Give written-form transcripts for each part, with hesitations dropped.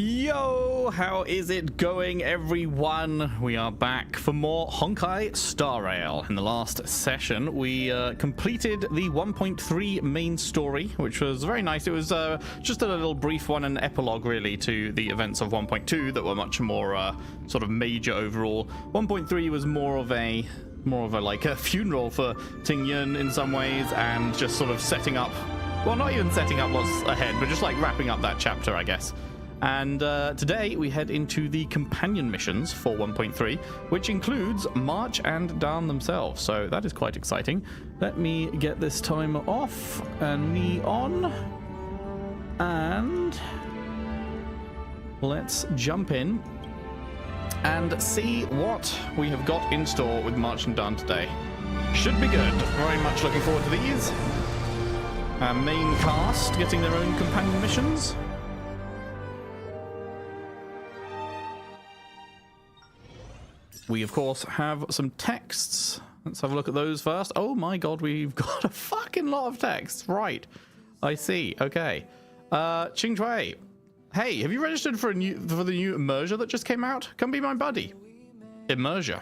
Yo, how is it going, everyone? We are back for more Honkai Star Rail. In the last session, we completed the 1.3 main story, which was very nice. It was just a little brief one, an epilogue, really, to the events of 1.2 that were much more sort of major overall. 1.3 was more of a like a funeral for Ting Yun in some ways, and just sort of setting up, well, not even setting up what's ahead, but just like wrapping up that chapter, I guess. And today we head into the companion missions for 1.3, which includes March and Dan themselves. So that is quite exciting. Let me get this timer off and me on. And let's jump in and see what we have got in store with March and Dan today. Should be good. Very much looking forward to these. Our main cast getting their own companion missions. We, of course, have some texts. Let's have a look at those first. Oh my god, we've got a fucking lot of texts. Right. I see. Okay. Ching Chui. Hey, have you registered for the new Immersia that just came out? Come be my buddy. Immersia.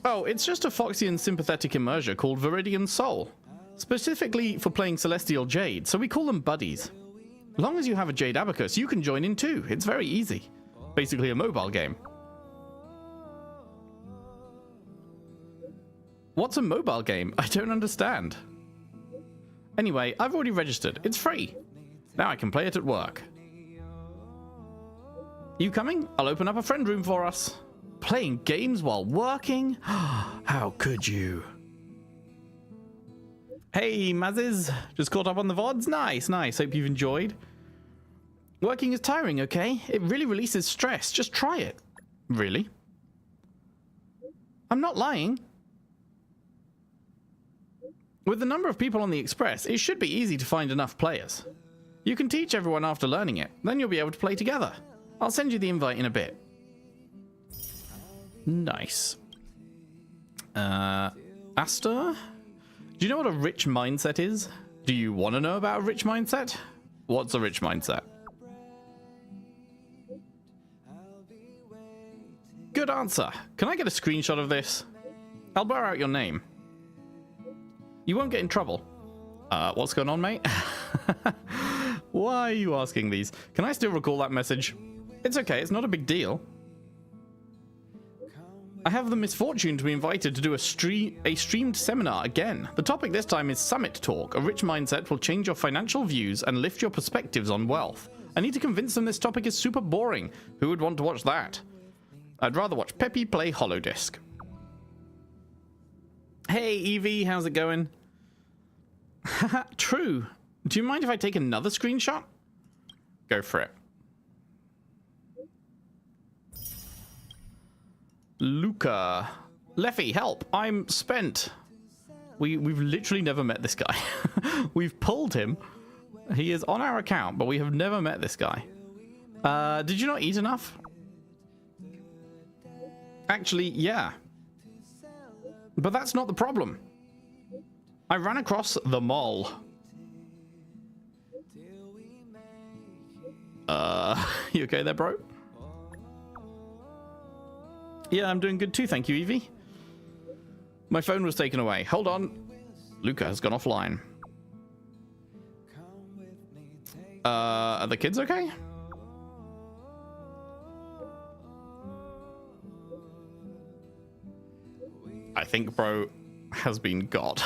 Oh, it's just a foxy and sympathetic Immersia called Viridian Soul. Specifically for playing Celestial Jade, so we call them buddies. As long as you have a Jade Abacus, you can join in too. It's very easy. Basically a mobile game. What's a mobile game? I don't understand. Anyway, I've already registered. It's free. Now I can play it at work. You coming? I'll open up a friend room for us. Playing games while working? How could you? Hey, Mazes. Just caught up on the VODs? Nice, nice. Hope you've enjoyed. Working is tiring, okay? It really releases stress. Just try it. Really? I'm not lying. With the number of people on the Express, it should be easy to find enough players. You can teach everyone after learning it. Then you'll be able to play together. I'll send you the invite in a bit. Nice. Asta? Do you know what a rich mindset is? Do you want to know about a rich mindset? What's a rich mindset? Good answer. Can I get a screenshot of this? I'll blur out your name. You won't get in trouble. What's going on, mate? Why are you asking these? Can I still recall that message? It's okay, it's not a big deal. I have the misfortune to be invited to do a streamed seminar again. The topic this time is Summit Talk. A rich mindset will change your financial views and lift your perspectives on wealth. I need to convince them this topic is super boring. Who would want to watch that? I'd rather watch Peppy play Holodisc. Hey, Evie, how's it going? Haha, true. Do you mind if I take another screenshot? Go for it. Luca. Leffy, help. I'm spent. We've literally never met this guy. We've pulled him. He is on our account, but we have never met this guy. Did you not eat enough? Actually, yeah. But that's not the problem. I ran across the mall. You okay there, bro? Yeah, I'm doing good too, thank you, Evie. My phone was taken away. Hold on. Luca has gone offline. Are the kids okay? I think bro has been got.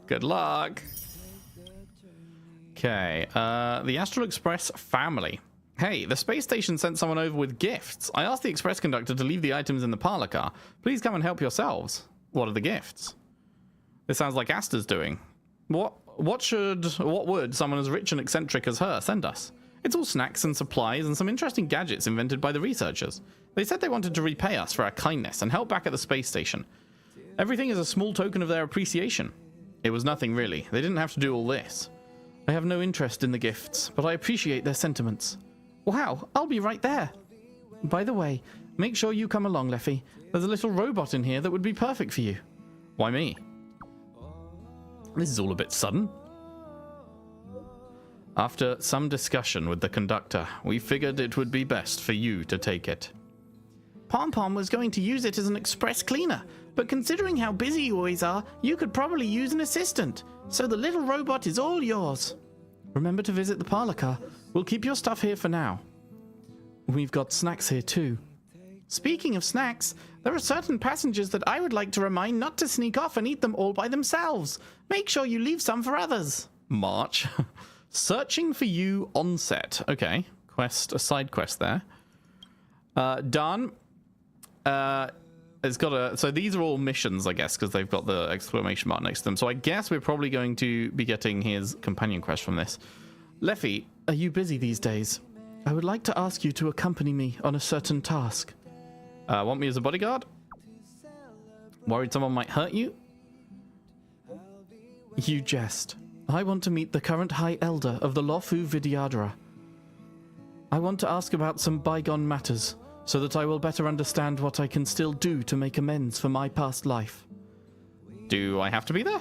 Good luck. Okay, the Astral Express family. Hey, the space station sent someone over with gifts. I asked the express conductor to leave the items in the parlor car. Please come and help yourselves. What are the gifts? This sounds like Asta's doing. What would someone as rich and eccentric as her send us? It's all snacks and supplies and some interesting gadgets invented by the researchers. They said they wanted to repay us for our kindness and help back at the space station. Everything is a small token of their appreciation. It was nothing really. They didn't have to do all this. I have no interest in the gifts, but I appreciate their sentiments. Wow, I'll be right there. By the way, make sure you come along, Leffy. There's a little robot in here that would be perfect for you. Why me? This is all a bit sudden. After some discussion with the conductor, we figured it would be best for you to take it. Pom-Pom was going to use it as an express cleaner, but considering how busy you always are, you could probably use an assistant. So the little robot is all yours. Remember to visit the parlor car. We'll keep your stuff here for now. We've got snacks here too. Speaking of snacks, there are certain passengers that I would like to remind not to sneak off and eat them all by themselves. Make sure you leave some for others. March. Searching for you on set. Okay. Quest, a side quest there. Done. It's got a... So these are all missions, I guess, because they've got the exclamation mark next to them. So I guess we're probably going to be getting his companion quest from this. Leffy, are you busy these days? I would like to ask you to accompany me on a certain task. Want me as a bodyguard? Worried someone might hurt you? You jest. I want to meet the current High Elder of the Lofu Vidyadhara. I want to ask about some bygone matters, so that I will better understand what I can still do to make amends for my past life. Do I have to be there?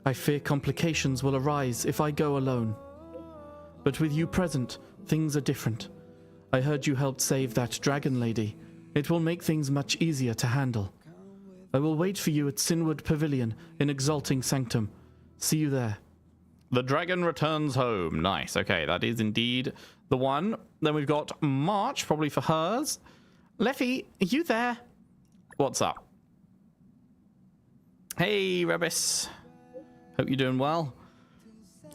I fear complications will arise if I go alone. But with you present, things are different. I heard you helped save that dragon lady. It will make things much easier to handle. I will wait for you at Sinwood Pavilion in Exalting Sanctum. See you there. The dragon returns home. Nice. Okay, that is indeed the one. Then we've got March, probably for hers. Leffy, are you there? What's up? Hey, Rebis. Hope you're doing well.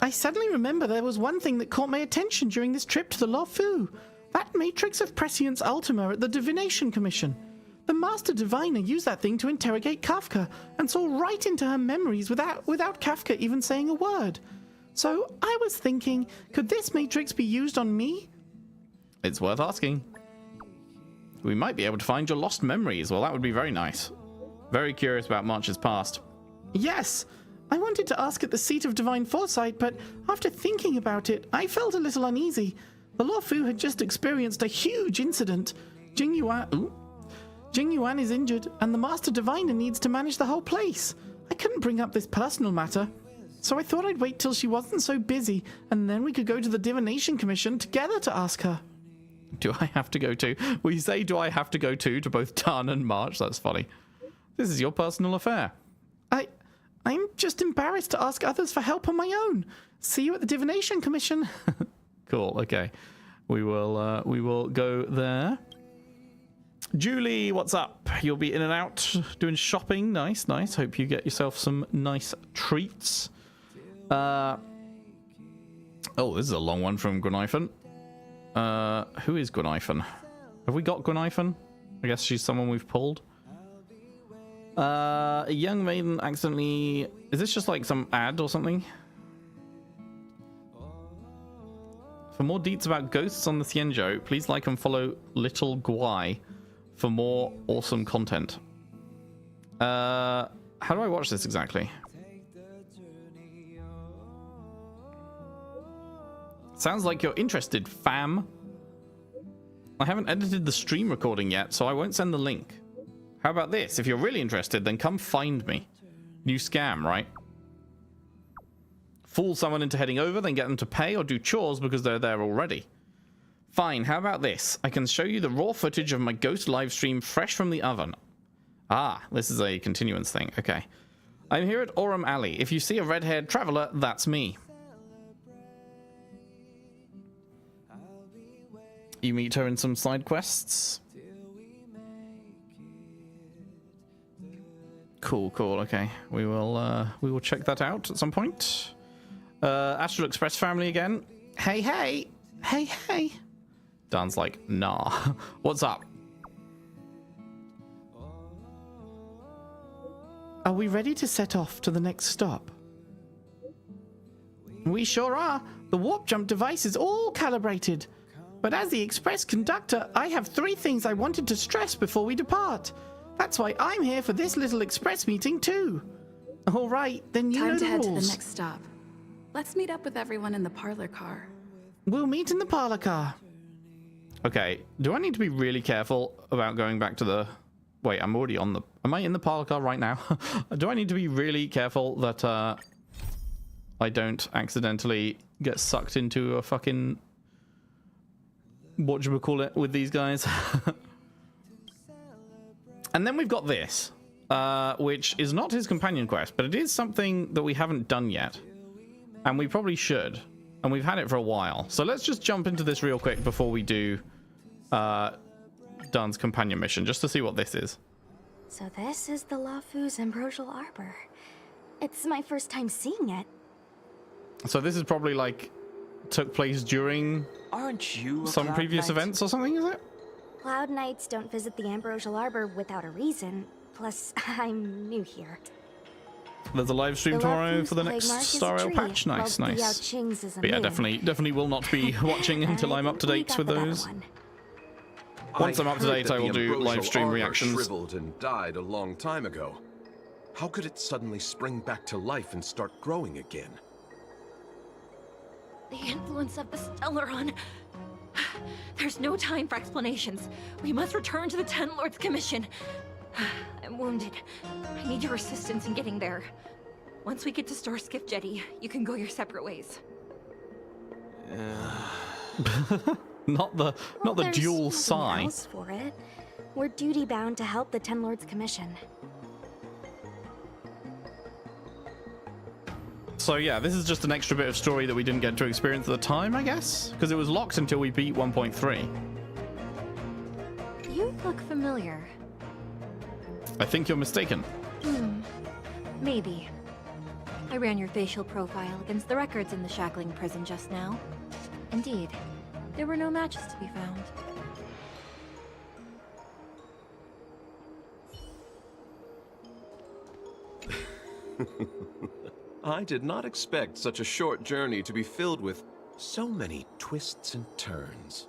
I suddenly remember there was one thing that caught my attention during this trip to the Lofu. That Matrix of Prescience Ultima at the Divination Commission. The Master Diviner used that thing to interrogate Kafka and saw right into her memories without Kafka even saying a word. So I was thinking, could this Matrix be used on me? It's worth asking. We might be able to find your lost memories. Well, that would be very nice. Very curious about March's past. Yes. I wanted to ask at the Seat of Divine Foresight, but after thinking about it, I felt a little uneasy. The Lofu had just experienced a huge incident. Jing Yuan is injured, and the Master Diviner needs to manage the whole place. I couldn't bring up this personal matter, so I thought I'd wait till she wasn't so busy, and then we could go to the Divination Commission together to ask her. Do I have to go to? Will you say, do I have to go to both Dan and March? That's funny. This is your personal affair. I'm just embarrassed to ask others for help on my own. See you at the Divination Commission. Cool, okay. We will go there. Julie, what's up? You'll be in and out doing shopping. Nice, nice. Hope you get yourself some nice treats. Oh, this is a long one from Gwenithan. Who is Gwenithan? Have we got Gwenithan? I guess she's someone we've pulled. A young maiden accidentally... Is this just like some ad or something? For more deets about ghosts on the Xianzhou, please like and follow Little Guai for more awesome content. How do I watch this exactly? Sounds like you're interested, fam. I haven't edited the stream recording yet, so I won't send the link. How about this? If you're really interested, then come find me. New scam, right? Fool someone into heading over, then get them to pay or do chores because they're there already. Fine, how about this? I can show you the raw footage of my ghost livestream fresh from the oven. Ah, this is a continuance thing. Okay. I'm here at Aurum Alley. If you see a red-haired traveler, that's me. You meet her in some side quests. Cool, cool. Okay, we will check that out at some point. Astral Express family again. Hey, hey, hey, hey. Dan's like, nah. What's up? Are we ready to set off to the next stop? We sure are. The warp jump device is all calibrated. But as the express conductor, I have 3 things I wanted to stress before we depart. That's why I'm here for this little express meeting too. All right, then you know the rules. Time to head to the next stop. Let's meet up with everyone in the parlor car. We'll meet in the parlor car. Okay, do I need to be really careful about going back to the Wait, I'm already on the... Am I in the parlor car right now? Do I need to be really careful that I don't accidentally get sucked into a fucking... whatchamacallit with these guys? And then we've got this, which is not his companion quest, but it is something that we haven't done yet. And we probably should. And we've had it for a while. So let's just jump into this real quick before we do Dun's companion mission, just to see what this is. So this is the Lafu's Ambrosial Arbor. It's my first time seeing it. So this is probably like took place during Aren't you a some Cloud previous Knight? events or something, is it? Cloud Knights don't visit the Ambrosial Arbor without a reason. Plus, I'm new here. There's a live stream The tomorrow Lafu's for the plague next mark is a Star Rail tree, patch. Nice, while the nice. Yaoqing's is a But yeah, moon. definitely will not be watching until I'm up to date with those. Once I'm up to date, I will do live stream reactions. Shriveled and died a long time ago. How could it suddenly spring back to life and start growing again? The influence of the Stellaron. There's no time for explanations. We must return to the Ten Lords Commission. I'm wounded. I need your assistance in getting there. Once we get to Starskiff Jetty, you can go your separate ways. Not the There's dual nothing sigh. else for it. We're duty bound to help the Ten Lords Commission. So yeah, this is just an extra bit of story that we didn't get to experience at the time, I guess, because it was locked until we beat 1.3. You look familiar. I think you're mistaken. Maybe. I ran your facial profile against the records in the shackling prison just now. Indeed, there were no matches to be found. I did not expect such a short journey to be filled with so many twists and turns.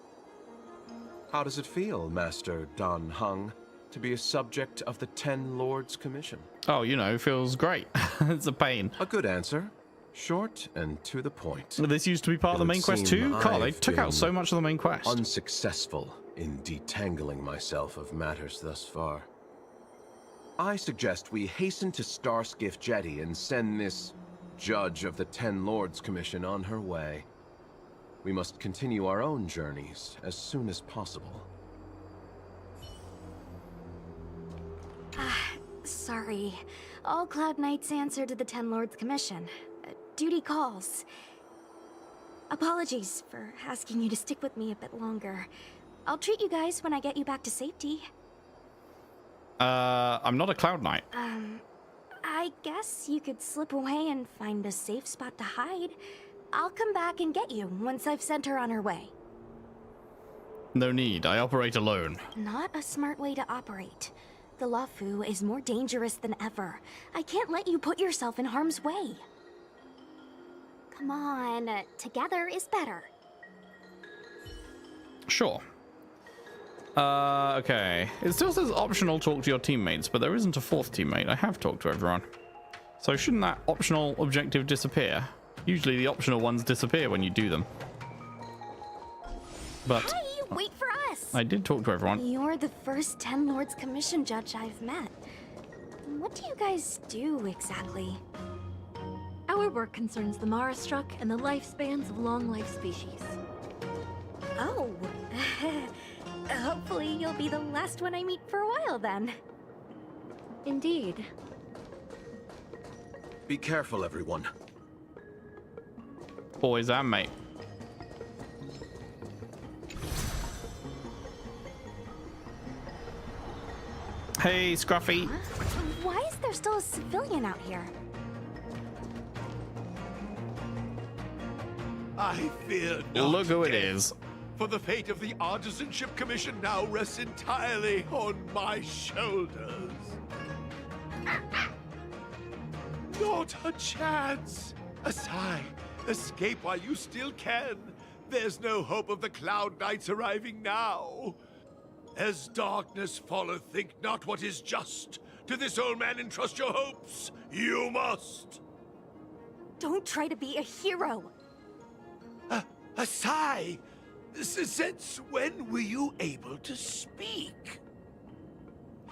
How does it feel, Master Dan Heng, to be a subject of the Ten Lords Commission? Oh, you know, feels great. It's a pain. A good answer. Short and to the point. This used to be part of the It main would quest seem too? Carl, they I've took out been so much of the main quest. Unsuccessful in detangling myself of matters thus far. I suggest we hasten to Starskiff Jetty and send this Judge of the Ten Lords Commission on her way. We must continue our own journeys as soon as possible. Sorry. All Cloud Knights answer to the Ten Lords Commission. Duty calls. Apologies for asking you to stick with me a bit longer. I'll treat you guys when I get you back to safety. I'm not a Cloud Knight. I guess you could slip away and find a safe spot to hide. I'll come back and get you once I've sent her on her way. No need, I operate alone. Not a smart way to operate. The Lafu is more dangerous than ever. I can't let you put yourself in harm's way. Come on, together is better. Sure. Okay. It still says optional talk to your teammates, but there isn't a fourth teammate. I have talked to everyone. So shouldn't that optional objective disappear? Usually the optional ones disappear when you do them. But Hey, wait for us! I did talk to everyone. You're the first Ten Lords Commission judge I've met. What do you guys do exactly? Our work concerns the Mara Struck and the lifespans of long-life species. Oh. Hopefully you'll be the last one I meet for a while then. Indeed. Be careful, everyone. Boys and mate. Hey, Scruffy. Why is there still a civilian out here? I fear not. Look who it death, is. For the fate of the Artisanship Commission now rests entirely on my shoulders. Not a chance. Asai, escape while you still can. There's no hope of the Cloud Knights arriving now. As darkness falleth, think not what is just. To this old man entrust your hopes. You must. Don't try to be a hero. Asai, since when were you able to speak?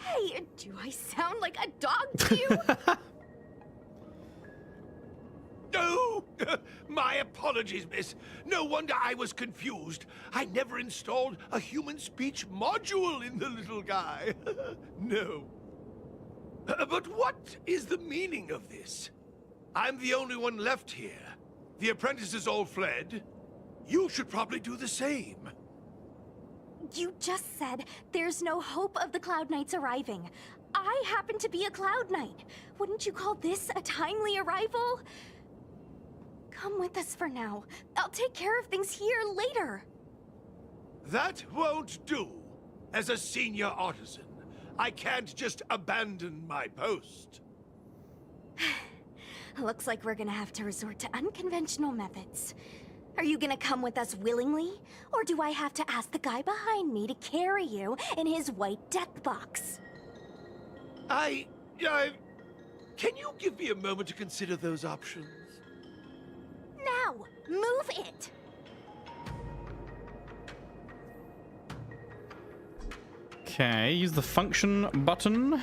Hey, do I sound like a dog to you? No! My apologies, miss. No wonder I was confused. I never installed a human speech module in the little guy. No. But what is the meaning of this? I'm the only one left here. The apprentices all fled. You should probably do the same. You just said there's no hope of the Cloud Knights arriving. I happen to be a Cloud Knight. Wouldn't you call this a timely arrival? Come with us for now. I'll take care of things here later. That won't do. As a senior artisan, I can't just abandon my post. Looks like we're gonna have to resort to unconventional methods. Are you gonna come with us willingly? Or do I have to ask the guy behind me to carry you in his white death box? Can you give me a moment to consider those options? Now, move it! Okay, use the function button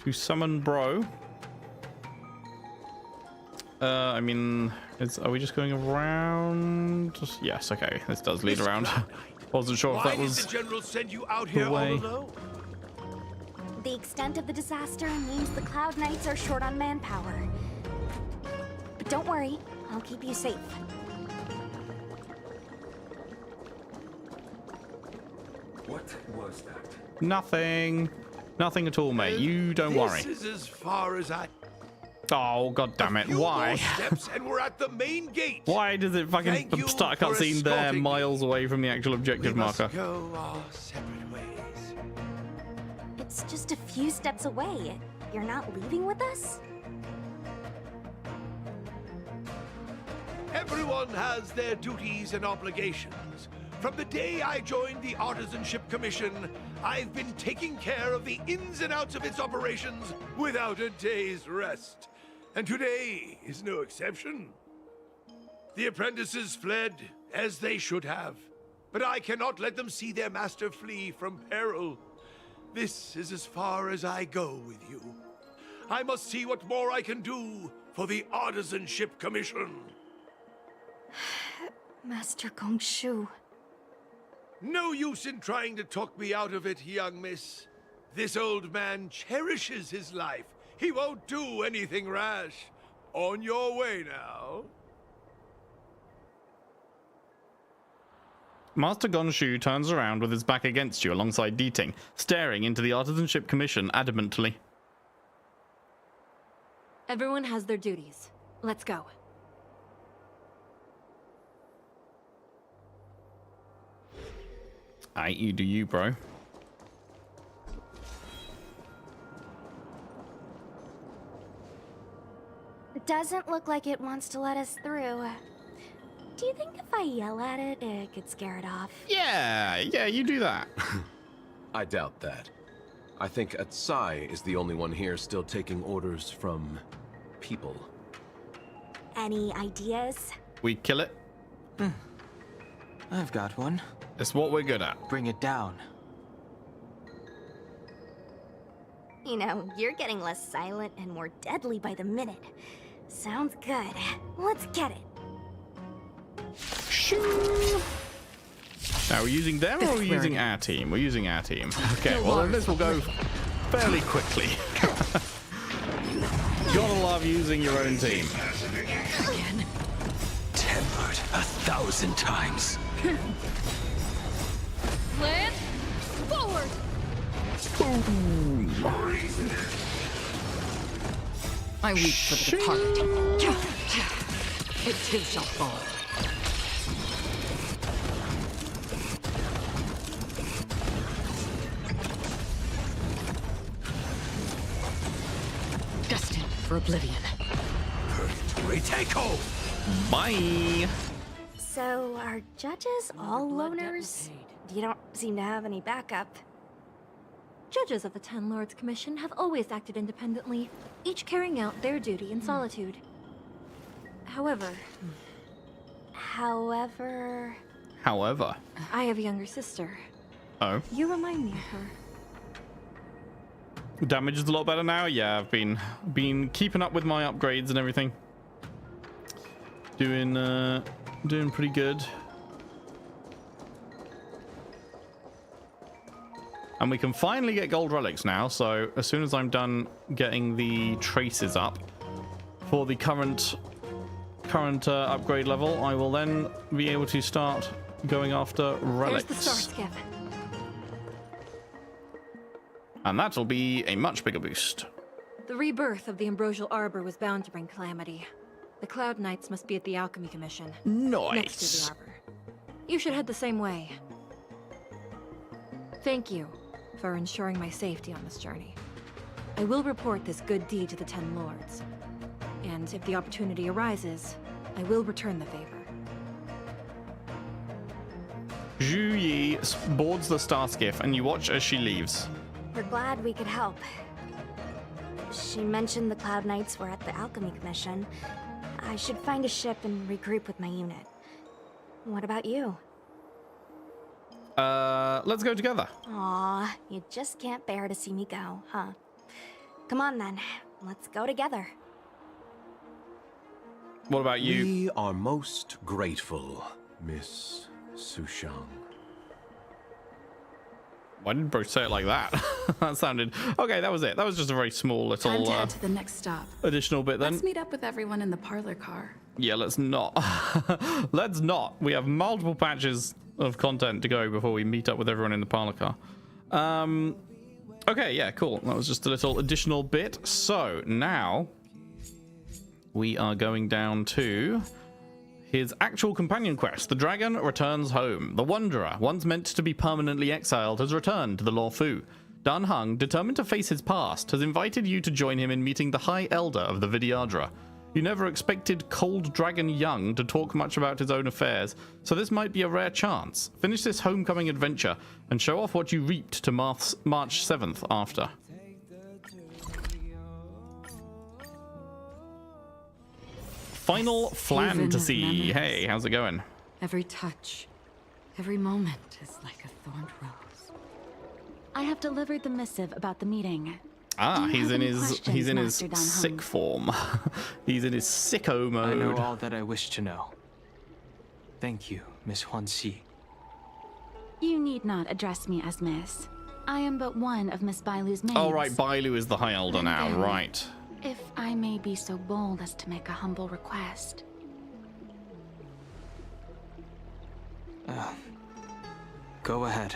to summon bro. I mean, are we just going around? Yes, okay, this does lead around. Wasn't sure if that was Why did the general send you out here all way. alone? The extent of the disaster means the Cloud Knights are short on manpower. But don't worry, I'll keep you safe. What was that? Nothing. Nothing at all, mate. You don't worry. This is as far as I... Oh, god damn it. Few Why? more steps and we're at the main gate. Why does it fucking Thank you start a for cutscene there escorting miles me. away from the actual objective We must marker? go our separate ways. It's just a few steps away. You're not leaving with us? Everyone has their duties and obligations. From the day I joined the Artisanship Commission, I've been taking care of the ins and outs of its operations without a day's rest. And today is no exception. The apprentices fled, as they should have. But I cannot let them see their master flee from peril. This is as far as I go with you. I must see what more I can do for the Artisanship Commission. Master Gongshu. No use in trying to talk me out of it, young miss. This old man cherishes his life. He won't do anything rash. On your way now. Master Gonshu turns around with his back against you alongside Deeting, staring into the Artisanship Commission adamantly. Everyone has their duties. Let's go. Aight, you do you, bro. It doesn't look like it wants to let us through. Do you think if I yell at it, it could scare it off? Yeah, you do that. I doubt that. I think Atsai is the only one here still taking orders from people. Any ideas? We kill it. I've got one. It's what we're good at. Bring it down. You know, you're getting less silent and more deadly by the minute. Sounds good. Let's get it. Shoo. Now, we're using them or we're using our team? We're using our team. Okay, well then this will go fairly quickly. Gotta love using your own team. Again. Tempered 1,000 times. Land forward! I weep for the departed. It too shall fall. Destined for oblivion. Retake home! Bye. So, are judges all blood debt loners? repaid. You don't seem to have any backup. Judges of the Ten Lords Commission have always acted independently, each carrying out their duty in solitude. However, However. I have a younger sister. Oh. You remind me of her. Damage is a lot better now. Yeah, I've been keeping up with my upgrades and everything. Doing pretty good. And we can finally get gold relics now. So as soon as I'm done getting the traces up for the current upgrade level, I will then be able to start going after relics. There's the star skiff. And that'll be a much bigger boost. The rebirth of the Ambrosial Arbor was bound to bring calamity. The Cloud Knights must be at the Alchemy Commission. Nice. Next to the arbor. You should head the same way. Thank you for ensuring my safety on this journey. I will report this good deed to the Ten Lords. And if the opportunity arises, I will return the favor. Zhu Yi boards the star skiff and you watch as she leaves. We're glad we could help. She mentioned the Cloud Knights were at the Alchemy Commission. I should find a ship and regroup with my unit. What about you? Let's go together. Aw, you just can't bear to see me go, huh? Come on then, let's go together. What about you? We are most grateful, Miss Sushang. Why didn't Bruce say it like that? That sounded... Okay, that was it. That was just a very small little Time to head to the next stop. additional bit then. Let's meet up with everyone in the parlor car. Yeah, let's not. Let's not. We have multiple patches of content to go before we meet up with everyone in the parlor car. Okay, yeah, cool. That was just a little additional bit. So now we are going down to his actual companion quest. The dragon returns home. The wanderer, once meant to be permanently exiled, has returned to the Lawfu. Dan Heng, determined to face his past, has invited you to join him in meeting the High Elder of the Vidyadhra. You never expected Cold Dragon Young to talk much about his own affairs, so this might be a rare chance. Finish this homecoming adventure and show off what you reaped to March 7th after. Final Flan Haven to of see. memories. Hey, how's it going? Every touch, every moment is like a thorned rose. I have delivered the missive about the meeting. Ah, Do you he's have in any his questions, Master Dan sick Heng? form. He's in his sicko I know mode. all that I wish to know. Thank you, Miss Huanxi. You need not address me as Miss. I am but one of Miss Bailu's maids. Oh right, Bailu is the High Elder now, Then, right. If I may be so bold as to make a humble request. Go ahead.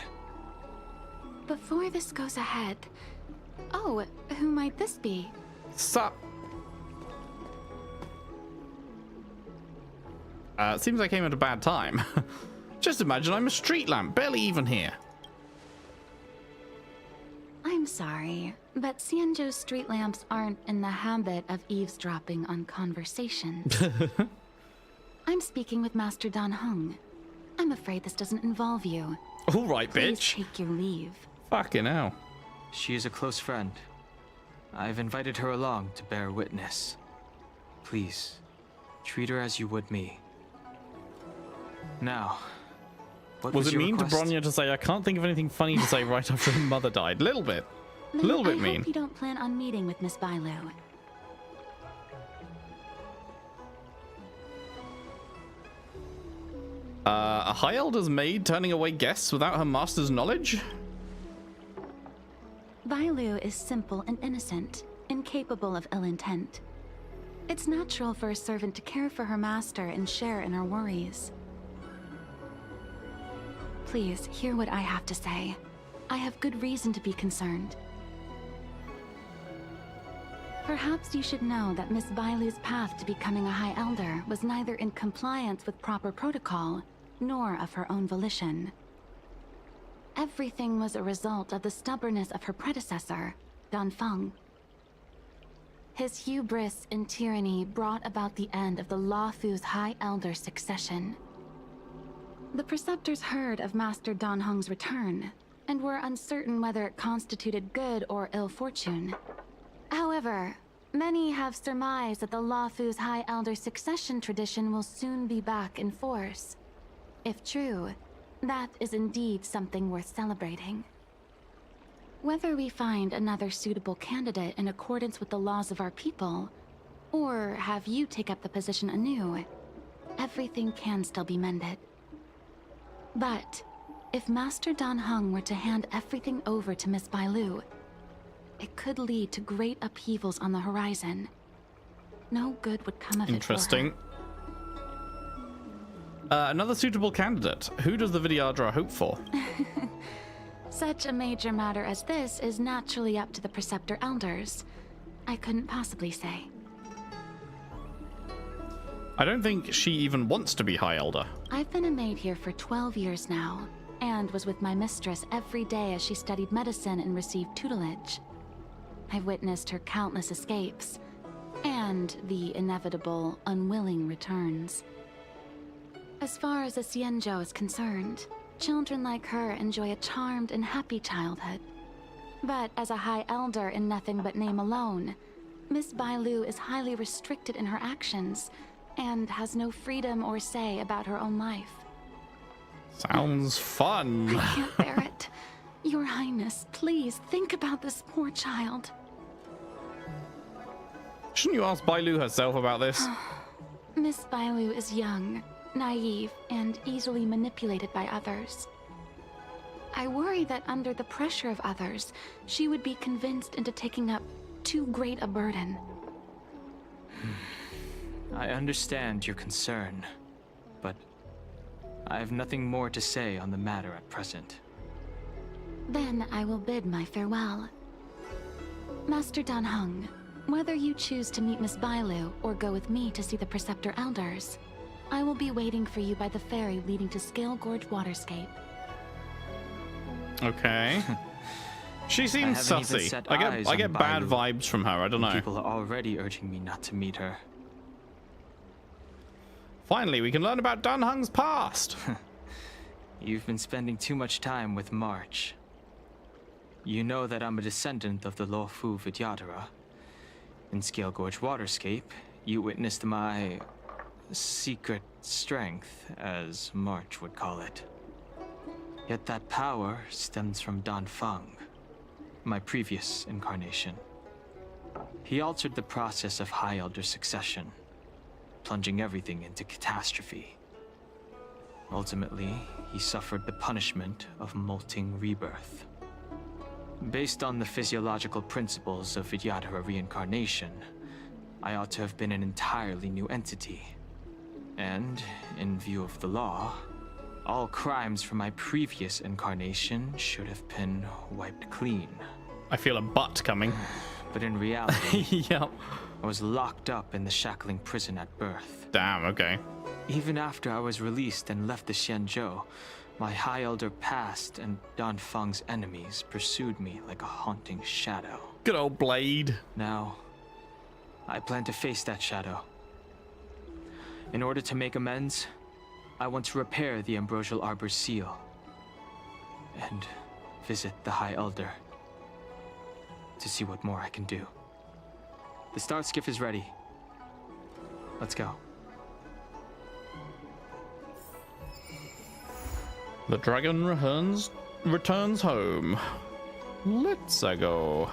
Before this goes ahead... Oh, who might this be? Sup? Seems I came at a bad time. Just imagine I'm a street lamp, barely even here. I'm sorry, but Xianzhou's street lamps aren't in the habit of eavesdropping on conversations. I'm speaking with Master Dan Heng. I'm afraid this doesn't involve you. All right, Please bitch. take your leave. Fucking hell. She is a close friend. I've invited her along to bear witness. Please, treat her as you would me. Now, what Was was it your mean to request? Bronya to say, I can't think of anything funny to say right after her mother died? Little bit. A Then little bit I mean. hope you don't plan on meeting with Miss Bailu. A High Elder's maid turning away guests without her master's knowledge? Bailu is simple and innocent, incapable of ill intent. It's natural for a servant to care for her master and share in her worries. Please, hear what I have to say. I have good reason to be concerned. Perhaps you should know that Miss Bailu's path to becoming a High Elder was neither in compliance with proper protocol, nor of her own volition. Everything was a result of the stubbornness of her predecessor, Dan Feng. His hubris and tyranny brought about the end of the Lawfu's High Elder succession. The Preceptors heard of Master Dan Heng's return, and were uncertain whether it constituted good or ill fortune. However, many have surmised that the Lawfu's High Elder succession tradition will soon be back in force. If true, that is indeed something worth celebrating. Whether we find another suitable candidate in accordance with the laws of our people, or have you take up the position anew, everything can still be mended. But if Master Dan Heng were to hand everything over to Miss Bailu, it could lead to great upheavals on the horizon. No good would come of Interesting. it for her. Another suitable candidate. Who does the Vidyadhara hope for? Such a major matter as this is naturally up to the Preceptor Elders. I couldn't possibly say. I don't think she even wants to be High Elder. I've been a maid here for 12 years now, and was with my mistress every day as she studied medicine and received tutelage. I've witnessed her countless escapes, and the inevitable, unwilling returns. As far as a Xianzhou is concerned, children like her enjoy a charmed and happy childhood. But as a High Elder in nothing but name alone, Miss Bailu is highly restricted in her actions, and has no freedom or say about her own life. Sounds fun. I can't bear it. Your Highness, please think about this poor child. Shouldn't you ask Bailu herself about this? Miss Bailu is young, naive, and easily manipulated by others. I worry that under the pressure of others, she would be convinced into taking up too great a burden. I understand your concern, but I have nothing more to say on the matter at present. Then I will bid my farewell. Master Dan Heng, whether you choose to meet Miss Bailu or go with me to see the Preceptor Elders, I will be waiting for you by the ferry leading to Scale Gorge Waterscape. Okay. She seems sussy. I get bad vibes from her. I don't know. People are already urging me not to meet her. Finally, we can learn about Dan Heng's past. You've been spending too much time with March. You know that I'm a descendant of the Luofu Vidyadhara. In Scale Gorge Waterscape, you witnessed my secret strength, as March would call it. Yet that power stems from Dan Feng, my previous incarnation. He altered the process of High Elder succession, plunging everything into catastrophe. Ultimately, he suffered the punishment of molting rebirth. Based on the physiological principles of Vidyadhara reincarnation, I ought to have been an entirely new entity. And, in view of the law, all crimes from my previous incarnation should have been wiped clean. I feel a butt coming. But in reality, Yep. I was locked up in the shackling prison at birth. Damn, okay. Even after I was released and left the Xianzhou, my High Elder past and Dan Feng's enemies pursued me like a haunting shadow. Good old Blade. Now, I plan to face that shadow. In order to make amends, I want to repair the Ambrosial Arbor's seal and visit the High Elder to see what more I can do. The start skiff is ready. Let's go. The dragon returns home. Let's go.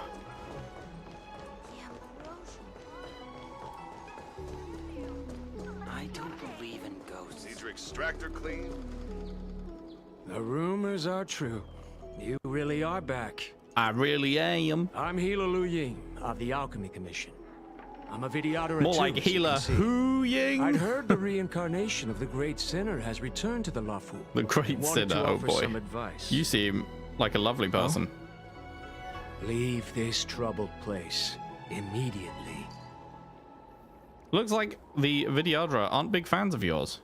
I don't believe in ghosts. Need your extractor clean? The rumors are true. You really are back. I really am. I'm Healer Lu Ying of the Alchemy Commission. I'm a Vidyadhara More too, like as you Healer can see. Hu Ying. I'd heard the reincarnation of the Great Sinner has returned to the Luofu. The Great Wanted Sinner, to oh offer boy. some advice. You seem like a lovely person. Leave this troubled place immediately. Looks like the Vidyadhara aren't big fans of yours.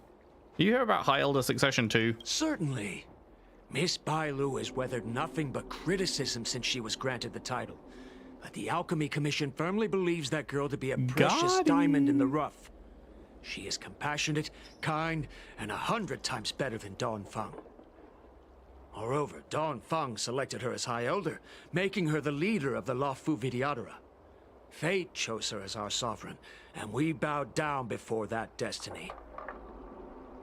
Do you hear about High Elder succession too? Certainly. Miss Bailu has weathered nothing but criticism since she was granted the title. But the Alchemy Commission firmly believes that girl to be a precious diamond in the rough. She is compassionate, kind, and 100 times better than Dan Feng. Moreover, Dan Feng selected her as High Elder, making her the leader of the Luofu Vidyadhara. Fate chose her as our sovereign, and we bowed down before that destiny.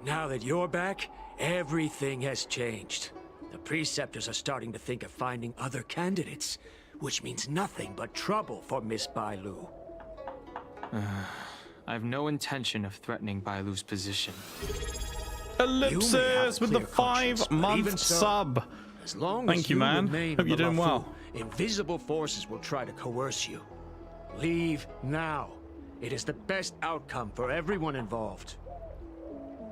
Now that you're back, everything has changed. The Preceptors are starting to think of finding other candidates, which means nothing but trouble for Miss Bailu. I have no intention of threatening Bailu's position. Ellipsis with the clear conscience, but 5-month even so, sub. As long Thank as you, man. remain Hope in you're the doing Lafu, well. Invisible forces will try to coerce you. Leave now. It is the best outcome for everyone involved.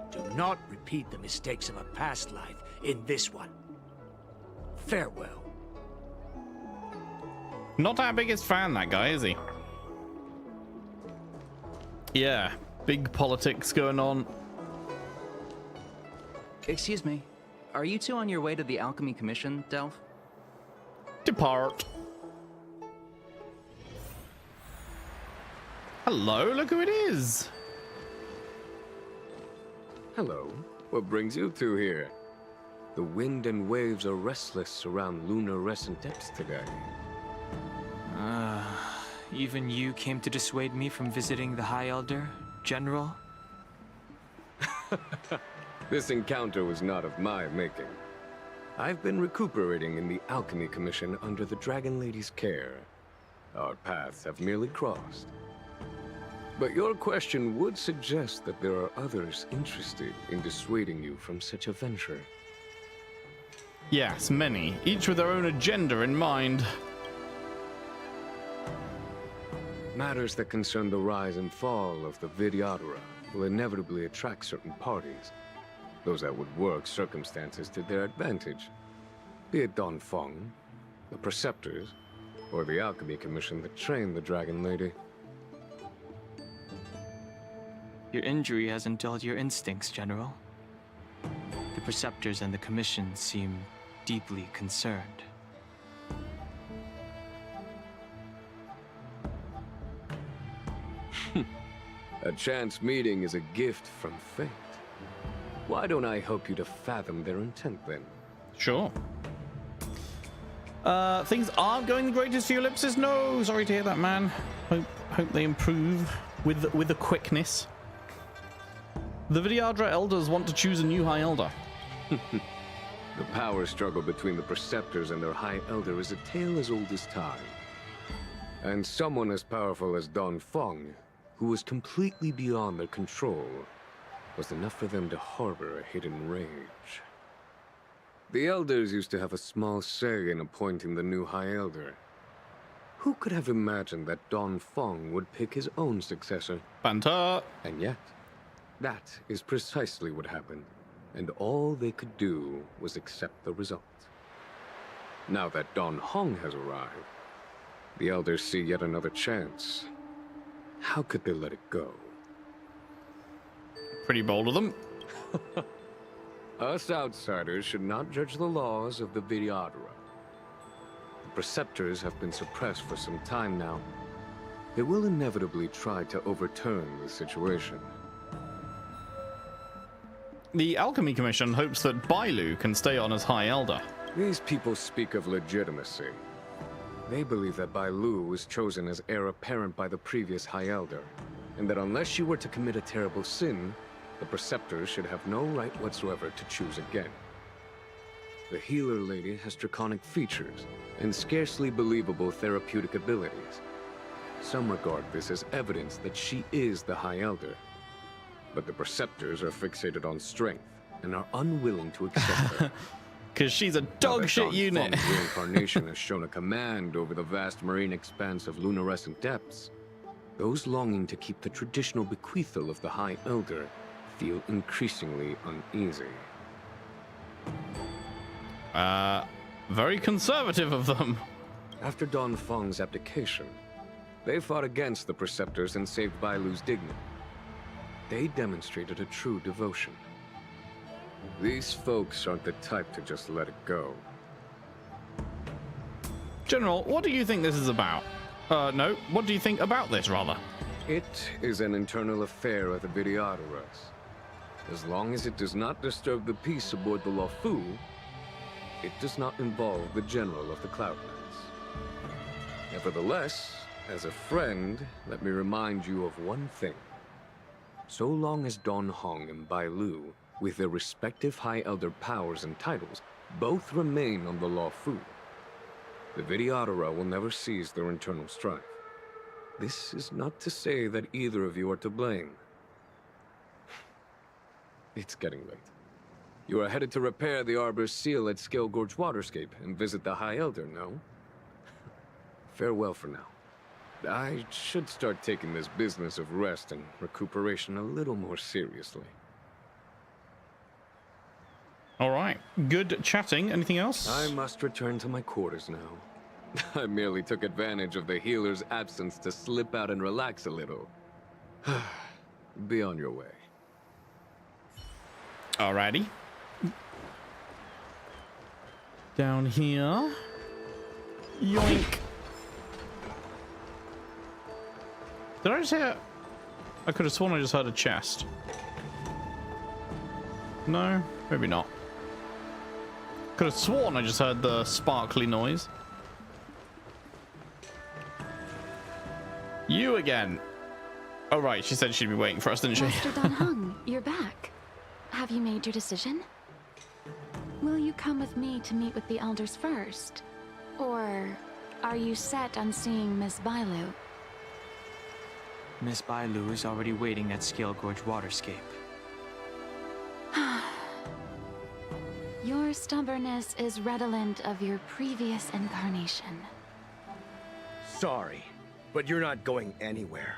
Do not repeat the mistakes of a past life in this one. Farewell. Not our biggest fan, that guy, is he? Yeah, big politics going on. Excuse me. Are you two on your way to the Alchemy Commission, Delph? Depart. Hello, look who it is. Hello. What brings you two here? The wind and waves are restless around lunar-rescent depths today. Even you came to dissuade me from visiting the High Elder, General? This encounter was not of my making. I've been recuperating in the Alchemy Commission under the Dragon Lady's care. Our paths have merely crossed. But your question would suggest that there are others interested in dissuading you from such a venture. Yes, many, each with their own agenda in mind. Matters that concern the rise and fall of the Vidyadhara will inevitably attract certain parties. Those that would work circumstances to their advantage. Be it Don Feng, the Preceptors, or the Alchemy Commission that trained the Dragon Lady. Your injury hasn't dulled your instincts, General. The Preceptors and the Commission seem deeply concerned. A chance meeting is a gift from fate. Why don't I help you to fathom their intent then? Sure. Things aren't going the greatest for you, Ellipsis. No, sorry to hear that, man. Hope they improve with the quickness. The Vidyadhara elders want to choose a new High Elder. The power struggle between the Preceptors and their High Elder is a tale as old as time. And someone as powerful as Don Feng, who was completely beyond their control, was enough for them to harbor a hidden rage. The Elders used to have a small say in appointing the new High Elder. Who could have imagined that Don Feng would pick his own successor? Banta. And yet, that is precisely what happened, and all they could do was accept the result. Now that Don Hong has arrived, the Elders see yet another chance. How could they let it go? Pretty bold of them. Us outsiders should not judge the laws of the Vidyadhara. The Preceptors have been suppressed for some time now. They will inevitably try to overturn the situation. The Alchemy Commission hopes that Bailu can stay on as High Elder. These people speak of legitimacy. They believe that Bailu was chosen as heir apparent by the previous High Elder, and that unless she were to commit a terrible sin, the Preceptors should have no right whatsoever to choose again. The Healer Lady has draconic features and scarcely believable therapeutic abilities. Some regard this as evidence that she is the High Elder. But the Preceptors are fixated on strength and are unwilling to accept her. Because she's a dog shit unit. Feng's reincarnation has shown a command over the vast marine expanse of lunar-rescent depths. Those longing to keep the traditional bequeathal of the High Elder feel increasingly uneasy. Very conservative of them. After Don Feng's abdication, they fought against the Preceptors and saved Bailu's dignity. They demonstrated a true devotion. These folks aren't the type to just let it go. General, what do you think this is about? No, what do you think about this, rather? It is an internal affair of the Vidyadharas. As long as it does not disturb the peace aboard the Lafu, it does not involve the General of the Cloud Knights. Nevertheless, as a friend, let me remind you of one thing. So long as Don Hong and Bailu, with their respective High Elder powers and titles, Both remain on the Law Fu. The Vidyadhara will never cease their internal strife. This is not to say that either of you are to blame. It's getting late. You are headed to repair the Arbor's seal at Scale Gorge Waterscape and visit the High Elder, no? Farewell for now. I should start taking this business of rest and recuperation a little more seriously. All right. Good chatting. Anything else? I must return to my quarters now. I merely took advantage of the healer's absence to slip out and relax a little. Be on your way. Alrighty. Down here. Yoink. Did I just hear? I could have sworn I just heard a chest. No, maybe not. Could have sworn I just heard the sparkly noise. You again. Oh right, she said she'd be waiting for us, didn't she? Master Dan Heng, you're back. Have you made your decision? Will you come with me to meet with the elders first? Or are you set on seeing Miss Bailu? Miss Bailu is already waiting at Scale Gorge Waterscape. Your stubbornness is redolent of your previous incarnation. Sorry, but you're not going anywhere.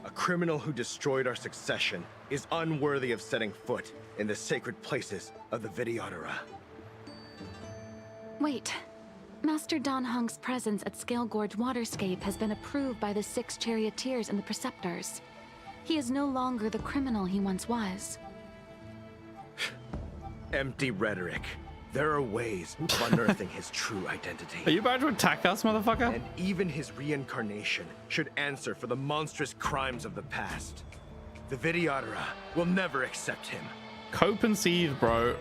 A criminal who destroyed our succession is unworthy of setting foot in the sacred places of the Vidyadhara. Wait. Master Dan Heng's presence at Scale Gorge Waterscape has been approved by the 6 charioteers and the preceptors. He is no longer the criminal he once was. Empty rhetoric. There are ways of unearthing his true identity. Are you about to attack us, motherfucker? And even his reincarnation should answer for the monstrous crimes of the past. The Vidyadhara will never accept him. Cope and seed, bro.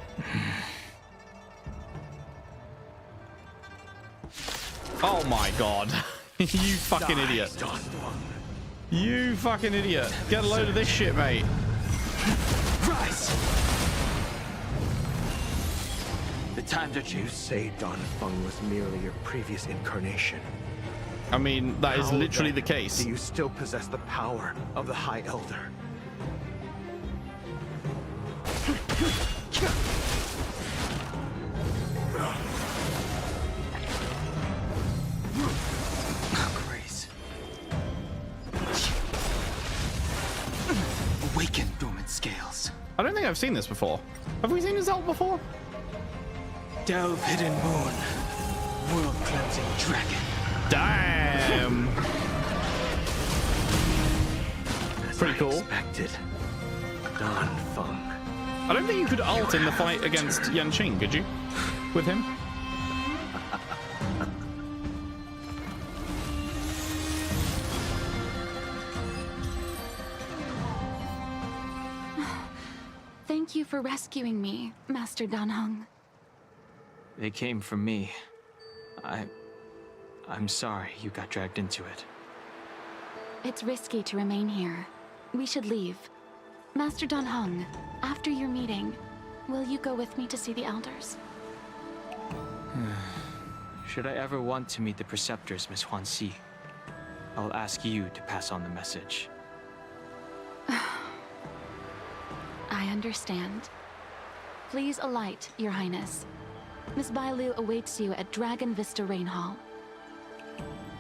Oh my god. You fucking idiot. You fucking idiot. Get a load of this shit, mate. Rise! The times are You changed. say Don Feng was merely your previous incarnation. I mean, that is How literally then the case. Do you still possess the power of the High Elder? Grace. Awaken dormant scales. I don't think I've seen this before. Have we seen this ult before? Delve hidden moon. World cleansing dragon. Damn. Pretty cool. Expected. Don Feng. I don't think you could ult in the fight against Yanqing, could you? With him? Thank you for rescuing me, Master Dan Heng. They came for me. I'm sorry you got dragged into it. It's risky to remain here. We should leave. Master Dan Heng, after your meeting, will you go with me to see the elders? Should I ever want to meet the preceptors, Miss Huan Si, I'll ask you to pass on the message. I understand. Please alight, Your Highness. Miss Bailu awaits you at Dragon Vista Rain Hall.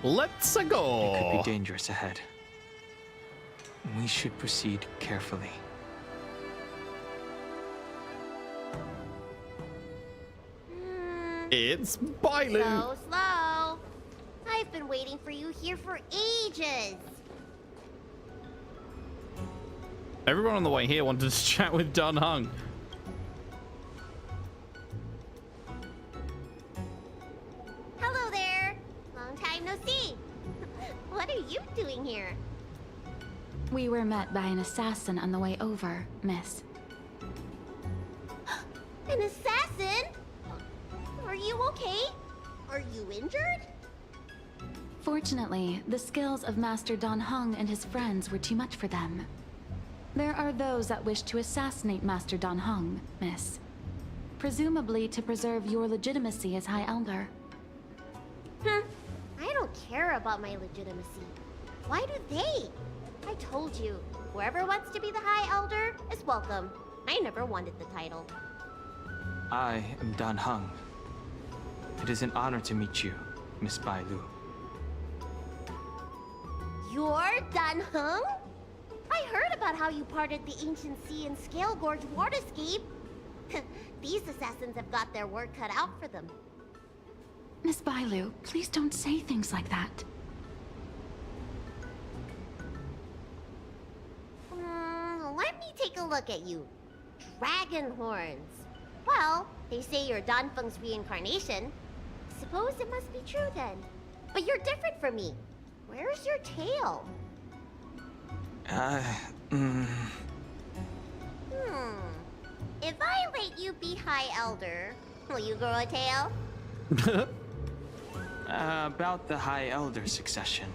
Let's go. It could be dangerous ahead. We should proceed carefully. It's Bailu. So slow. I've been waiting for you here for ages. Everyone on the way here wanted to chat with Dan Heng. Hello there. Long time no see. What are you doing here? We were met by an assassin on the way over, miss. An assassin? Are you okay? Are you injured? Fortunately, the skills of Master Dan Heng and his friends were too much for them. There are those that wish to assassinate Master Dan Heng, miss. presumably to preserve your legitimacy as High Elder. I don't care about my legitimacy. Why do they? I told you, whoever wants to be the High Elder is welcome. I never wanted the title. I am Dan Heng. It is an honor to meet you, Miss Bai Lu. You're Dan Heng? I heard about how you parted the ancient sea and Scale Gorge waterscape. These assassins have got their work cut out for them. Miss Bailu, please don't say things like that. Let me take a look at you. Dragon horns. Well, they say you're Dan Feng's reincarnation. Suppose it must be true then. But you're different from me. Where's your tail? If I let you be High Elder, will you grow a tail? About the High Elder succession.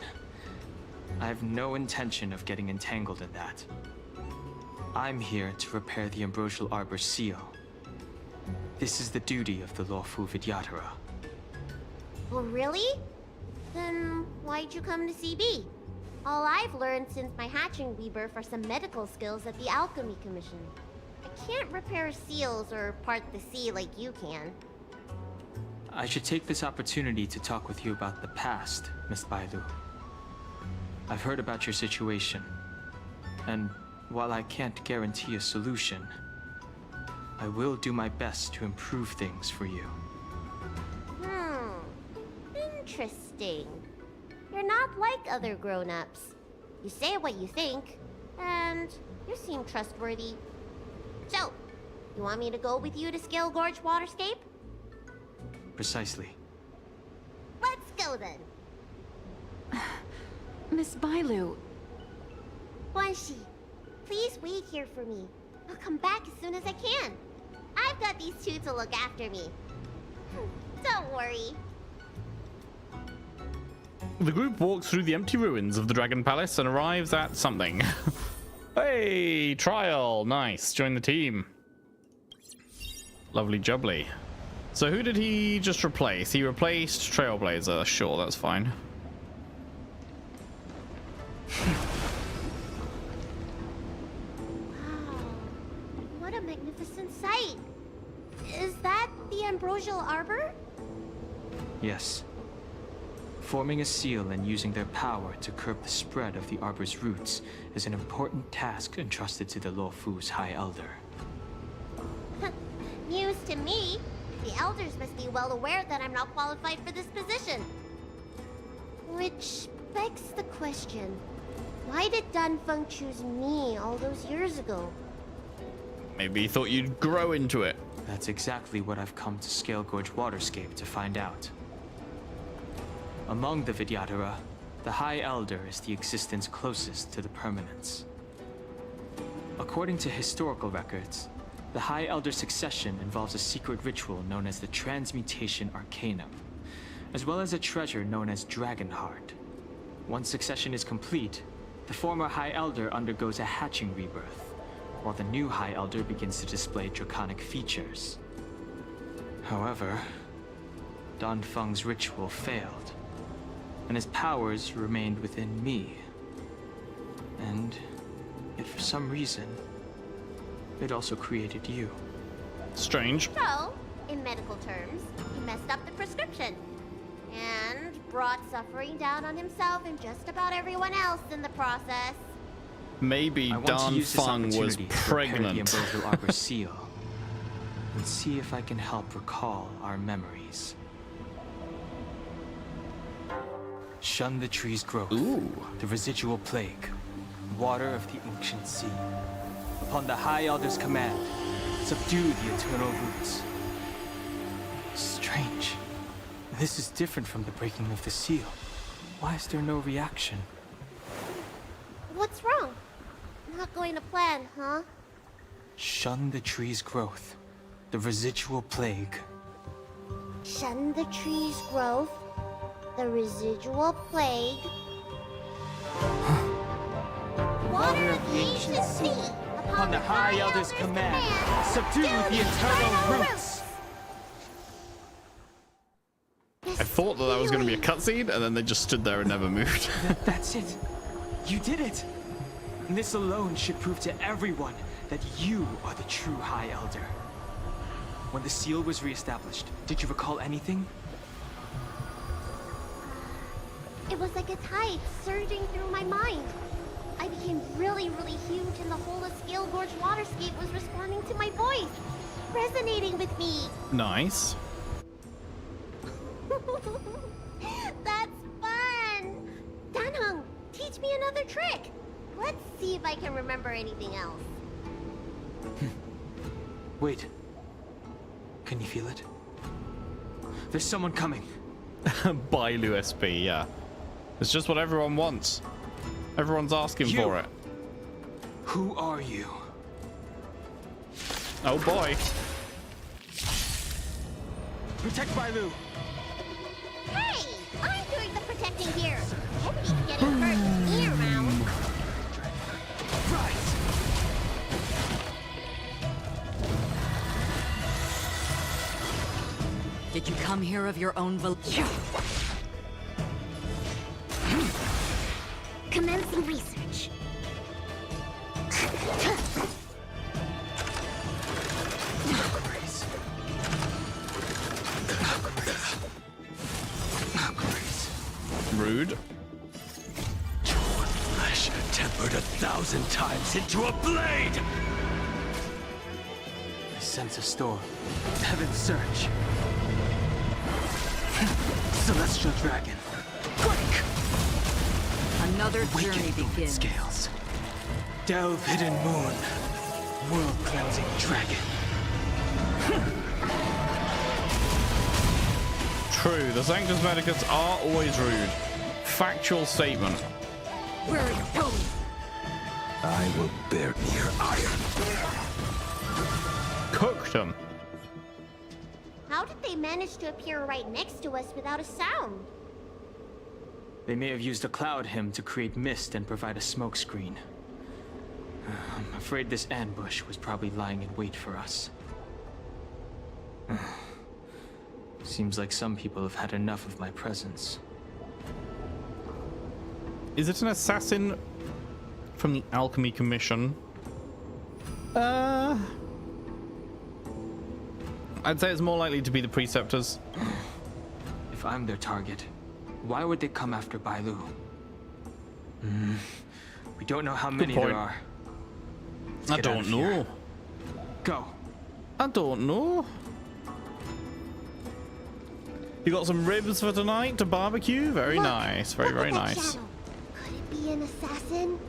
I have no intention of getting entangled in that. I'm here to repair the Ambrosial Arbor's seal. This is the duty of the Lawfu Vidyadhara. Oh, really? Then why'd you come to CB? All I've learned since my hatching rebirth are some medical skills at the Alchemy Commission. I can't repair seals or part the sea like you can. I should take this opportunity to talk with you about the past, Miss Bailu. I've heard about your situation, and while I can't guarantee a solution, I will do my best to improve things for you. Interesting. You're not like other grown-ups. You say what you think, and you seem trustworthy. So, you want me to go with you to Scale Gorge Waterscape? Precisely. Let's go then. Miss Bailu. Guanxi, please wait here for me. I'll come back as soon as I can. I've got these two to look after me. Don't worry. The group walks through the empty ruins of the Dragon Palace and arrives at something. Hey, Trial. Nice. Join the team. Lovely jubbly. So who did he just replace? He replaced Trailblazer. Sure, that's fine. Wow. What a magnificent sight. Is that the Ambrosial Arbor? Yes. Forming a seal and using their power to curb the spread of the Arbor's roots is an important task entrusted to the Lawfu's High Elder. News to me. The Elders must be well aware that I'm not qualified for this position. Which begs the question, why did Dan Feng choose me all those years ago? Maybe he thought you'd grow into it. That's exactly what I've come to Scale Gorge Waterscape to find out. Among the Vidyadhara, the High Elder is the existence closest to the permanence. According to historical records, the High Elder succession involves a secret ritual known as the Transmutation Arcanum, as well as a treasure known as Dragon Heart. Once succession is complete, the former High Elder undergoes a hatching rebirth, while the new High Elder begins to display draconic features. However, Dan Feng's ritual failed, and his powers remained within me. And yet for some reason, it also created you. Strange. So, in medical terms, he messed up the prescription. And brought suffering down on himself and just about everyone else in the process. Maybe Dan Feng was pregnant. The Ambrosial Arbor seal and see if I can help recall our memories. Shun the tree's growth. Ooh. The residual plague. Water of the ancient sea. Upon the High Elder's command, subdue the eternal roots. Strange. This is different from the breaking of the seal. Why is there no reaction? What's wrong? Not going to plan, huh? Shun the tree's growth. The residual plague. Shun the tree's growth. The residual plague. Water of the ancient sea. Upon the High Elder's command, subdue the eternal roots. I thought that was going to be a cutscene, and then they just stood there and never moved. That's it. You did it. And this alone should prove to everyone that you are the true High Elder. When the seal was reestablished, did you recall anything? It was like a tide surging through my mind. I became really, really huge, and the whole of Scale Gorge waterscape was responding to my voice, resonating with me. Nice. That's fun! Danheng, teach me another trick. Let's see if I can remember anything else. Wait. Can you feel it? There's someone coming. Bailu SP, yeah. It's just what everyone wants. Everyone's asking for it. Who are you? Oh boy. Protect Bailu. Hey! I'm doing the protecting here. Nobody's getting hurt with me around. Rise! Did you come here of your own volition? Commencing research. Rude. Torn flesh tempered 1,000 times into a blade! I sense a storm. Heaven's surge. Celestial dragon. Break! Another journey begins. Scales. Delve hidden moon. World cleansing dragon. True, the Sanctus Medicus are always rude. Factual statement. Where are you going? I will bear your iron. Cooked them. How did they manage to appear right next to us without a sound? They may have used a cloud hymn to create mist and provide a smokescreen. I'm afraid this ambush was probably lying in wait for us. Seems like some people have had enough of my presence. Is it an assassin from the Alchemy Commission? I'd say it's more likely to be the Preceptors. If I'm their target, why would they come after Bailu? We don't know how many there are. I don't know. Go. I don't know. You got some ribs for tonight to barbecue? Very nice. Very, very nice. Could it be an assassin?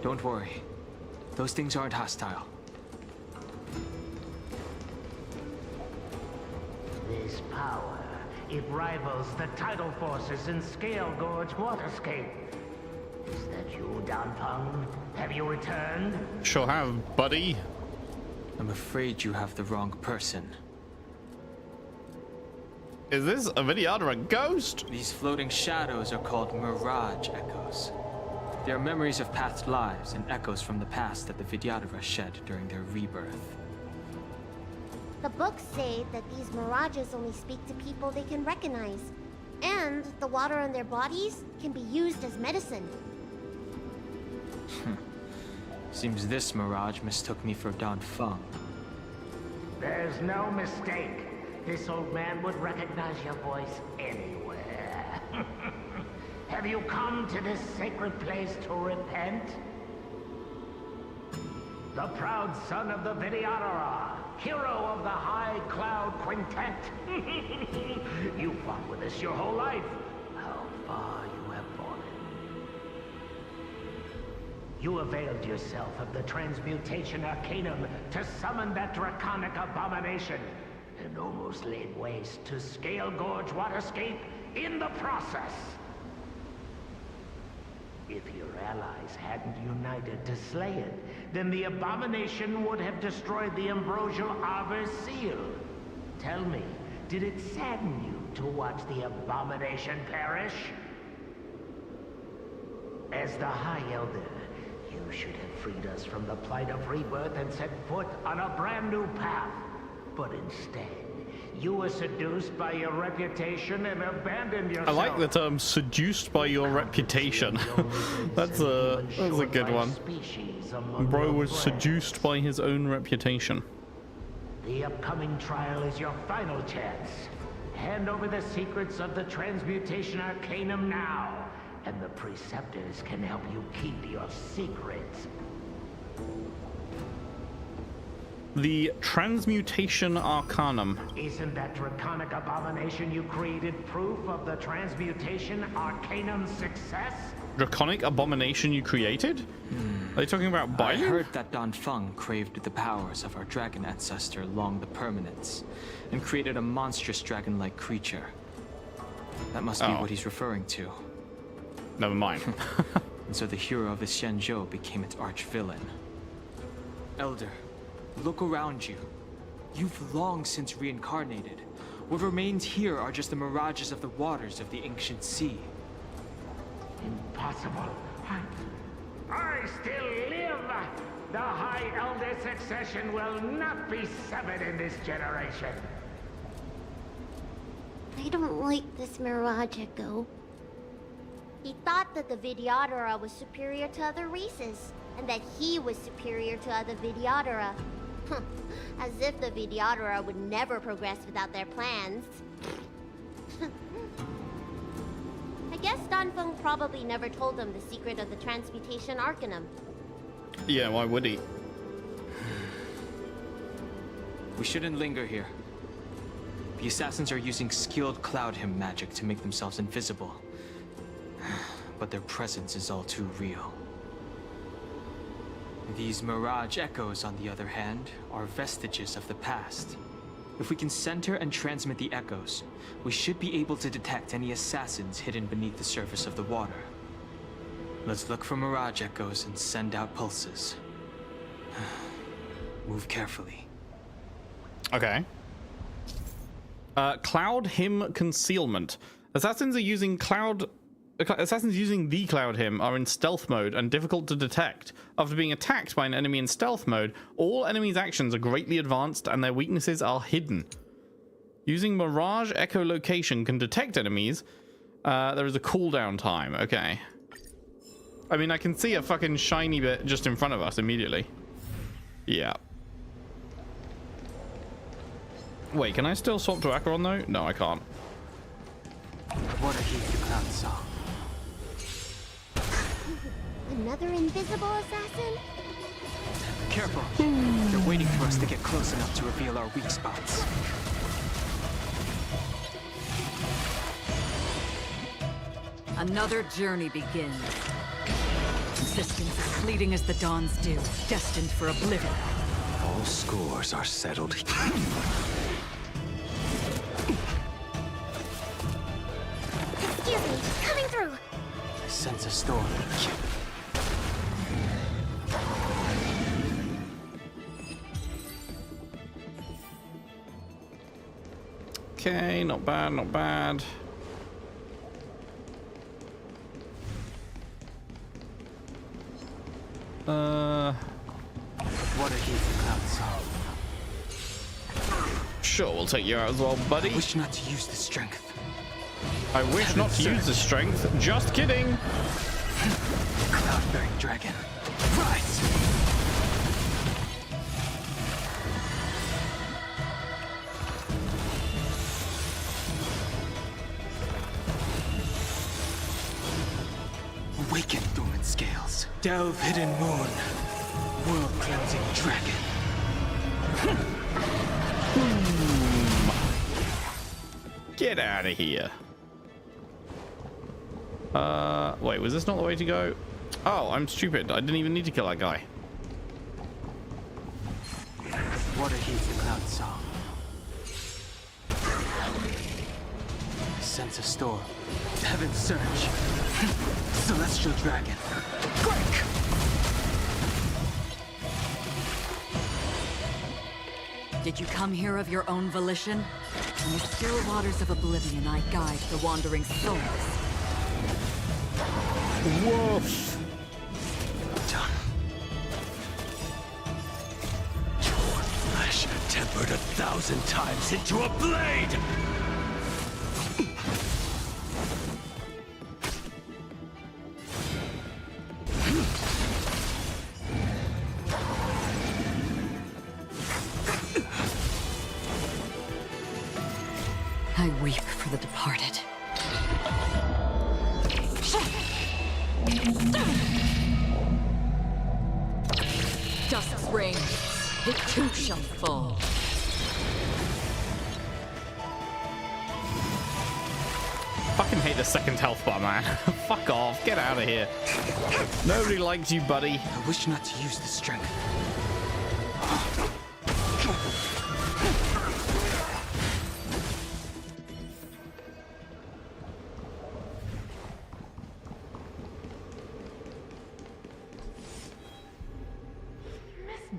Don't worry. Those things aren't hostile. This power, it rivals the tidal forces in Scale Gorge Waterscape. Is that you, Danfeng? Have you returned? Sure have, buddy. I'm afraid you have the wrong person. Is this a Vidyadhara ghost? These floating shadows are called Mirage Echoes. They are memories of past lives and echoes from the past that the Vidyadhara shed during their rebirth. The books say that these mirages only speak to people they can recognize. And the water on their bodies can be used as medicine. Seems this mirage mistook me for Danfeng. There's no mistake. This old man would recognize your voice anywhere. Have you come to this sacred place to repent? The proud son of the Vidyadhara, hero of the High Cloud Quintet. You fought with us your whole life. How far you have fallen. You availed yourself of the Transmutation Arcanum to summon that draconic abomination, and almost laid waste to Scale Gorge Waterscape in the process. If your allies hadn't united to slay it, then the abomination would have destroyed the Ambrosial Arbor's seal. Tell me, did it sadden you to watch the abomination perish? As the High Elder, you should have freed us from the plight of rebirth and set foot on a brand new path. But instead, You were seduced by your reputation and abandoned yourself. I like the term "seduced by your reputation." that's a good one. Bro was seduced by his own reputation. The upcoming trial is your final chance. Hand over the secrets of the Transmutation Arcanum now, and the Preceptors can help you keep your secrets. The Transmutation Arcanum. Isn't that draconic abomination you created proof of the Transmutation Arcanum's success? Draconic abomination you created? Are they talking about Bailu? I heard that Danfeng craved the powers of our dragon ancestor Long the Permanence, and created a monstrous dragon-like creature. That must be what he's referring to. Never mind. And so the hero of the Xianzhou became its arch-villain. Elder, look around you. You've long since reincarnated. What remains here are just the mirages of the waters of the ancient sea. Impossible. I still live! The High Elder succession will not be severed in this generation. I don't like this Mirage Echo. He thought that the Vidyadhara was superior to other races, and that he was superior to other Vidyadhara. As if the Vidyadhara would never progress without their plans. I guess Danfeng probably never told them the secret of the Transmutation Arcanum. Yeah, why would he? We shouldn't linger here. The assassins are using skilled cloud hymn magic to make themselves invisible. But their presence is all too real. These Mirage Echoes, on the other hand, are vestiges of the past. If we can center and transmit the echoes, we should be able to detect any assassins hidden beneath the surface of the water. Let's look for Mirage Echoes and send out pulses. Move carefully. Okay. Cloud Hymn Concealment. Assassins using the Cloud Hymn are in stealth mode and difficult to detect. After being attacked by an enemy in stealth mode, all enemies' actions are greatly advanced and their weaknesses are hidden. Using Mirage Echolocation can detect enemies. There is a cooldown time. Okay. I mean, I can see a fucking shiny bit just in front of us immediately. Yeah. Wait, can I still swap to Acheron though? No, I can't. What a heat the cloud saw. Another invisible assassin? Careful. They're waiting for us to get close enough to reveal our weak spots. Another journey begins. Existence as fleeting as the dawn's dew, destined for oblivion. All scores are settled. Excuse me, coming through. I sense a storm. Okay, not bad, not bad. What a heat the cloud saw. Sure, we'll take you out as well, buddy. I wish not to use the strength. I wish not to use the strength. Just kidding. Cloud-bearing dragon, rise! Awaken, dormant scales. Delve, hidden moon. World-cleansing dragon. Get out of here. Wait, was this not the way to go? Oh, I'm stupid. I didn't even need to kill that guy. What a heat the cloud saw. I sense a storm. Heaven's surge. Celestial dragon. Quick! Did you come here of your own volition? In the still waters of oblivion, I guide the wandering souls. Woof. Done. Flesh, 10th burned 1,000 times into a blade! I weep for the departed. Dust's reign, it too shall fall. Fucking hate the second health bar, man. Fuck off. Get out of here. Nobody likes you, buddy. I wish not to use the strength.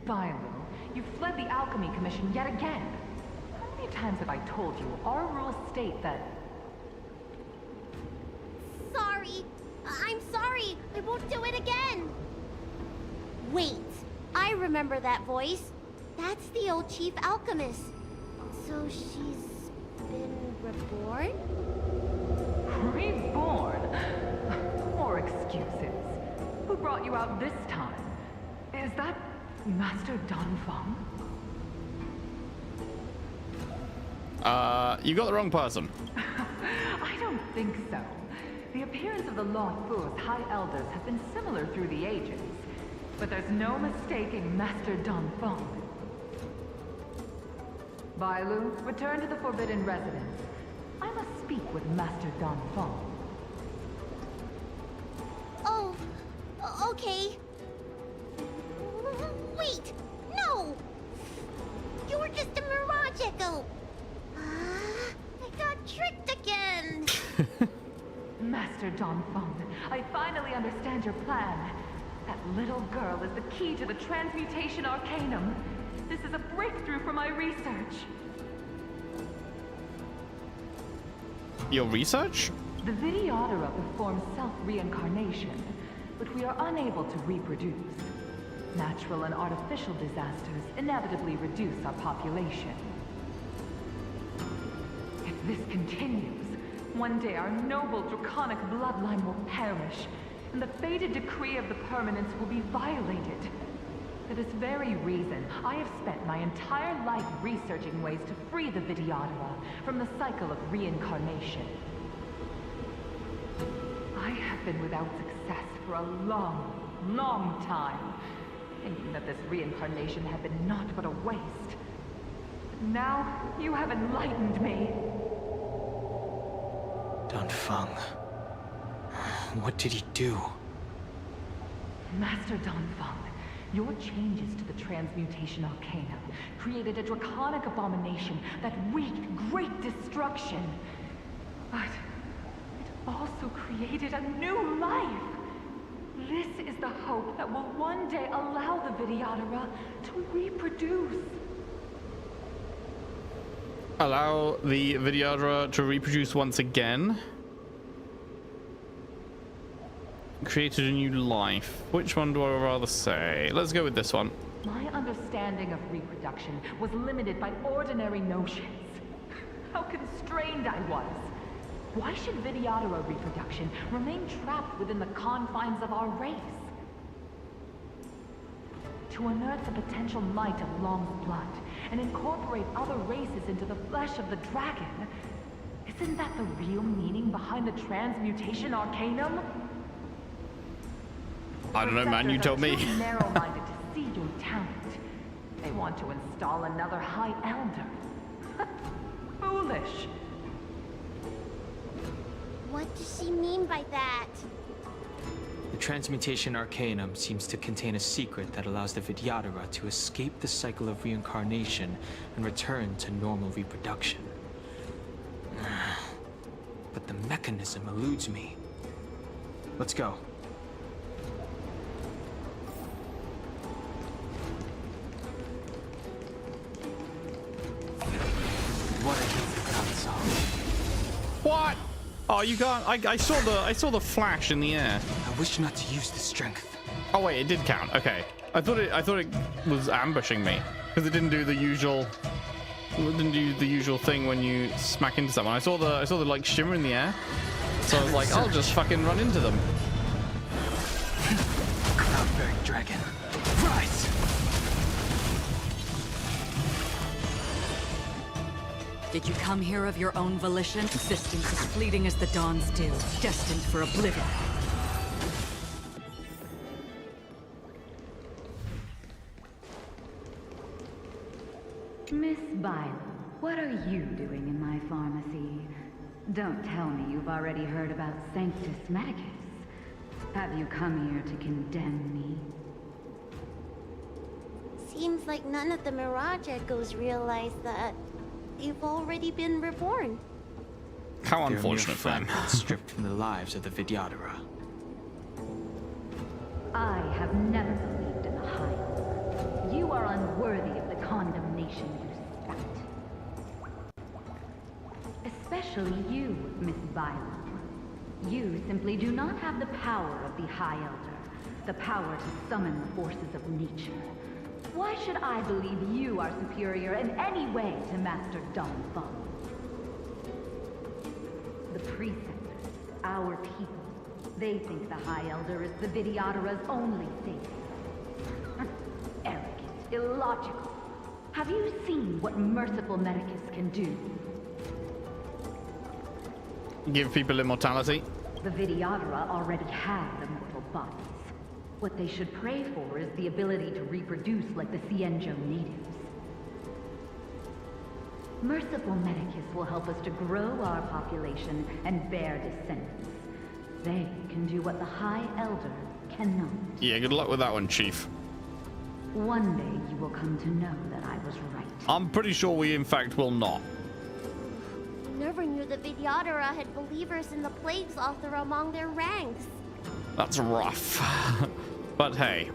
Bailu, you fled the Alchemy Commission yet again. How many times have I told you our rules state that... Sorry. I'm sorry. I won't do it again. Wait. I remember that voice. That's the old chief alchemist. So she's been reborn? Reborn? More excuses. Who brought you out this time? Is that Master Danfeng? You got the wrong person. I don't think so. The appearance of the Luofu's High Elders have been similar through the ages, but there's no mistaking Master Danfeng. Bailu, return to the Forbidden Residence. I must speak with Master Danfeng. Oh, okay. Wait! No! You were just a mirage echo! I got tricked again! Master Danfeng, I finally understand your plan. That little girl is the key to the Transmutation Arcanum. This is a breakthrough for my research. Your research? The Vidyadhara performs self-reincarnation, but we are unable to reproduce. Natural and artificial disasters inevitably reduce our population. If this continues, one day our noble draconic bloodline will perish, and the fated decree of the permanence will be violated. For this very reason, I have spent my entire life researching ways to free the Vidyadhara from the cycle of reincarnation. I have been without success for a long time, thinking that this reincarnation had been naught but a waste. But now, you have enlightened me. Danfeng. What did he do? Master Danfeng, your changes to the Transmutation Arcanum created a draconic abomination that wreaked great destruction. But it also created a new life. This is the hope that will one day allow the Vidyadhara to reproduce. Allow the Vidyadhara to reproduce once again. Created a new life. Which one do I rather say? Let's go with this one. My understanding of reproduction was limited by ordinary notions. How constrained I was. Why should Vidyadhara reproduction remain trapped within the confines of our race? To unearth the potential might of Long's blood and incorporate other races into the flesh of the dragon, isn't that the real meaning behind the Transmutation Arcanum? I don't know, man. You told me. Too narrow-minded to see your talent. They want to install another High Elder. Foolish. What does she mean by that? The Transmutation Arcanum seems to contain a secret that allows the Vidyadhara to escape the cycle of reincarnation and return to normal reproduction. But the mechanism eludes me. Let's go. What What? Oh, you can't. I saw the flash in the air. I wish not to use the strength. Oh wait, it did count. Okay. I thought it was ambushing me because it didn't do the usual didn't do the usual thing when you smack into someone. I saw the like shimmer in the air, so I was like, I'll just fucking run into them. Cloud-bearing dragon, rise! Did you come here of your own volition? Existence as fleeting as the dawn's dew, destined for oblivion. Miss Bilo, what are you doing in my pharmacy? Don't tell me you've already heard about Sanctus Medicus. Have you come here to condemn me? Seems like none of the Mirage Echoes realize that they've already been reborn. How unfortunate for them. Stripped from the lives of the Vidyadhara. I have never believed in the High Elder. You are unworthy of the condemnation you spat. Especially you, Miss Bilo. You simply do not have the power of the High Elder, the power to summon the forces of nature. Why should I believe you are superior in any way to Master Don Fung? The Preceptors, our people, they think the High Elder is the Vidyadhara's only savior. Arrogant, illogical. Have you seen what merciful Medicus can do? Give people immortality. The Vidyadhara already have immortal bodies. What they should pray for is the ability to reproduce like the Cienjo natives. Merciful Medicus will help us to grow our population and bear descendants. They can do what the High Elder cannot. Yeah, good luck with that one, Chief. One day you will come to know that I was right. I'm pretty sure we in fact will not. Never knew the Vidyadhara had believers in the Plagues Author among their ranks. That's rough. But hey.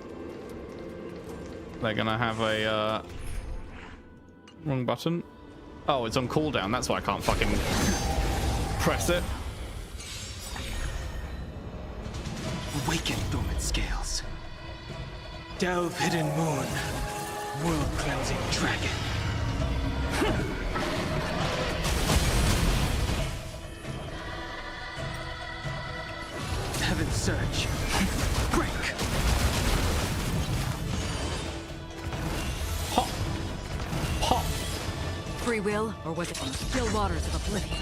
They're gonna have a wrong button. Oh, it's on cooldown, that's why I can't fucking press it. Awaken, dormant scales. Delve, hidden moon. World-cleansing dragon. Heaven surge. Break. Hop. Hop. Free will, or was it on the still waters of oblivion?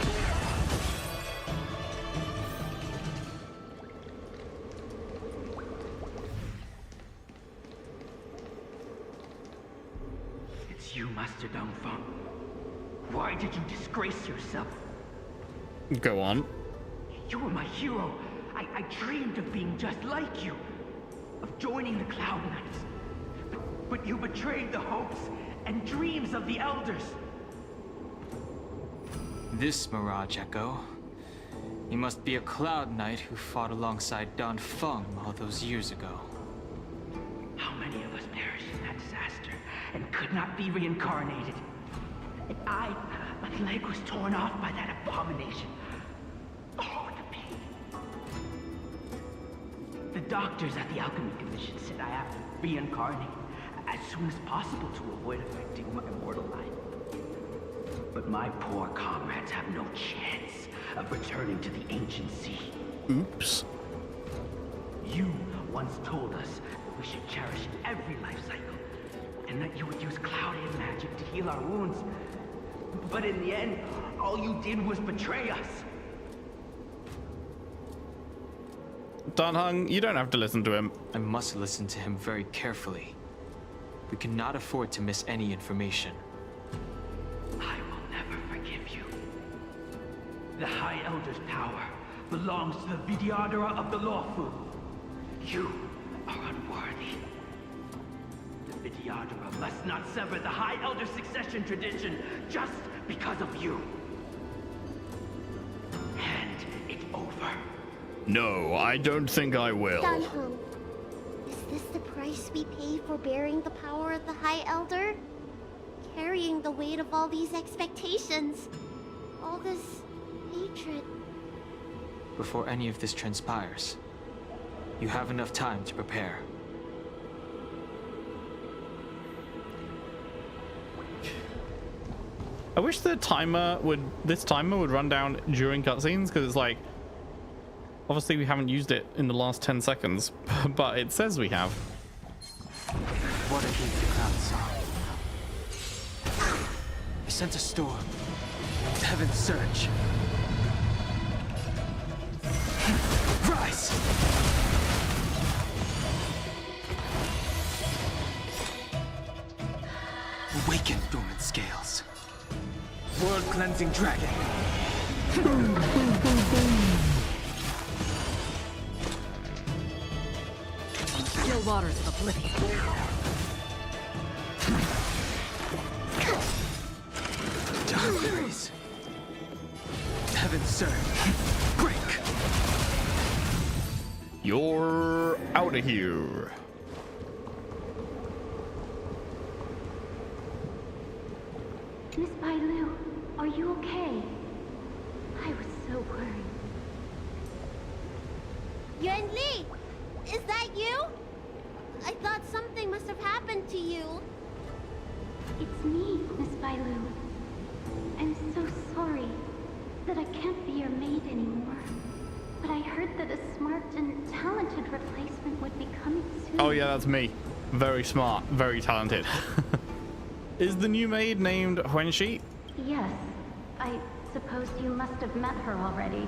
It's you, Master Dong Feng. Why did you disgrace yourself? Go on. You were my hero. I dreamed of being just like you. Of joining the Cloud Knights. But you betrayed the hopes and dreams of the Elders. This Mirage Echo. You must be a Cloud Knight who fought alongside Don Feng all those years ago. How many of us perished in that disaster and could not be reincarnated? And my leg was torn off by that abomination. Oh, the pain. The doctors at the Alchemy Commission said I have to reincarnate as soon as possible to avoid affecting my immortal life. But my poor comrades have no chance of returning to the ancient sea. Oops. You once told us that we should cherish every life cycle, and that you would use cloud-aid magic to heal our wounds. But in the end, all you did was betray us. Dan Hung, you don't have to listen to him. I must listen to him very carefully. We cannot afford to miss any information. I will never forgive you. The High Elder's power belongs to the Vidyadhara of the Lawful. You are unworthy. The Vidyadhara must not sever the High Elder's succession tradition just because of you. Hand it over. No, I don't think I will. Dan Heng, is this the price we pay for bearing the power of the High Elder? Carrying the weight of all these expectations. All this hatred. Before any of this transpires, you have enough time to prepare. I wish this timer would run down during cutscenes, because it's like, obviously we haven't used it in the last 10 seconds, but it says we have. What a heat the clouds saw. I sent a storm. Heaven surge. Rise! Awaken, dormant scales. World-cleansing dragon. Boom, boom, boom, boom. Still waters of oblivion. Dawn berries. Heaven surge. Break. You're out of here. Miss Bailu, are you okay? I was so worried. Yuan Li! Is that you? I thought something must have happened to you. It's me, Miss Bailu. I'm so sorry that I can't be your maid anymore. But I heard that a smart and talented replacement would be coming soon. Oh yeah, that's me. Very smart, very talented. Is the new maid named Huanxi? Yes. I suppose you must have met her already.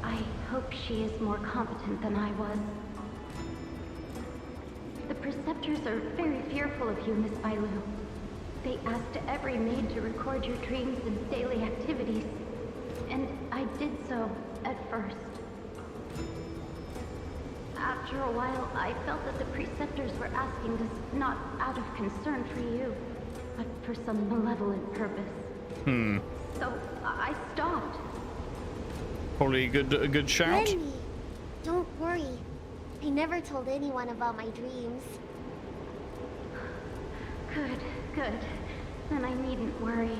I hope she is more competent than I was. The Preceptors are very fearful of you, Miss Bailu. They asked every maid to record your dreams and daily activities. And I did so at first. After a while, I felt that the Preceptors were asking this not out of concern for you, but for some malevolent purpose. So I stopped. Probably a good shout. Lenny, don't worry. I never told anyone about my dreams. Good, good. Then I needn't worry.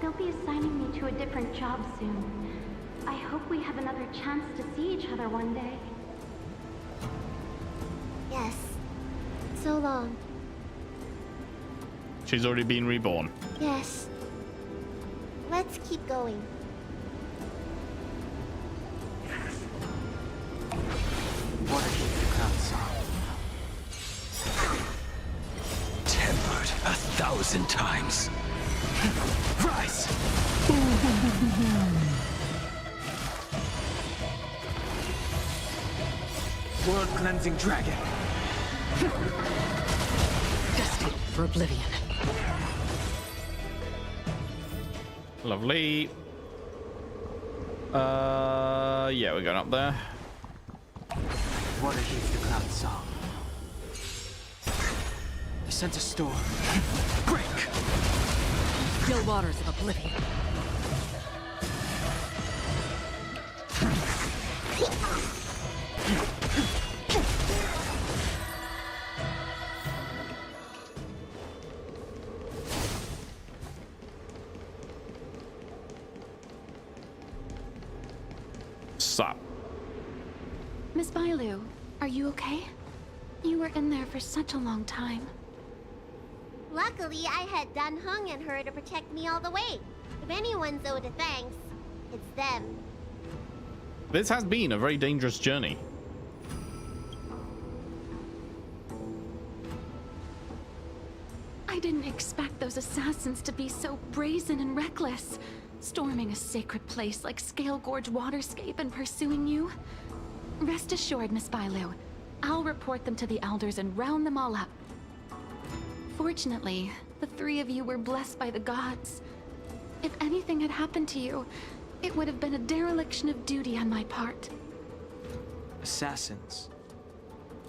They'll be assigning me to a different job soon. I hope we have another chance to see each other one day. Yes. So long. She's already been reborn. Yes. Let's keep going. What a heat the clouds saw. Tempered 1,000 times. Rise! World-cleansing dragon. Destined for oblivion. Lovely. Yeah, we're going up there. What a heat the clouds saw. I sent a storm. Break! Still waters of oblivion. Sup? Miss Bailu, are you okay? You were in there for such a long time. Luckily, I had Dan Heng and her to protect me all the way. If anyone's owed a thanks, it's them. This has been a very dangerous journey. I didn't expect those assassins to be so brazen and reckless, storming a sacred place like Scale Gorge Waterscape and pursuing you. Rest assured, Miss Bailu, I'll report them to the elders and round them all up. Fortunately, the three of you were blessed by the gods. If anything had happened to you, it would have been a dereliction of duty on my part. Assassins.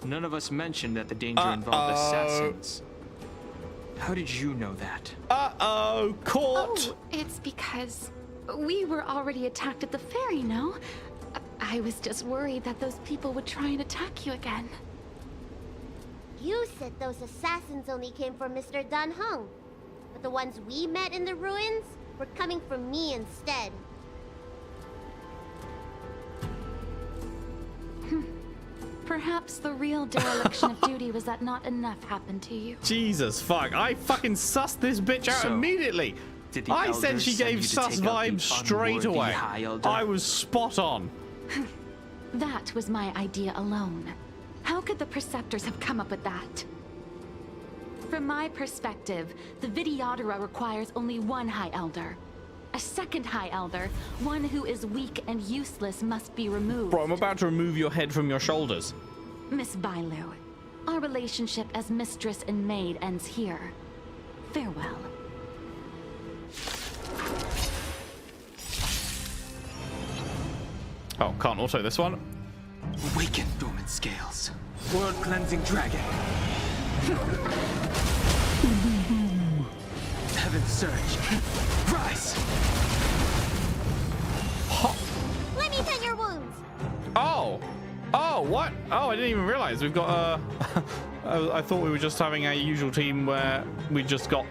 None of us mentioned that the danger involved assassins. How did you know that? Uh-oh, caught! Oh, it's because we were already attacked at the ferry, no? I was just worried that those people would try and attack you again. You said those assassins only came from Mr. Dan Heng, but the ones we met in the ruins were coming from me instead. Perhaps the real dereliction of duty was that not enough happened to you. Jesus fuck. I fucking sussed this bitch out immediately. Did the I said elders she send gave you to sus take out the vibes straight unworthy away. High Elder? I was spot on. That was my idea alone. How could the Preceptors have come up with that? From my perspective, the Vidyadhara requires only one High Elder. A second High Elder, one who is weak and useless, must be removed. Bro, I'm about to remove your head from your shoulders. Miss Bailu, our relationship as mistress and maid ends here. Farewell. Oh, can't auto this one. Awaken dormant scales. World cleansing dragon. Heaven surge. Rise. Let me tend your wounds. Oh. Oh, what? Oh, I didn't even realize we've got I thought we were just having our usual team where we just got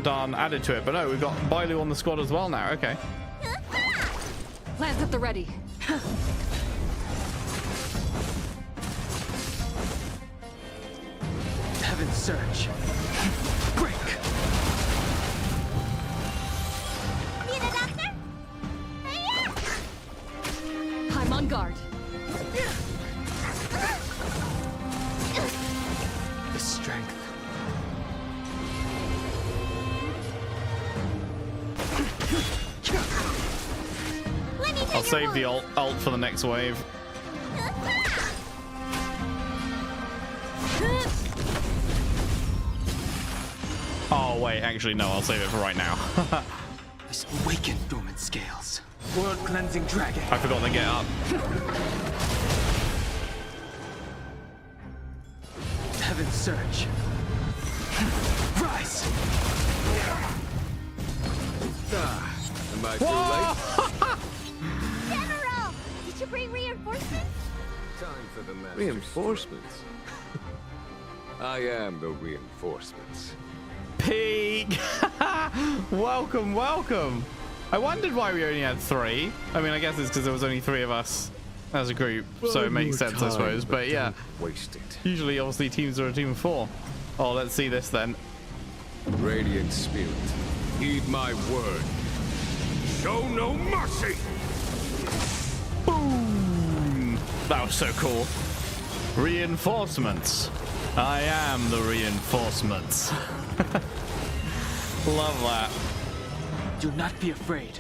Dan added to it, but no, we've got Bailu on the squad as well now. Okay. Lance at the ready. Heaven surge. Break. Need a doctor? I'm on guard. The strength. I'll save the ult for the next wave. Oh wait, actually no, I'll save it for right now. This awaken dormant scales. World cleansing dragon. I forgot to get up. Heaven surge. Rise. Am I too late? General! Did you bring reinforcements? Time for the master's reinforcements? I am the reinforcements. Pig! Welcome, welcome! I wondered why we only had 3. I mean, I guess it's because there was only 3 of us as a group, so it makes sense, I suppose. But yeah, waste it. Usually, obviously, teams are a team of 4. Oh, let's see this then. Radiant Spirit, heed my word. Show no mercy! Boom! That was so cool. Reinforcements. I am the reinforcements. Love that. Do not be afraid.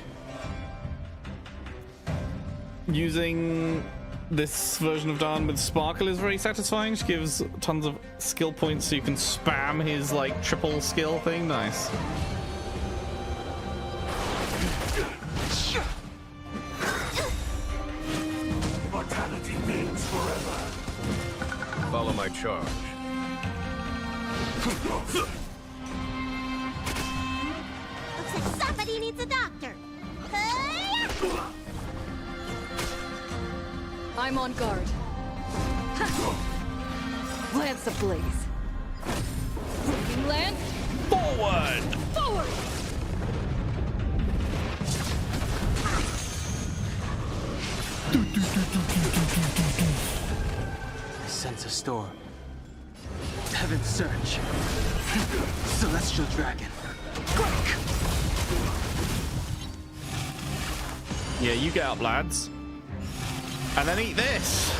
Using this version of Dan with Sparkle is very satisfying. She gives tons of skill points so you can spam his like triple skill thing. Nice. Mortality means forever. Follow my charge. Looks like somebody needs a doctor. I'm on guard. Lance ablaze. Lance. Forward! Forward! I sense a storm. Heaven surge. Celestial dragon. Break! Yeah, you get up, lads. And then eat this.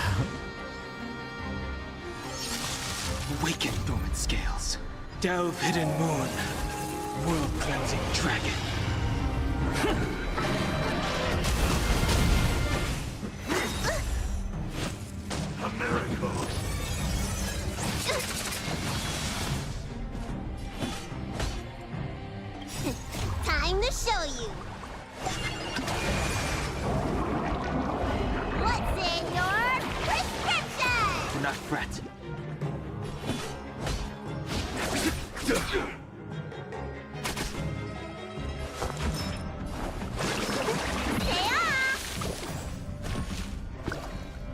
Awaken dormant scales. Delve hidden moon. World cleansing dragon. A miracle. Time to show you. What's in your prescription? Do not fret.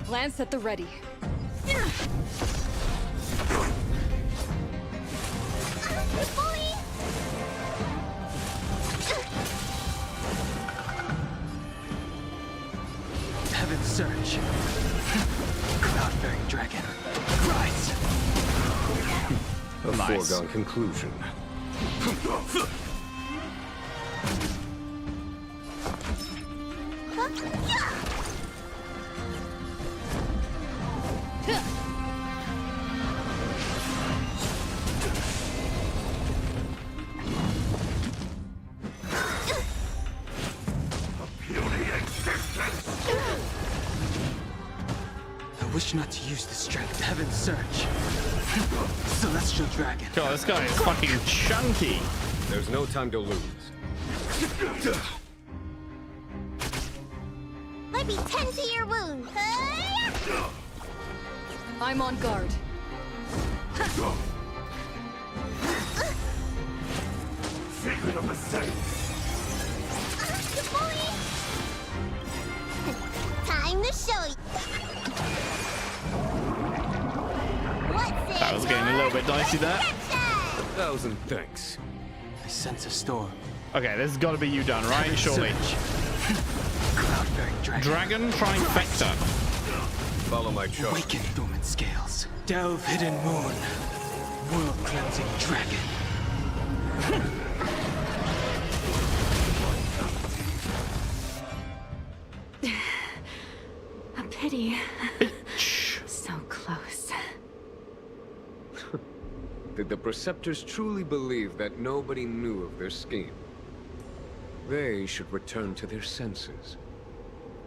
Lance at the ready. Heaven surge. Cloud Cloud-bearing dragon. Rise! A foregone conclusion. I wish not to use this strength to heaven's surge. Celestial dragon. God, this guy is fucking chunky. There's no time to lose. Let me tend to your wound. I'm on guard. Secret of the Saints. Time to show you. What's That was getting a little bit dicey there. 1,000 thanks. I sense a storm. Okay, this has got to be you done, right? Surely. Cloud-bearing dragon. Dragon trifecta. Follow my charge. Awaken dormant scales. Delve hidden moon. World cleansing dragon. A pity. So close. Did the Preceptors truly believe that nobody knew of their scheme? They should return to their senses.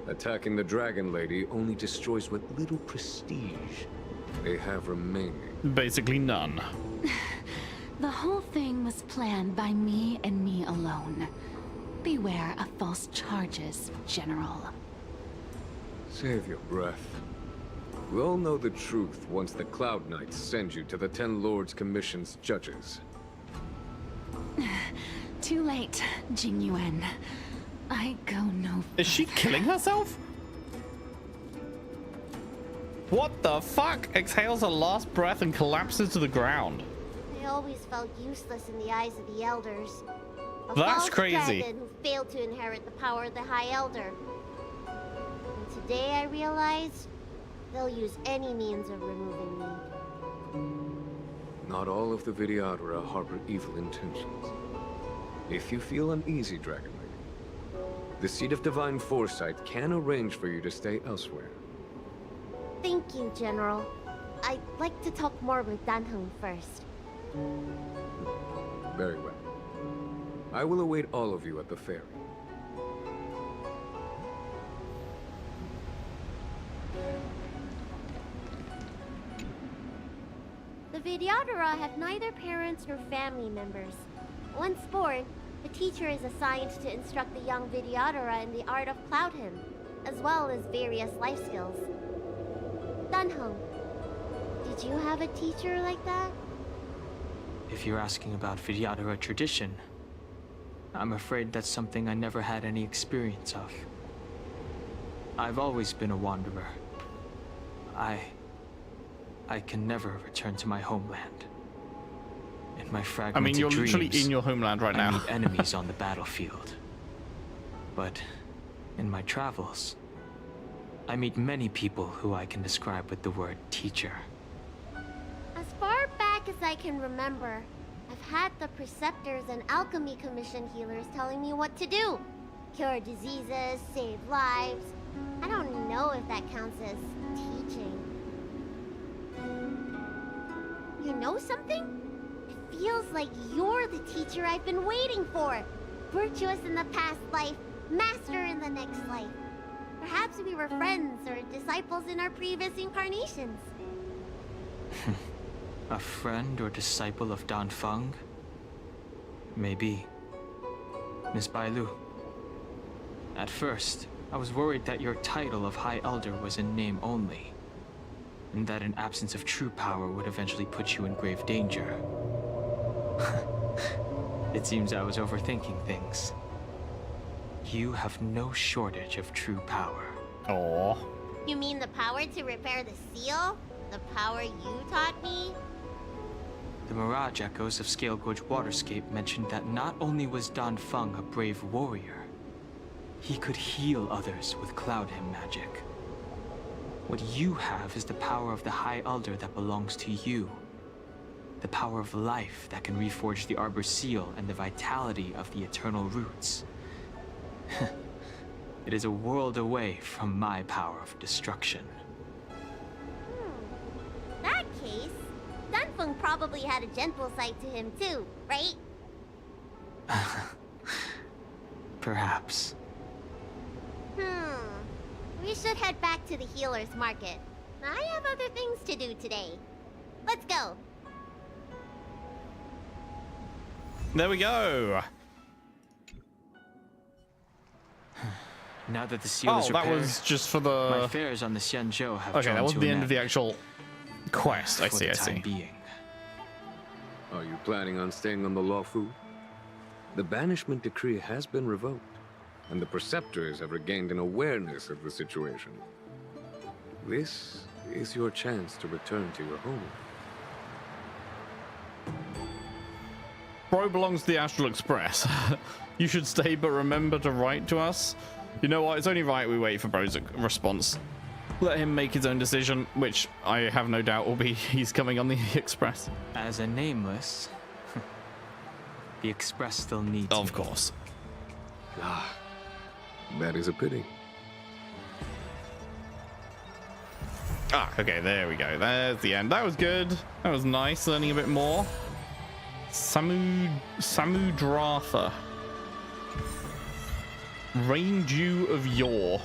Attacking the Dragon Lady only destroys what little prestige they have remaining. Basically none. The whole thing was planned by me and me alone. Beware of false charges, General. Save your breath. We'll know the truth once the Cloud Knights send you to the Ten Lords Commission's judges. Too late, Jing Yuan. I go no. Is she killing herself? What the fuck? Exhales her last breath and collapses to the ground. I always felt useless in the eyes of the elders. A That's false crazy. dragon who failed to inherit the power of the High Elder. And today I realized they'll use any means of removing me. Not all of the Vidyadhara harbor evil intentions. If you feel uneasy, Dragon Lady, the Seat of Divine Foresight can arrange for you to stay elsewhere. Thank you, General. I'd like to talk more with Danheng first. Very well. I will await all of you at the ferry. The Vidyadhara have neither parents nor family members. Once born, the teacher is assigned to instruct the young Vidyadhara in the art of Cloud Hymn, as well as various life skills. Danheng, did you have a teacher like that? If you're asking about Vidyadhara tradition, I'm afraid that's something I never had any experience of. I've always been a wanderer. I can never return to my homeland. In my fragmented I mean, you're literally dreams, in your homeland right now. I meet enemies on the battlefield. But in my travels, I meet many people who I can describe with the word teacher. As far back as I can remember, I've had the Preceptors and Alchemy Commission healers telling me what to do. Cure diseases, save lives. I don't know if that counts as teaching. You know something? It feels like you're the teacher I've been waiting for. Virtuous in the past life, master in the next life. Perhaps we were friends or disciples in our previous incarnations. A friend or disciple of Dan Feng? Maybe. Miss Bailu. At first, I was worried that your title of High Elder was in name only, and that an absence of true power would eventually put you in grave danger. It seems I was overthinking things. You have no shortage of true power. Aww. You mean the power to repair the seal? The power you taught me? The Mirage Echoes of Scale Gorge Waterscape mentioned that not only was Dan Feng a brave warrior, he could heal others with Cloud Hymn magic. What you have is the power of the High Elder that belongs to you. The power of life that can reforge the Arbor Seal and the vitality of the eternal roots. It is a world away from my power of destruction. In that case, Dunfeng probably had a gentle side to him too, right? Perhaps. We should head back to the healer's market. I have other things to do today. Let's go. There we go. Now that the seal is repaired, that was just for the... my fares on the Xianzhou have Okay, drawn that was to the an end of the actual quest. I for see, the I time see. being. Are you planning on staying on the Luofu? The banishment decree has been revoked, and the preceptors have regained an awareness of the situation. This is your chance to return to your home. Bro belongs to the Astral Express. You should stay, but remember to write to us. You know what? It's only right we wait for Bro's response. Let him make his own decision, which I have no doubt will be he's coming on the Express. As a nameless, the Express still needs Of me. course. Ah, that is a pity. Ah, okay, there we go. There's the end. That was good. That was nice, learning a bit more. Samudratha. Raindew of Yore.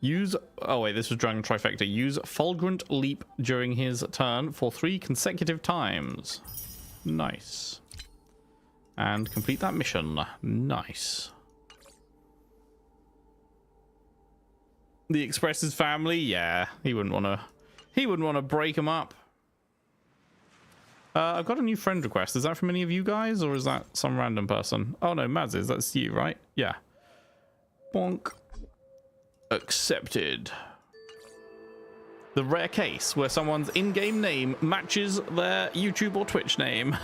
Use... Oh, wait, this was Dragon Trifecta. Use Fulgurant Leap during his turn for 3 consecutive times. Nice. And complete that mission. Nice. The Express's family? Yeah, he wouldn't want to... He wouldn't want to break them up. I've got a new friend request. Is that from any of you guys, or is that some random person? Oh no, Maz's. That's you, right? Yeah. Bonk. Accepted. The rare case where someone's in-game name matches their YouTube or Twitch name.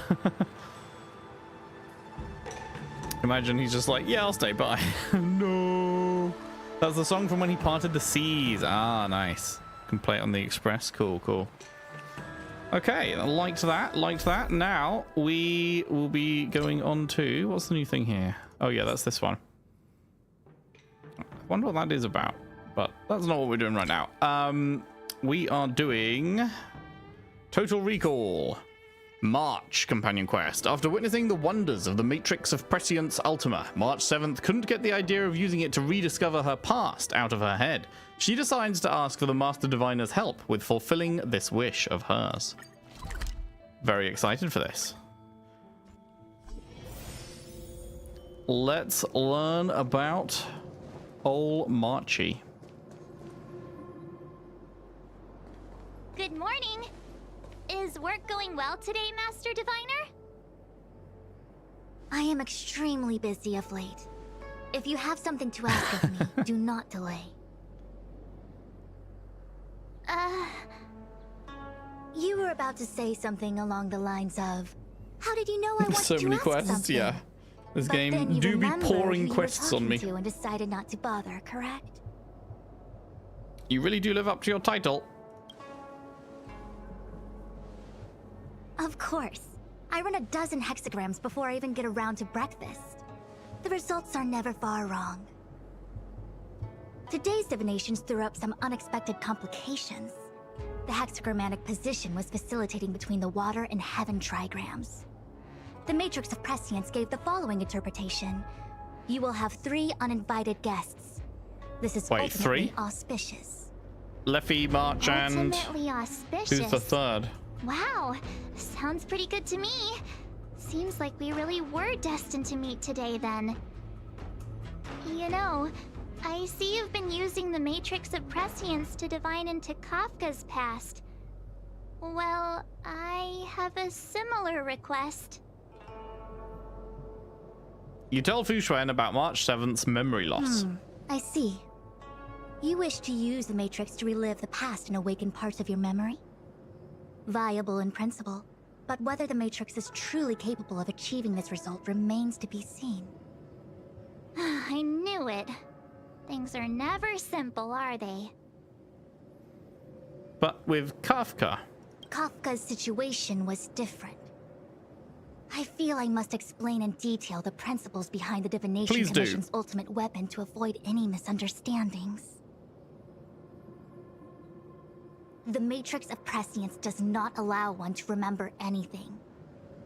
Imagine he's just like, yeah, I'll stay, bye. No. That's the song from when he parted the seas. Ah, nice. Can play it on the Express. Cool, cool. Okay, liked that. Now we will be going on to... What's the new thing here? Oh yeah, that's this one. I wonder what that is about, but that's not what we're doing right now. We are doing Total Recall March companion quest. After witnessing the wonders of the Matrix of Prescience Ultima, March 7th couldn't get the idea of using it to rediscover her past out of her head. She decides to ask for the Master Diviner's help with fulfilling this wish of hers. Very excited for this. Let's learn about old Marchie. Good morning. Is work going well today, Master Diviner? I am extremely busy of late. If you have something to ask of me, do not delay. You were about to say something along the lines of, how did you know I wanted So to many ask quests, something? yeah. This But then game you do be remembered pouring who you were quests on me. talking to and decided not to bother, correct? You really do live up to your title. Of course. I run a dozen hexagrams before I even get around to breakfast. The results are never far wrong. Today's divinations threw up some unexpected complications. The hexagrammatic position was facilitating between the water and heaven trigrams. The Matrix of Prescience gave the following interpretation. You will have 3 uninvited guests. This is Wait, ultimately 3? auspicious. Leffy, March, and... Ultimately auspicious. Who's the third? Wow, sounds pretty good to me. Seems like we really were destined to meet today then. You know, I see you've been using the Matrix of Prescience to divine into Kafka's past. Well, I have a similar request. You tell Fu Xuan about March 7th's memory loss. I see. You wish to use the Matrix to relive the past and awaken parts of your memory? Viable in principle, but whether the Matrix is truly capable of achieving this result remains to be seen. I knew it. Things are never simple, are they? But with Kafka. Kafka's situation was different. I feel I must explain in detail the principles behind the Divination Please do. Commission's ultimate weapon to avoid any misunderstandings. The Matrix of Prescience does not allow one to remember anything.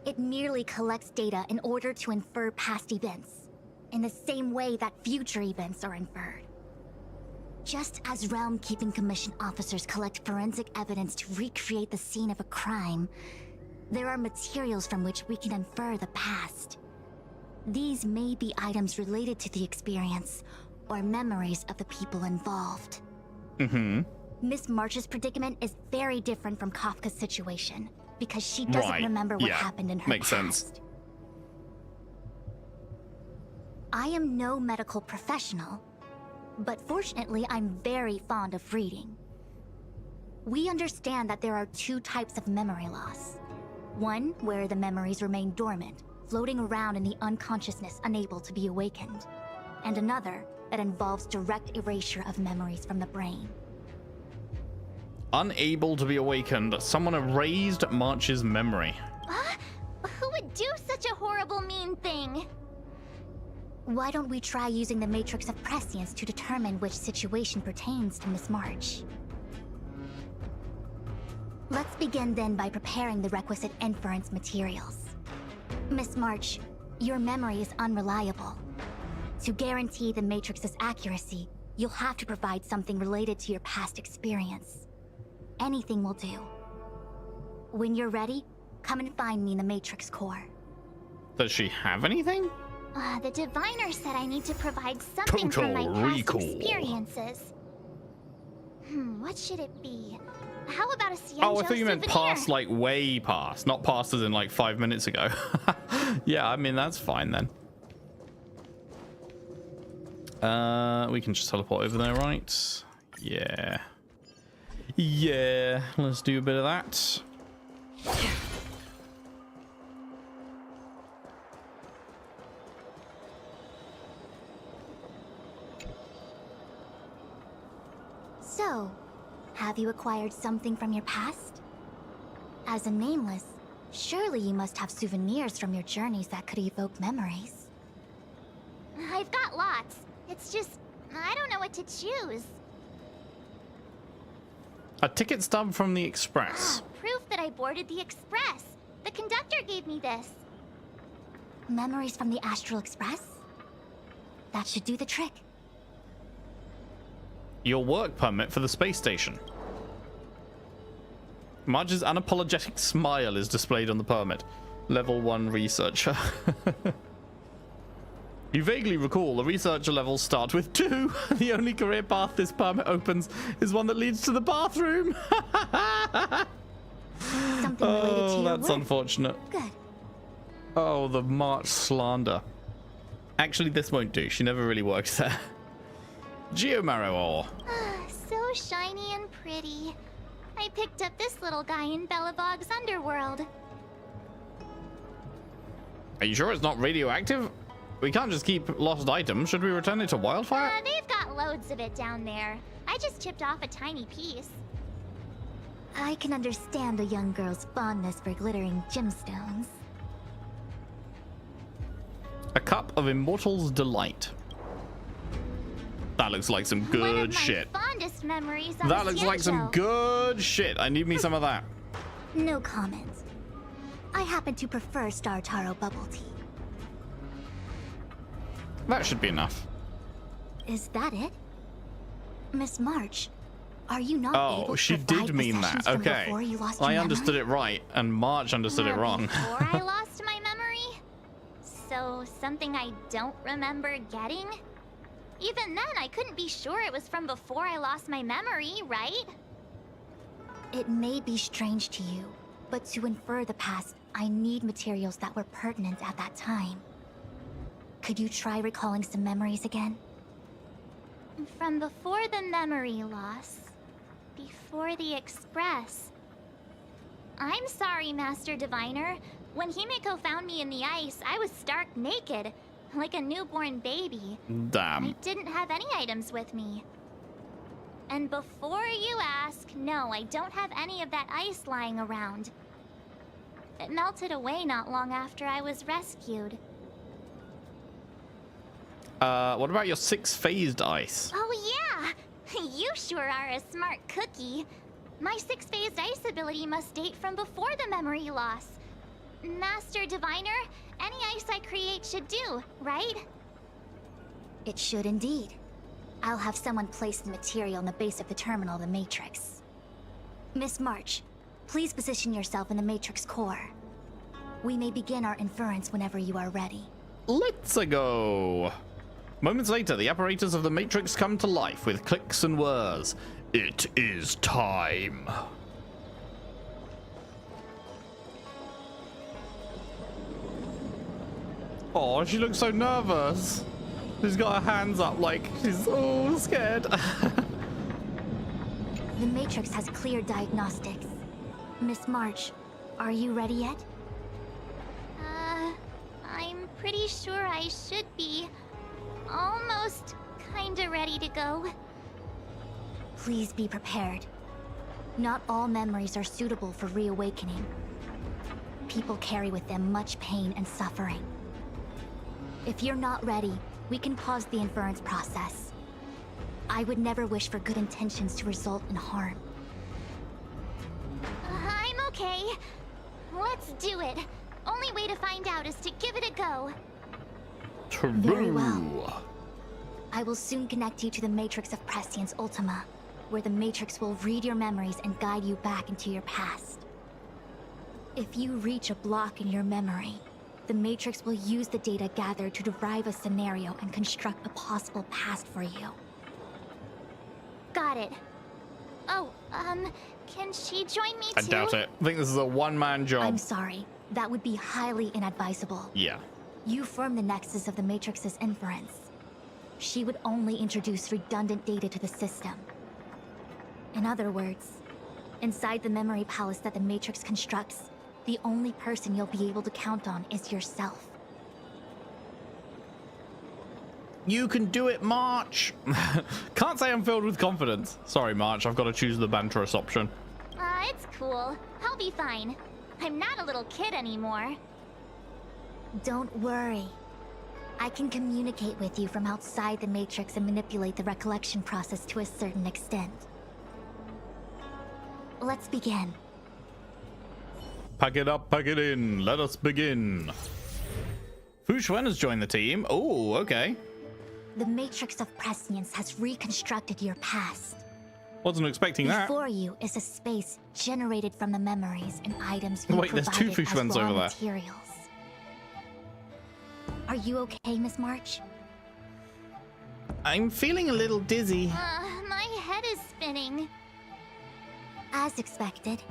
It merely collects data in order to infer past events, in the same way that future events are inferred. Just as Realm-Keeping Commission officers collect forensic evidence to recreate the scene of a crime, there are materials from which we can infer the past. These may be items related to the experience, or memories of the people involved. Mm-hmm. Miss March's predicament is very different from Kafka's situation, because she doesn't remember what happened in her Makes past. sense. I am no medical professional, but fortunately I'm very fond of reading. We understand that there are two types of memory loss. One where the memories remain dormant, floating around in the unconsciousness unable to be awakened. And another that involves direct erasure of memories from the brain. Unable to be awakened, someone erased March's memory. Who would do such a horrible, mean thing? Why don't we try using the Matrix of Prescience to determine which situation pertains to Miss March? Let's begin then by preparing the requisite inference materials. Miss March, your memory is unreliable. To guarantee the Matrix's accuracy, you'll have to provide something related to your past experience. Anything will do. When you're ready, come and find me in the Matrix core. Does she have anything? The diviner said I need to provide something from my past experiences. What should it be? How about a Cienjo Oh, I thought you meant souvenir? past, like way past, not past as in like 5 minutes ago. Yeah, I mean, that's fine then. We can just teleport over there, right? Yeah. Yeah, let's do a bit of that. So, have you acquired something from your past? As a nameless, surely you must have souvenirs from your journeys that could evoke memories. I've got lots. It's just, I don't know what to choose. A ticket stub from the Express. Proof that I boarded the Express. The conductor gave me this. Memories from the Astral Express? That should do the trick. Your work permit for the space station. Marge's unapologetic smile is displayed on the permit. Level 1 researcher. You vaguely recall the researcher levels start with 2. The only career path this permit opens is one that leads to the bathroom. Something related to your that's work. unfortunate. Good. Oh, the March slander. Actually, this won't do. She never really works there. Geomarrow ore. So shiny and pretty. I picked up this little guy in Belobog's underworld. Are you sure it's not radioactive? We can't just keep lost items. Should we return it to Wildfire? They've got loads of it down there. I just chipped off a tiny piece. I can understand a young girl's fondness for glittering gemstones. A cup of Immortal's Delight. That looks like some good shit. Fondest memories of That looks like some good shit. I need me some of that. No comment. I happen to prefer Star Taro bubble tea. That should be enough. Is that it? Miss March, are you not able Oh, to she provide did mean that. possessions from Okay. before you lost I your understood memory? it right, and March understood it wrong. Before I lost my memory? So, something I don't remember getting? Even then, I couldn't be sure it was from before I lost my memory, right? It may be strange to you, but to infer the past, I need materials that were pertinent at that time. Could you try recalling some memories again? From before the memory loss. Before the Express. I'm sorry, Master Diviner. When Himeko found me in the ice, I was stark naked. like a newborn baby. Damn. I didn't have any items with me. And before you ask, no, I don't have any of that ice lying around. It melted away not long after I was rescued. What about your 6-phased ice? Oh yeah! You sure are a smart cookie. My 6-phased ice ability must date from before the memory loss. Master Diviner, any ice I create should do, right? It should indeed. I'll have someone place the material in the base of the terminal of the Matrix. Miss March, please position yourself in the Matrix core. We may begin our inference whenever you are ready. Let's go. Moments later, the apparatus of the Matrix come to life with clicks and whirs. It is time. Oh, she looks so nervous. She's got her hands up like she's so scared. The Matrix has cleared diagnostics. Miss March, are you ready yet? I'm pretty sure I should be. Almost kinda ready to go. Please be prepared. Not all memories are suitable for reawakening. People carry with them much pain and suffering. If you're not ready, we can pause the inference process. I would never wish for good intentions to result in harm. I'm okay. Let's do it. Only way to find out is to give it a go. True. Very well. I will soon connect you to the Matrix of Prescience Ultima, where the Matrix will read your memories and guide you back into your past. If you reach a block in your memory, the Matrix will use the data gathered to derive a scenario and construct a possible past for you. Got it. Oh, can she join me too? I doubt it. I think this is a one-man job. I'm sorry. That would be highly inadvisable. Yeah. You form the nexus of the Matrix's inference. She would only introduce redundant data to the system. In other words, inside the memory palace that the Matrix constructs, the only person you'll be able to count on is yourself. You can do it, March. Can't say I'm filled with confidence. Sorry, March. I've got to choose the banterous option. It's cool. I'll be fine. I'm not a little kid anymore. Don't worry. I can communicate with you from outside the Matrix and manipulate the recollection process to a certain extent. Let's begin. Pack it up, pack it in. Let us begin. Fu Xuan has joined the team. Oh, okay. The Matrix of Prescience has reconstructed your past. Wasn't expecting that. Before you is a space generated from the memories and items you Wait, there's two Fu Xuans over there. Materials. Are you okay, Miss March? I'm feeling a little dizzy. My head is spinning. As expected.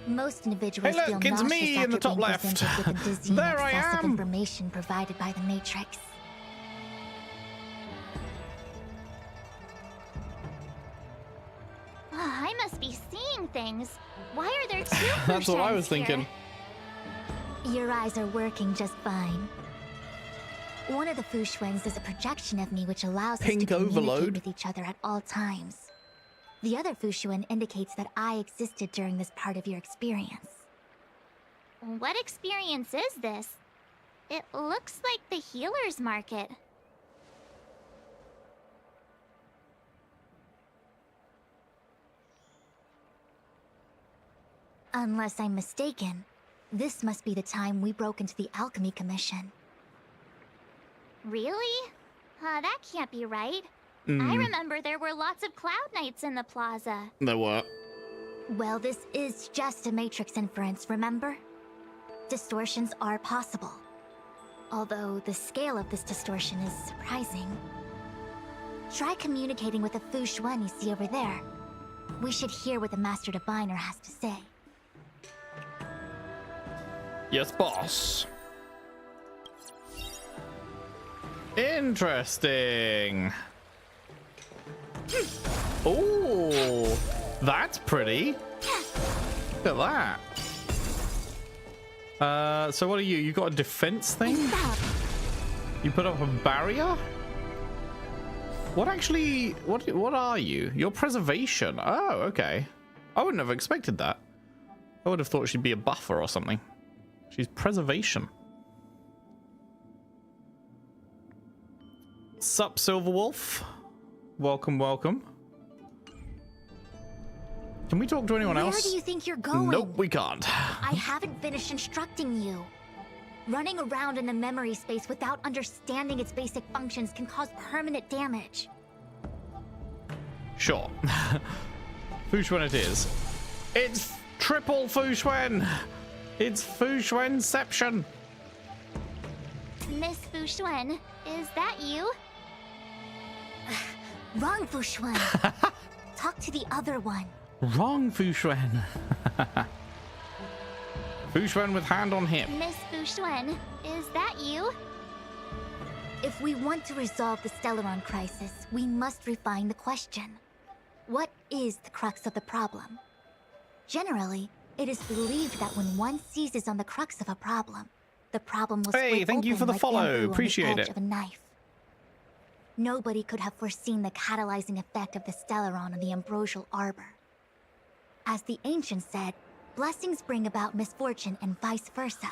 Most individuals Hey, feel look, it's nauseous me after in the top being left. presented with the dizzying There I excess of am. information provided by the Matrix. I must be seeing things. Why are there two That's what I was Fu Xuans thinking. Your eyes are working just fine. One of the Fu Xuans is a projection of me which allows us to Pink communicate overload. with each other at all times. The other Fu Xuan indicates that I existed during this part of your experience. What experience is this? It looks like the healer's market. Unless I'm mistaken, this must be the time we broke into the Alchemy Commission. Really? That can't be right. I remember there were lots of Cloud Knights in the plaza. There were. Well, this is just a Matrix inference, remember? Distortions are possible. Although the scale of this distortion is surprising. Try communicating with the Fu Xuan you see over there. We should hear what the Master Diviner has to say. Yes, boss. Interesting. Oh, that's pretty. Look at that. So what are you? You got a defense thing? You put up a barrier? What actually, what are you? Your preservation. Oh, okay. I wouldn't have expected that. I would have thought she'd be a buffer or something. She's preservation. Sup, Silverwolf? Welcome, welcome. Can we talk to anyone else? Where do you think you're going? Nope, we can't. I haven't finished instructing you. Running around in the memory space without understanding its basic functions can cause permanent damage. Sure. Fushuen it is. It's triple Fushuen! It's Fushuen-ception! Miss Fushuen, is that you? Wrong, Fushuen. Talk to the other one. Wrong, Fushuen. Fushuen with hand on hip. Miss Fushuen, is that you? If we want to resolve the Stellaron crisis, we must refine the question. What is the crux of the problem? Generally, it is believed that when one seizes on the crux of a problem, the problem will Hey, thank you for the follow. Appreciate it. Of a knife. Nobody could have foreseen the catalyzing effect of the Stellaron on the ambrosial arbor. As the ancients said, blessings bring about misfortune and vice versa.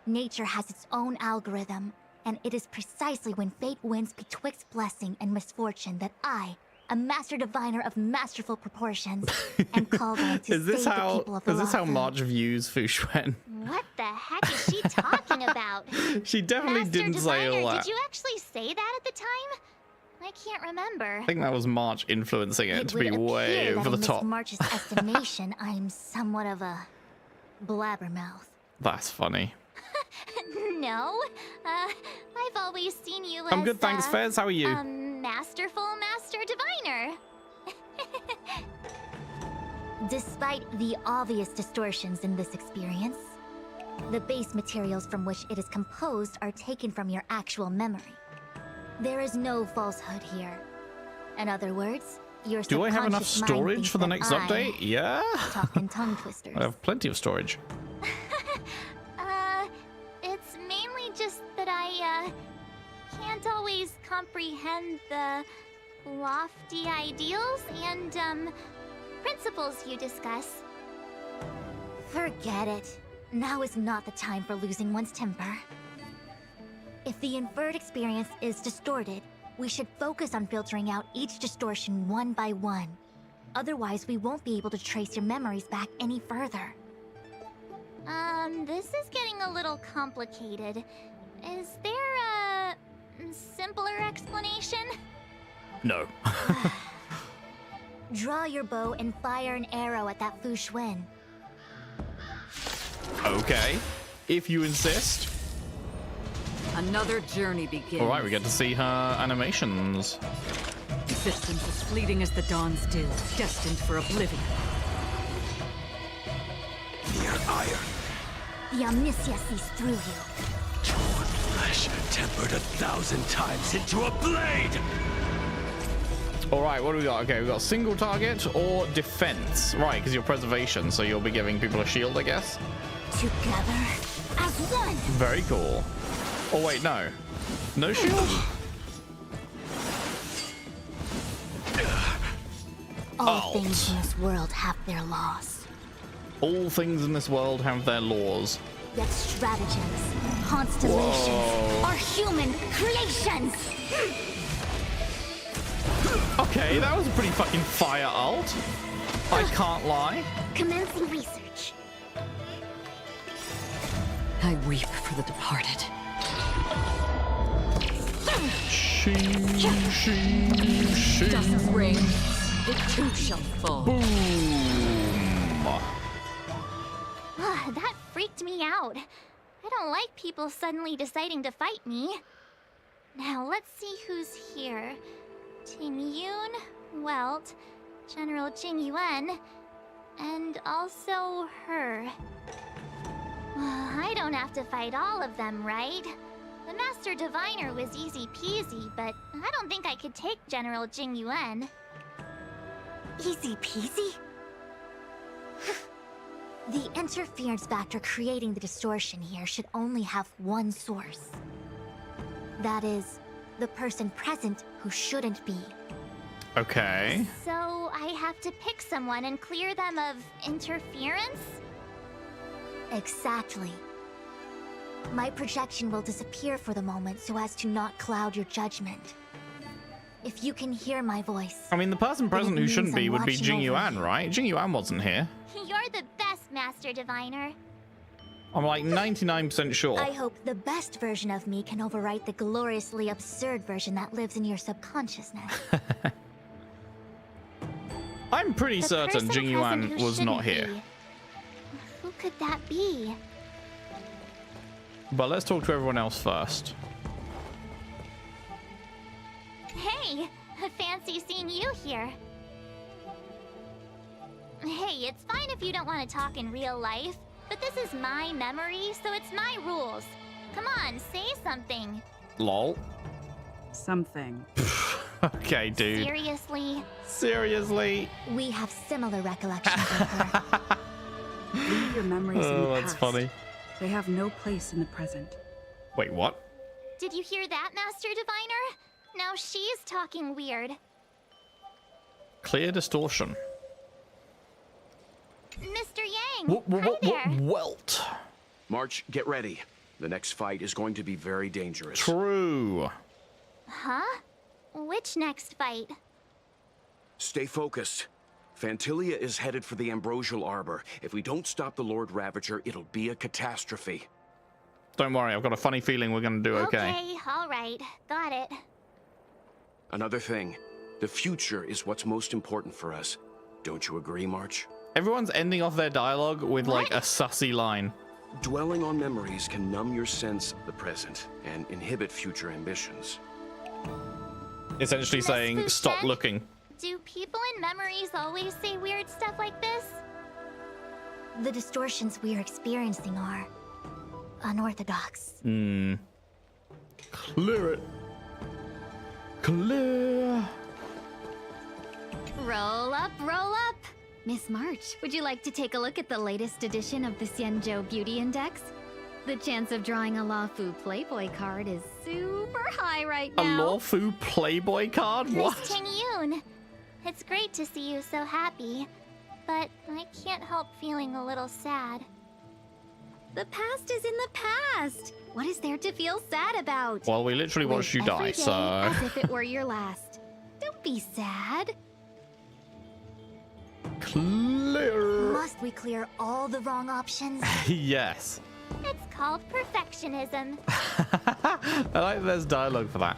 Nature has its own algorithm, and it is precisely when fate wins betwixt blessing and misfortune that I, a master diviner of masterful proportions, am called on to save the people of the Is this how Lafu. Marge views Fushuen? What the heck is she talking about? She definitely Master didn't say all Diviner, that. did you actually say that at the time? I can't remember. I think that was March influencing it to be way over the top. In March's estimation, I'm somewhat of a blabbermouth. That's funny. No, I've always seen you as I'm good, thanks, Fez. How are you? Masterful Master Diviner. Despite the obvious distortions in this experience, the base materials from which it is composed are taken from your actual memory. There is no falsehood here. In other words, your Do I have enough subconscious mind storage thinks for the that next I update? Yeah. Talk in tongue twisters. I have plenty of storage. It's mainly just that I, can't always comprehend the lofty ideals and, principles you discuss. Forget it. Now is not the time for losing one's temper. If the inferred experience is distorted, we should focus on filtering out each distortion one by one. Otherwise, we won't be able to trace your memories back any further. This is getting a little complicated. Is there a simpler explanation? No. Draw your bow and fire an arrow at that Fushuen. Okay. If you insist. Another journey begins. Alright, we get to see her animations. Existence as fleeting as the dawn's dew, destined for oblivion. Mere iron, The omniscia sees through you. torn flesh, tempered 1,000 times into a blade! Alright, what do we got? Okay, we got single target or defense. Right, because you're preservation, so you'll be giving people a shield, I guess. Together as one. Very cool. Oh wait, no. No shield? All things in this world have their laws. All things in this world have their laws. Yet stratagems, constellations, Whoa. are human creations! Okay, that was a pretty fucking fire ult. I can't lie. Commencing research. I weep for the departed. Justice reigns. It too shall fall. Boom. That freaked me out. I don't like people suddenly deciding to fight me. Now, let's see who's here. Ting Yun, Welt, General Jing Yuan, and also her. I don't have to fight all of them, right? The Master Diviner was easy peasy, but I don't think I could take General Jing Yuan. Easy peasy? The interference factor creating the distortion here should only have one source. That is, the person present who shouldn't be. Okay. So I have to pick someone and clear them of interference? Exactly. My projection will disappear for the moment so as to not cloud your judgment. If you can hear my voice... I mean, the person present who shouldn't be would be watching Jing over Yuan, right? Jing Yuan wasn't here. You're the best, Master Diviner. I'm like 99% sure. I hope the best version of me can overwrite the gloriously absurd version that lives in your subconsciousness. I'm pretty certain Jing Yuan was not here. Who could that be? But let's talk to everyone else first. Hey, fancy seeing you here. Hey, it's fine if you don't want to talk in real life, but this is my memory, so it's my rules. Come on, say something. Lol. Something. Okay, dude. Seriously? Seriously? We have similar recollections of her. Leave your memories in the past. That's funny. They have no place in the present. Wait, what? Did you hear that, Master Diviner? Now she's talking weird. Clear distortion. Mr. Yang, hi there. Welt. March, get ready. The next fight is going to be very dangerous. True. Huh? Which next fight? Stay focused. Phantilia is headed for the Ambrosial Arbor. If we don't stop the Lord Ravager, it'll be a catastrophe. Don't worry, I've got a funny feeling we're going to do okay. Okay, all right. Got it. Another thing, the future is what's most important for us. Don't you agree, March? Everyone's ending off their dialogue with like a sussy line. Dwelling on memories can numb your sense of the present and inhibit future ambitions. Essentially saying, stop looking. Do people in memories always say weird stuff like this? The distortions we are experiencing are unorthodox. Clear it. Clear. Roll up, roll up. Miss March, would you like to take a look at the latest edition of the Xianzhou Beauty Index? The chance of drawing a Luofu Playboy card is super high right A now. Luofu Playboy card? What? Miss Tingyun, it's great to see you so happy, but I can't help feeling a little sad. The past is in the past. What is there to feel sad about? Well, we literally watched you Live die, every day so... as if it were your last. Don't be sad. Clear. Must we clear all the wrong options? Yes. It's called perfectionism. I like there's dialogue for that.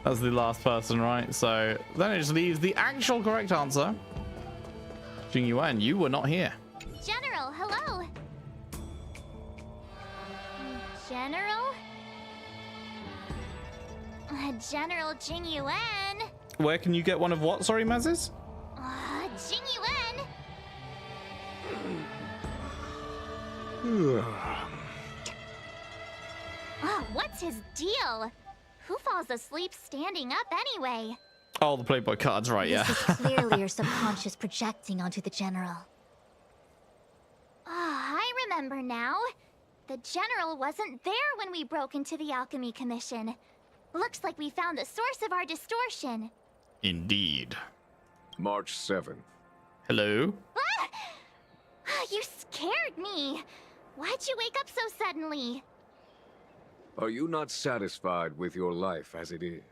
That's the last person, right? So then it just leaves the actual correct answer. Jing Yuan, you were not here. General, hello. General? General Jing Yuan. Where can you get one of what? Sorry, Mazes? Jing Yuan. Oh, what's his deal? Who falls asleep standing up anyway? Oh, the Playboy cards, right? Yeah. This is clearly your subconscious projecting onto the general. I remember now. The general wasn't there when we broke into the Alchemy Commission. Looks like we found the source of our distortion. Indeed. March 7th. Hello? Ah! You scared me. Why'd you wake up so suddenly? Are you not satisfied with your life as it is?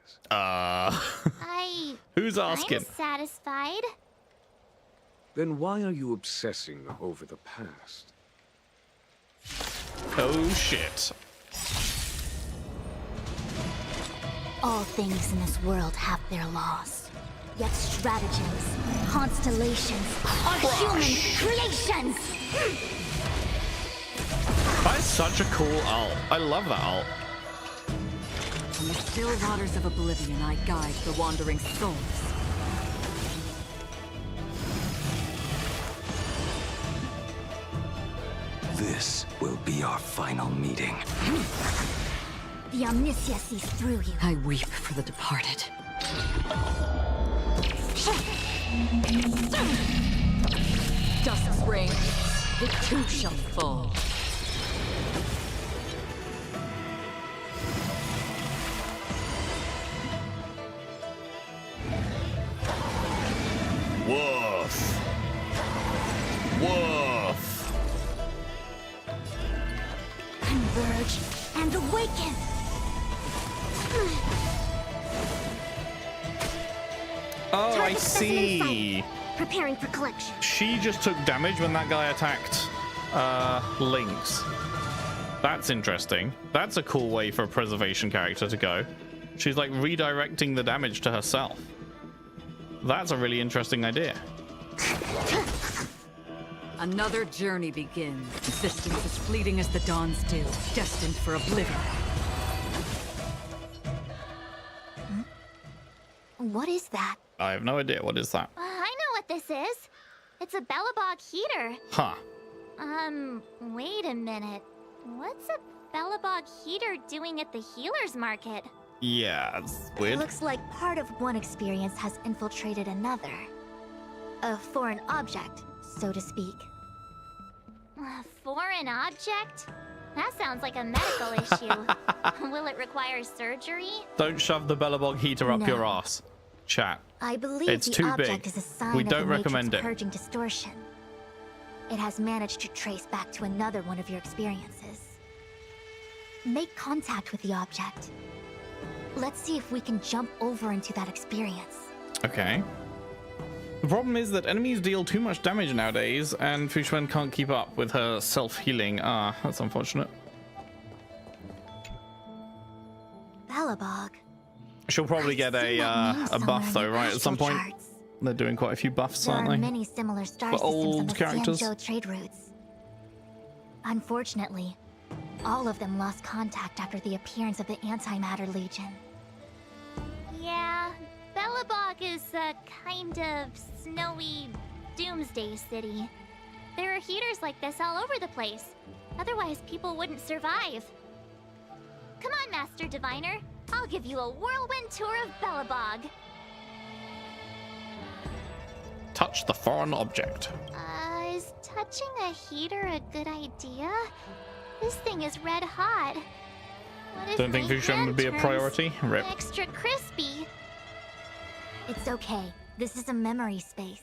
Who's asking? I'm satisfied. Then why are you obsessing over the past? Oh shit. All things in this world have their laws. Yet stratagems, constellations, are human creations! That's such a cool ult. I love that ult. From the still waters of oblivion, I guide the wandering souls. This will be our final meeting. The Omniscia sees through you. I weep for the departed. Dust rain, it too shall fall. Oh, I Target specimen in see. sight. Preparing for collection. She just took damage when that guy attacked Lynx. That's interesting. That's a cool way for a preservation character to go. She's like redirecting the damage to herself. That's a really interesting idea. Another journey begins. Existence as fleeting as the dawn's dew, destined for oblivion. What is that? I have no idea. What is that? I know what this is. It's a Belobog heater. Huh. Wait a minute. What's a Belobog heater doing at the healer's market? Yeah, it's weird. Looks like part of one experience has infiltrated another. A foreign object, so to speak. A foreign object? That sounds like a medical issue. Will it require surgery? Don't shove the Belobog heater up No. your ass. Chat. I believe It's the too object big. is a sign We of don't the Matrix recommend it. purging distortion. It has managed to trace back to another one of your experiences. Make contact with the object. Let's see if we can jump over into that experience. Okay. The problem is that enemies deal too much damage nowadays, and Fushuen can't keep up with her self-healing. Ah, that's unfortunate. Belobog. She'll probably get a buff though, right? At some point. They're doing quite a few buffs, There aren't are they? many similar star For systems on old the characters. Xianzhou trade routes. Unfortunately, all of them lost contact after the appearance of the Antimatter Legion. Yeah, Belobog is a kind of snowy doomsday city. There are heaters like this all over the place. Otherwise, people wouldn't survive. Come on, Master Diviner. I'll give you a whirlwind tour of Belobog. Touch the foreign object. Is touching a heater a good idea? This thing is red hot. What if Don't think my Fushuen hand would be a turns priority? Rip. extra crispy? It's okay. This is a memory space.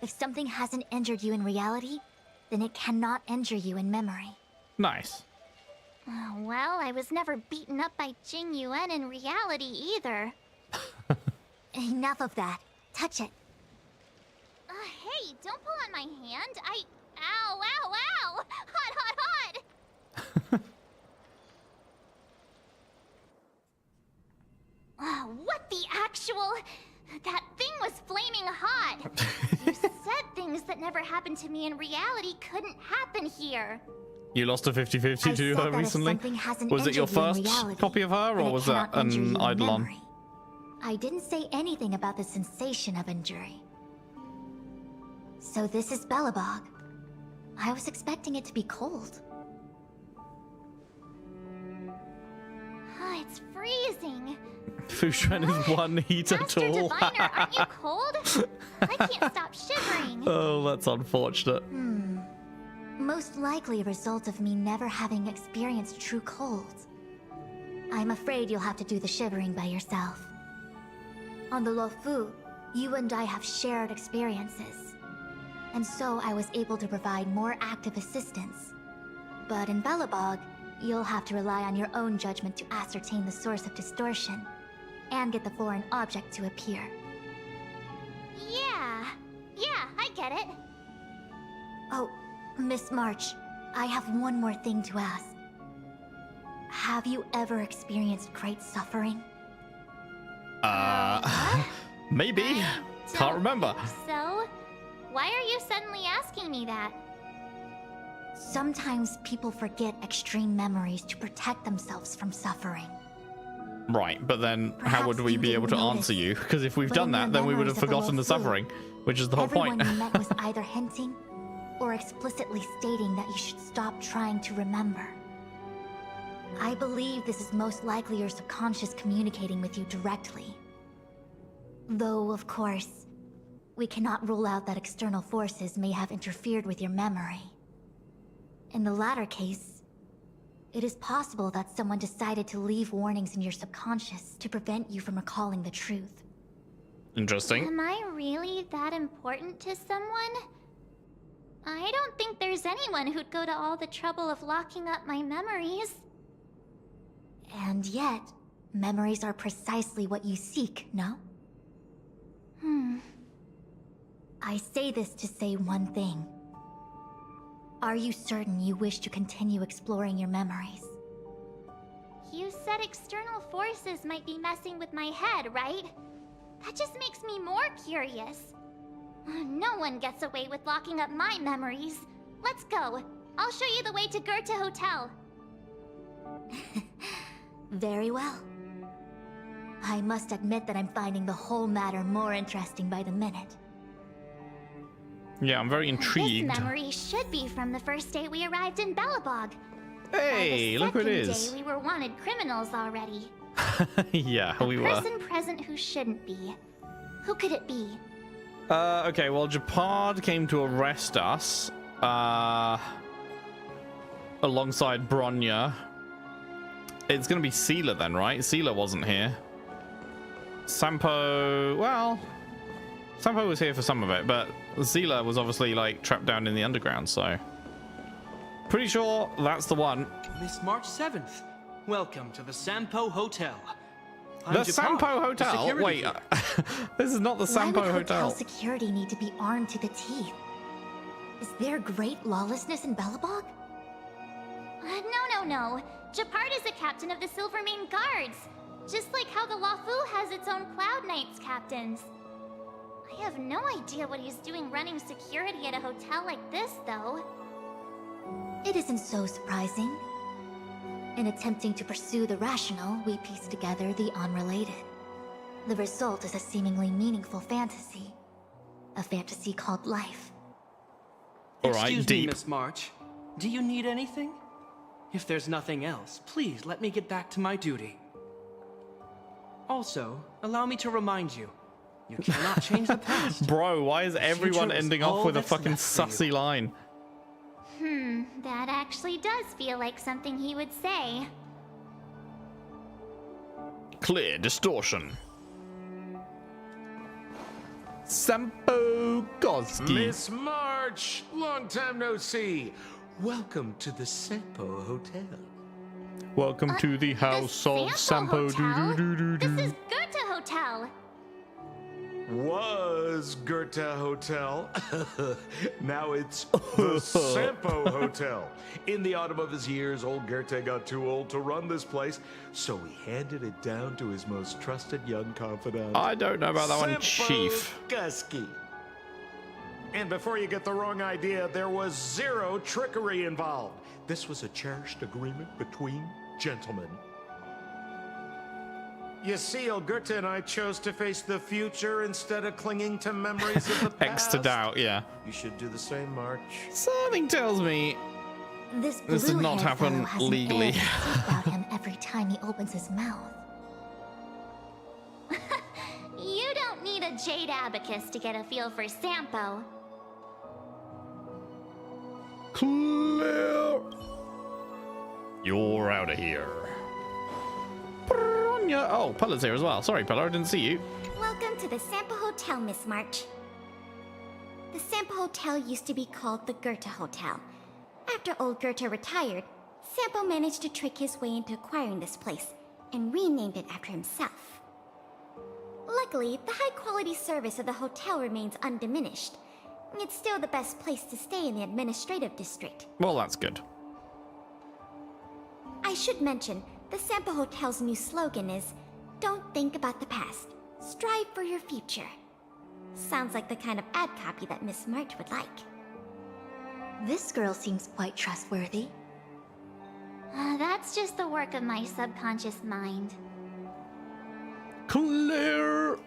If something hasn't injured you in reality, then it cannot injure you in memory. Nice. Well, I was never beaten up by Jing Yuan in reality either. Enough of that. Touch it. Hey, don't pull on my hand. Ow, ow, ow! Hot, hot, hot! What the actual... That thing was flaming hot! You said things that never happened to me in reality couldn't happen here. You lost a 50-50 I to said her that if recently? something hasn't Was it your injured you in first reality, copy of her, then or it was that cannot injure you an in Eidolon? memory. I didn't say anything about the sensation of injury. So this is Belobog. I was expecting it to be cold. It's freezing. Fushuen is one heater Master tall. Diviner, aren't you cold? I can't stop shivering. Oh, that's unfortunate. Most likely a result of me never having experienced true cold. I'm afraid you'll have to do the shivering by yourself. On the Luofu, you and I have shared experiences. And so I was able to provide more active assistance. But in Belobog, you'll have to rely on your own judgment to ascertain the source of distortion, and get the foreign object to appear. Yeah, I get it. Oh, Miss March, I have one more thing to ask. Have you ever experienced great suffering? Maybe. Can't remember. So, why are you suddenly asking me that? Sometimes people forget extreme memories to protect themselves from suffering. Right, but then how would we be able to answer you? Because if we've but done in your that, then we would have memories of the forgotten the Luofu, suffering, which is the whole Everyone point. you met was either hinting or explicitly stating that you should stop trying to remember. I believe this is most likely your subconscious communicating with you directly. Though, of course, we cannot rule out that external forces may have interfered with your memory. In the latter case, it is possible that someone decided to leave warnings in your subconscious to prevent you from recalling the truth. Interesting. Am I really that important to someone? I don't think there's anyone who'd go to all the trouble of locking up my memories. And yet, memories are precisely what you seek, no? I say this to say one thing. Are you certain you wish to continue exploring your memories? You said external forces might be messing with my head, right? That just makes me more curious. No one gets away with locking up my memories. Let's go. I'll show you the way to Goethe Hotel. Very well. I must admit that I'm finding the whole matter more interesting by the minute. Yeah, I'm very intrigued. This memory should be from the first day we arrived in Belobog. Hey, look who it is. By the second day, we were wanted criminals already. Yeah, we were. A person present who shouldn't be. Who could it be? Okay, well, Japard came to arrest us, alongside Bronya. It's gonna be Seela then, right? Seela wasn't here. Sampo, well, Sampo was here for some of it, but Seela was obviously, like, trapped down in the underground, so... Pretty sure that's the one. Miss March 7th. Welcome to the Sampo Hotel. The Sampo Hotel? Wait, this is not the Sampo Why would Hotel. security need to be armed to the teeth? Is there great lawlessness in Belobog? No. Japard is a captain of the Silvermane Guards. Just like how the Lawfu has its own Cloud Knights captains. I have no idea what he's doing running security at a hotel like this, though. It isn't so surprising. In attempting to pursue the rational, we piece together the unrelated. The result is a seemingly meaningful fantasy. A fantasy called life. Excuse me, Miss March. Do you need anything? If there's nothing else, please let me get back to my duty. Also, allow me to remind you, you cannot change the past. Bro, why is everyone ending off with a fucking sussy line? That actually does feel like something he would say. Clear distortion. Sampo Goski. Miss March, long time no see. Welcome to the Sampo Hotel. Welcome to the house of Sampo. This is Goethe Hotel. Was Goethe Hotel. Now it's the Sampo Hotel. In the autumn of his years, old Goethe got too old to run this place, so he handed it down to his most trusted young confidant. I don't know about that one, Chief. Guski. And before you get the wrong idea, there was zero trickery involved. This was a cherished agreement between gentlemen. You see, old Goethe and I chose to face the future instead of clinging to memories of the past. X to doubt, yeah. You should do the same, March. Something tells me This did not happen legally. About him every time he opens his mouth. You don't need a jade abacus to get a feel for Sampo. Clear. You're out of here. Oh, Pella's here as well. Sorry, Pella, I didn't see you. Welcome to the Sampo Hotel, Miss March. The Sampo Hotel used to be called the Goethe Hotel. After old Goethe retired, Sampo managed to trick his way into acquiring this place and renamed it after himself. Luckily, the high-quality service of the hotel remains undiminished. It's still the best place to stay in the administrative district. Well, that's good. I should mention, the Sampo Hotel's new slogan is, "Don't think about the past, strive for your future." Sounds like the kind of ad copy that Miss March would like. This girl seems quite trustworthy. That's just the work of my subconscious mind. Clear.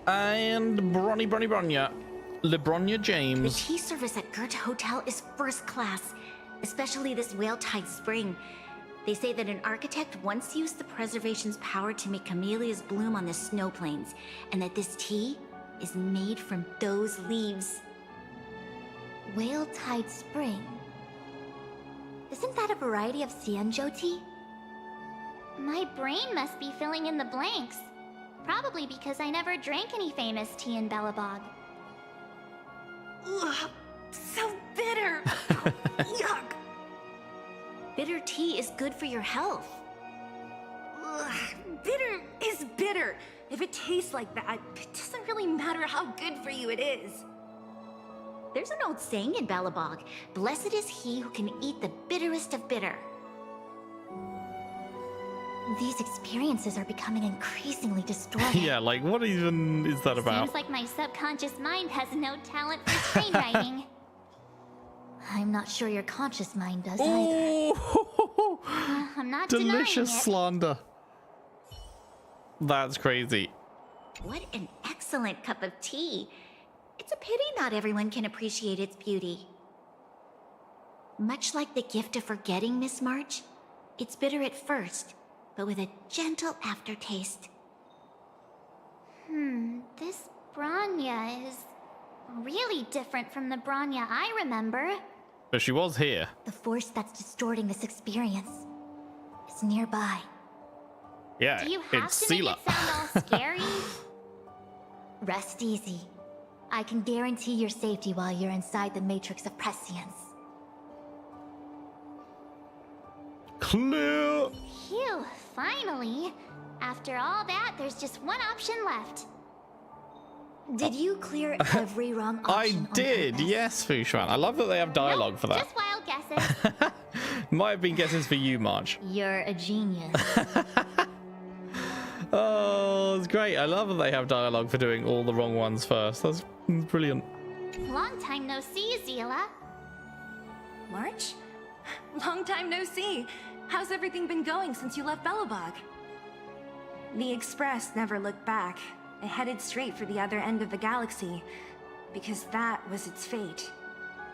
And Bronya. LeBronya James. The tea service at Goethe Hotel is first class, especially this whale-tide spring. They say that an architect once used the preservation's power to make camellias bloom on the snow plains, and that this tea is made from those leaves. Whale-tide spring. Isn't that a variety of Xianzhou tea? My brain must be filling in the blanks. Probably because I never drank any famous tea in Belobog. Ugh, so bitter! Yuck! Bitter tea is good for your health. Ugh, Bitter is bitter. If it tastes like that, it doesn't really matter how good for you it is. There's an old saying in Balabog, blessed is he who can eat the bitterest of bitter. These experiences are becoming increasingly distorted. Yeah, like what even is that about? Seems like my subconscious mind has no talent for screenwriting. I'm not sure your conscious mind does either. I'm not Delicious denying it. slander. That's crazy. What an excellent cup of tea. It's a pity not everyone can appreciate its beauty. Much like the gift of forgetting, Miss March, it's bitter at first, but with a gentle aftertaste. This Bronya is really different from the Bronya I remember. But she was here. The force that's distorting this experience is nearby. Yeah, Do you have it's to make Sela. it sound all scary? Rest easy. I can guarantee your safety while you're inside the matrix of prescience. Clear. Phew, finally. After all that, there's just one option left. Did you clear every wrong I option? did, yes, Fushuan. I love that they have dialogue for that. Just wild guesses. Might have been guesses for you, March. You're a genius. Oh, it's great. I love that they have dialogue for doing all the wrong ones first. That's brilliant. Long time no see, Zila. March? Long time no see. How's everything been going since you left Belobog? The Express never looked back. It headed straight for the other end of the galaxy, because that was its fate.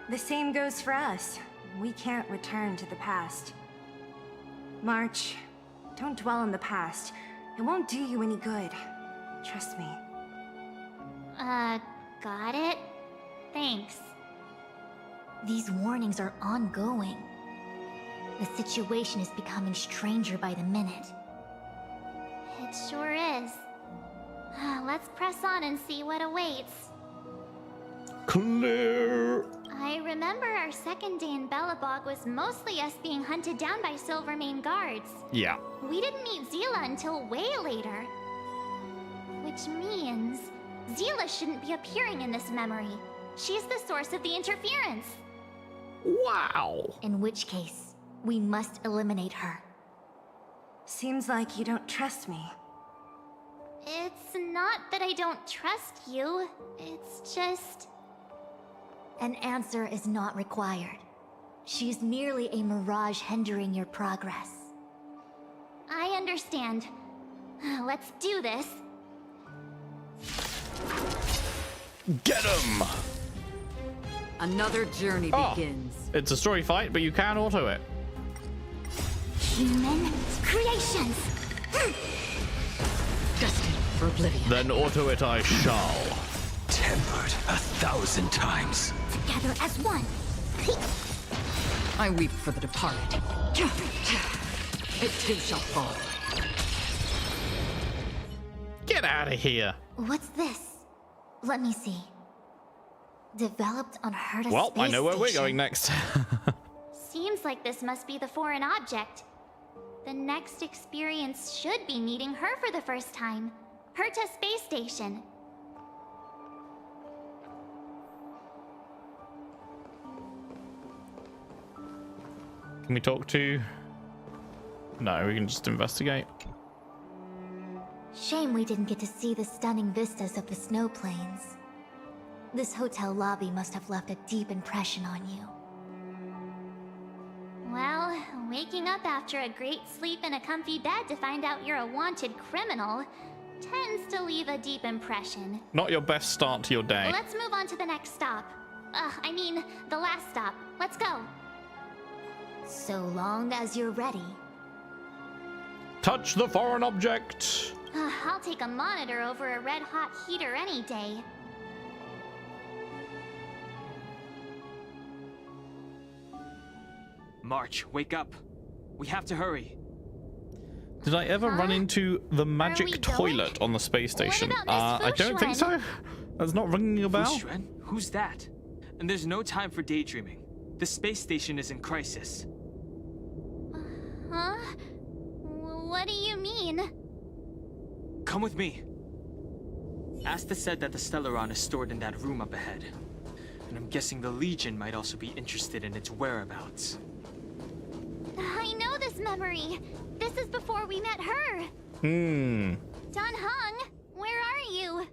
The same goes for us. We can't return to the past. March, don't dwell on the past. It won't do you any good. Trust me. Got it? Thanks. These warnings are ongoing. The situation is becoming stranger by the minute. It sure is. Let's press on and see what awaits. Clear. I remember our second day in Belobog was mostly us being hunted down by Silvermane guards. Yeah. We didn't meet Zila until way later. Which means Zila shouldn't be appearing in this memory. She's the source of the interference. Wow. In which case, we must eliminate her. Seems like you don't trust me. It's not that I don't trust you. It's just... An answer is not required. She's merely a mirage hindering your progress. I understand. Let's do this. Get him! Another journey begins. It's a story fight, but you can auto it. Human creations! Destined for oblivion. Then auto it I shall. Tempered 1,000 times. Together as one. I weep for the departed. It too shall fall. Get out of here. What's this? Let me see. Developed on Herta Well, space I know where we're station. going next. Seems like this must be the foreign object. The next experience should be meeting her for the first time. Herta Space Station. Can we talk to... No, we can just investigate. Shame we didn't get to see the stunning vistas of the snow plains. This hotel lobby must have left a deep impression on you. Well, waking up after a great sleep in a comfy bed to find out you're a wanted criminal tends to leave a deep impression. Not your best start to your day. Let's move on to the next stop. I mean, the last stop. Let's go. So long as you're ready. Touch the foreign object. I'll take a monitor over a red-hot heater any day. March, wake up. We have to hurry. Did I ever run into the magic we toilet going? on the space station? about Miss I don't think so. That's not ringing a bell. Fushuan? Who's that? And there's no time for daydreaming. The space station is in crisis. Huh? What do you mean? Come with me. Asta said that the Stellaron is stored in that room up ahead. And I'm guessing the Legion might also be interested in its whereabouts. I know this memory. This is before we met her. Hmm. Don Hung, where are you?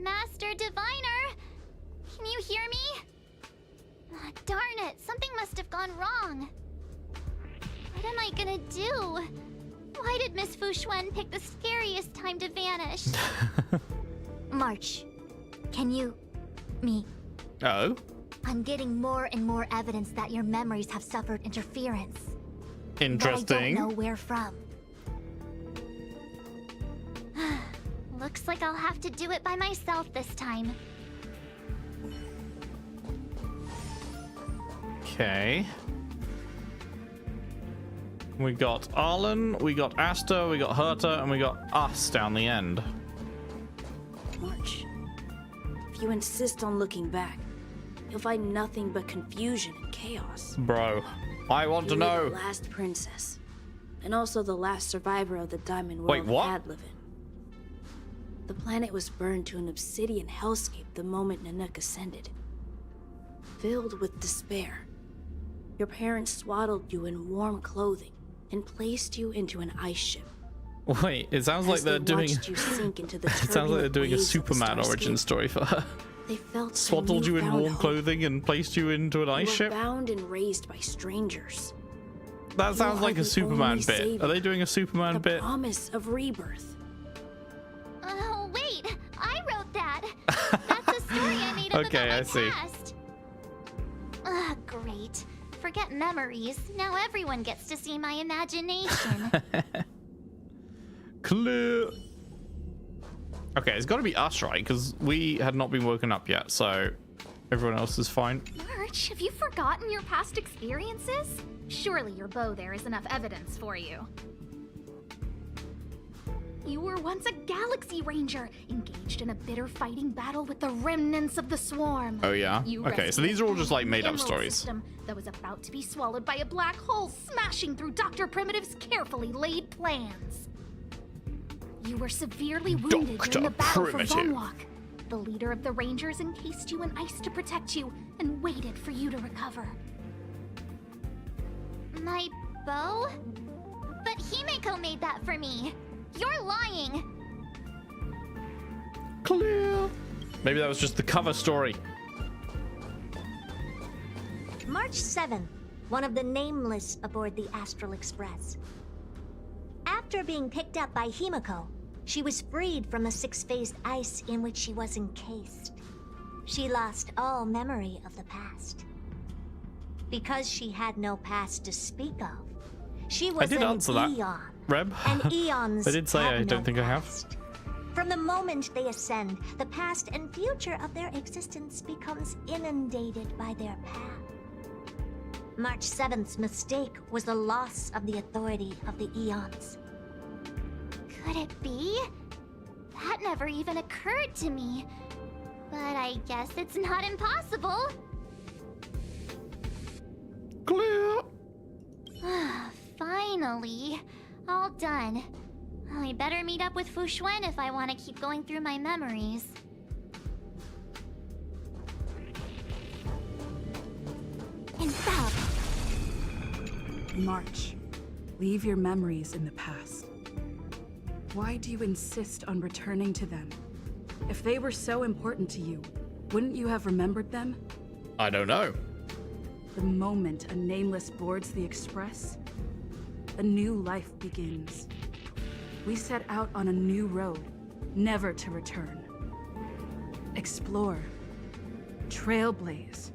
Master Diviner, can you hear me? Darn it, something must have gone wrong. What am I gonna do? Why did Miss Fu Xuan pick the scariest time to vanish? March, can you... me? Oh? I'm getting more and more evidence that your memories have suffered interference. Interesting. But I don't know where from. Looks like I'll have to do it by myself this time. Okay. We got Arlen, we got Asta, we got Herta, and we got us down the end. March, if you insist on looking back, you'll find nothing but confusion and chaos. Bro, I want to You're know. the last princess, and also the last survivor of the Diamond World Wait, what? Hadlevin. The planet was burned to an obsidian hellscape the moment Nanook ascended. Filled with despair, your parents swaddled you in warm clothing and placed you into an ice ship. Wait, it sounds like they're doing. You sink into the It sounds like they're doing a waves of the Superman origin starscape. story for her. They felt Swaddled you in newfound warm hope. clothing and placed you into an You ice were ship? bound and raised by strangers. That You sounds are like a the Superman only bit. savior. Are they doing a Superman The bit? promise of rebirth. Oh, wait! I wrote that! That's a story I made up Okay, about my I see. past. Great. Forget memories. Now everyone gets to see my imagination. Clear. Okay, it's got to be us, right? Because we had not been woken up yet, so everyone else is fine. March, have you forgotten your past experiences? Surely your bow there is enough evidence for you. You were once a Galaxy Ranger, engaged in a bitter fighting battle with the remnants of the Swarm. Oh, yeah? You Okay, so rescued these are all just like the made up Emerald stories. system that was about to be swallowed by a black hole, smashing through Dr. Primitive's carefully laid plans. You were severely wounded during the battle for Vonwalk. The leader of the Rangers encased you in ice to protect you and waited for you to recover. My bow? But Himeko made that for me. You're lying. Clear. Maybe that was just the cover story. March 7th, one of the Nameless aboard the Astral Express. After being picked up by Himeko, she was freed from the six-phased ice in which she was encased. She lost all memory of the past. Because she had no past to speak of, she was I did an answer that, eon. Reb. And eons I did say have I no don't think I have. From the moment they ascend, the past and future of their existence becomes inundated by their path. March 7th's mistake was the loss of the authority of the eons. Could it be? That never even occurred to me. But I guess it's not impossible. Clear. Finally. All done. I better meet up with Fu Xuan if I want to keep going through my memories. And Bob! March, leave your memories in the past. Why do you insist on returning to them? If they were so important to you, wouldn't you have remembered them? I don't know. The moment a Nameless boards the Express, a new life begins. We set out on a new road, never to return. Explore, trailblaze,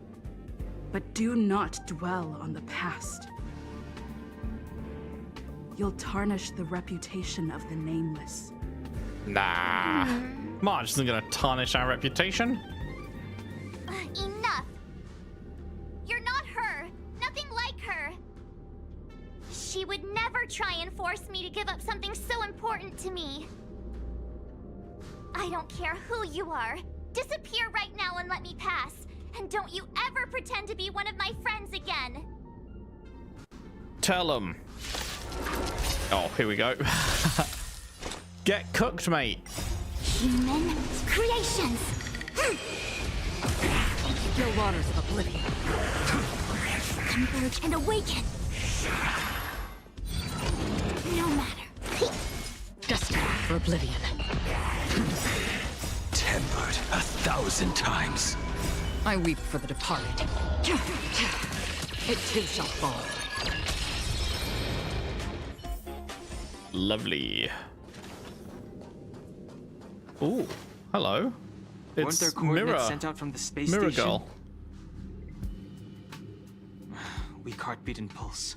but do not dwell on the past. You'll tarnish the reputation of the Nameless. Nah. Marge isn't gonna tarnish our reputation. Enough! You're not her! Nothing like her! She would never try and force me to give up something so important to me. I don't care who you are. Disappear right now and let me pass. And don't you ever pretend to be one of my friends again. Tell them. Oh, here we go. Get cooked, mate. Human creations. Still waters of oblivion. Converge and awaken. No matter. Destined for oblivion. Tempered 1,000 times. I weep for the departed. It too shall fall. Lovely. Ooh, hello. Weren't It's there coordinates Mirror. sent out from the space Mirror station? Girl. Weak heartbeat and pulse.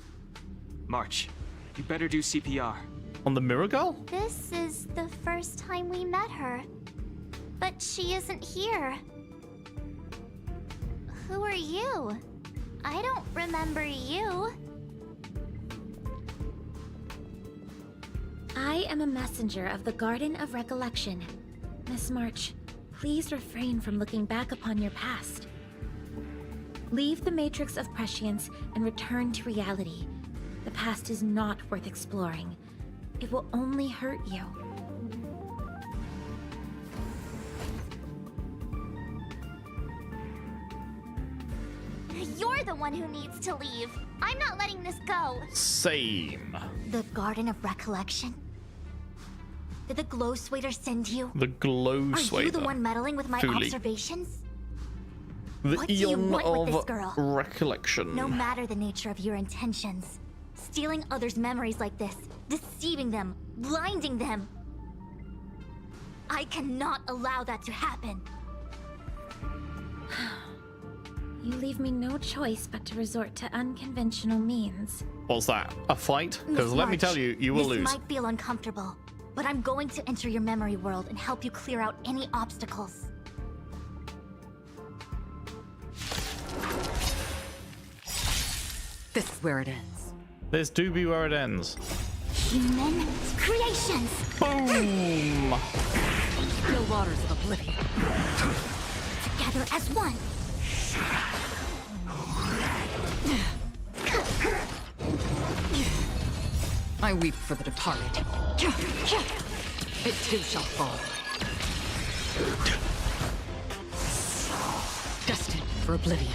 March, you better do CPR. On the Mirror Girl? This is the first time we met her. But she isn't here. Who are you? I don't remember you. I am a messenger of the Garden of Recollection. Miss March, please refrain from looking back upon your past. Leave the Matrix of Prescience and return to reality. The past is not worth exploring. It will only hurt you. You're the one who needs to leave. I'm not letting this go. Same. The Garden of Recollection? Did the Glow Swader send you? The Glow Swader. Are you the one meddling with my Fully. observations? The What do you Eon want with this of girl? Recollection. No matter the nature of your intentions, stealing others' memories like this, deceiving them, blinding them, I cannot allow that to happen. You leave me no choice but to resort to unconventional means. What's that? A fight? Because Miss let me March, tell you, you will this lose. might feel uncomfortable, but I'm going to enter your memory world and help you clear out any obstacles. This is where it ends. This do be where it ends. Human creations! Boom! Still waters of oblivion. Together as one. I weep for the departed. It too shall fall. Destined for oblivion.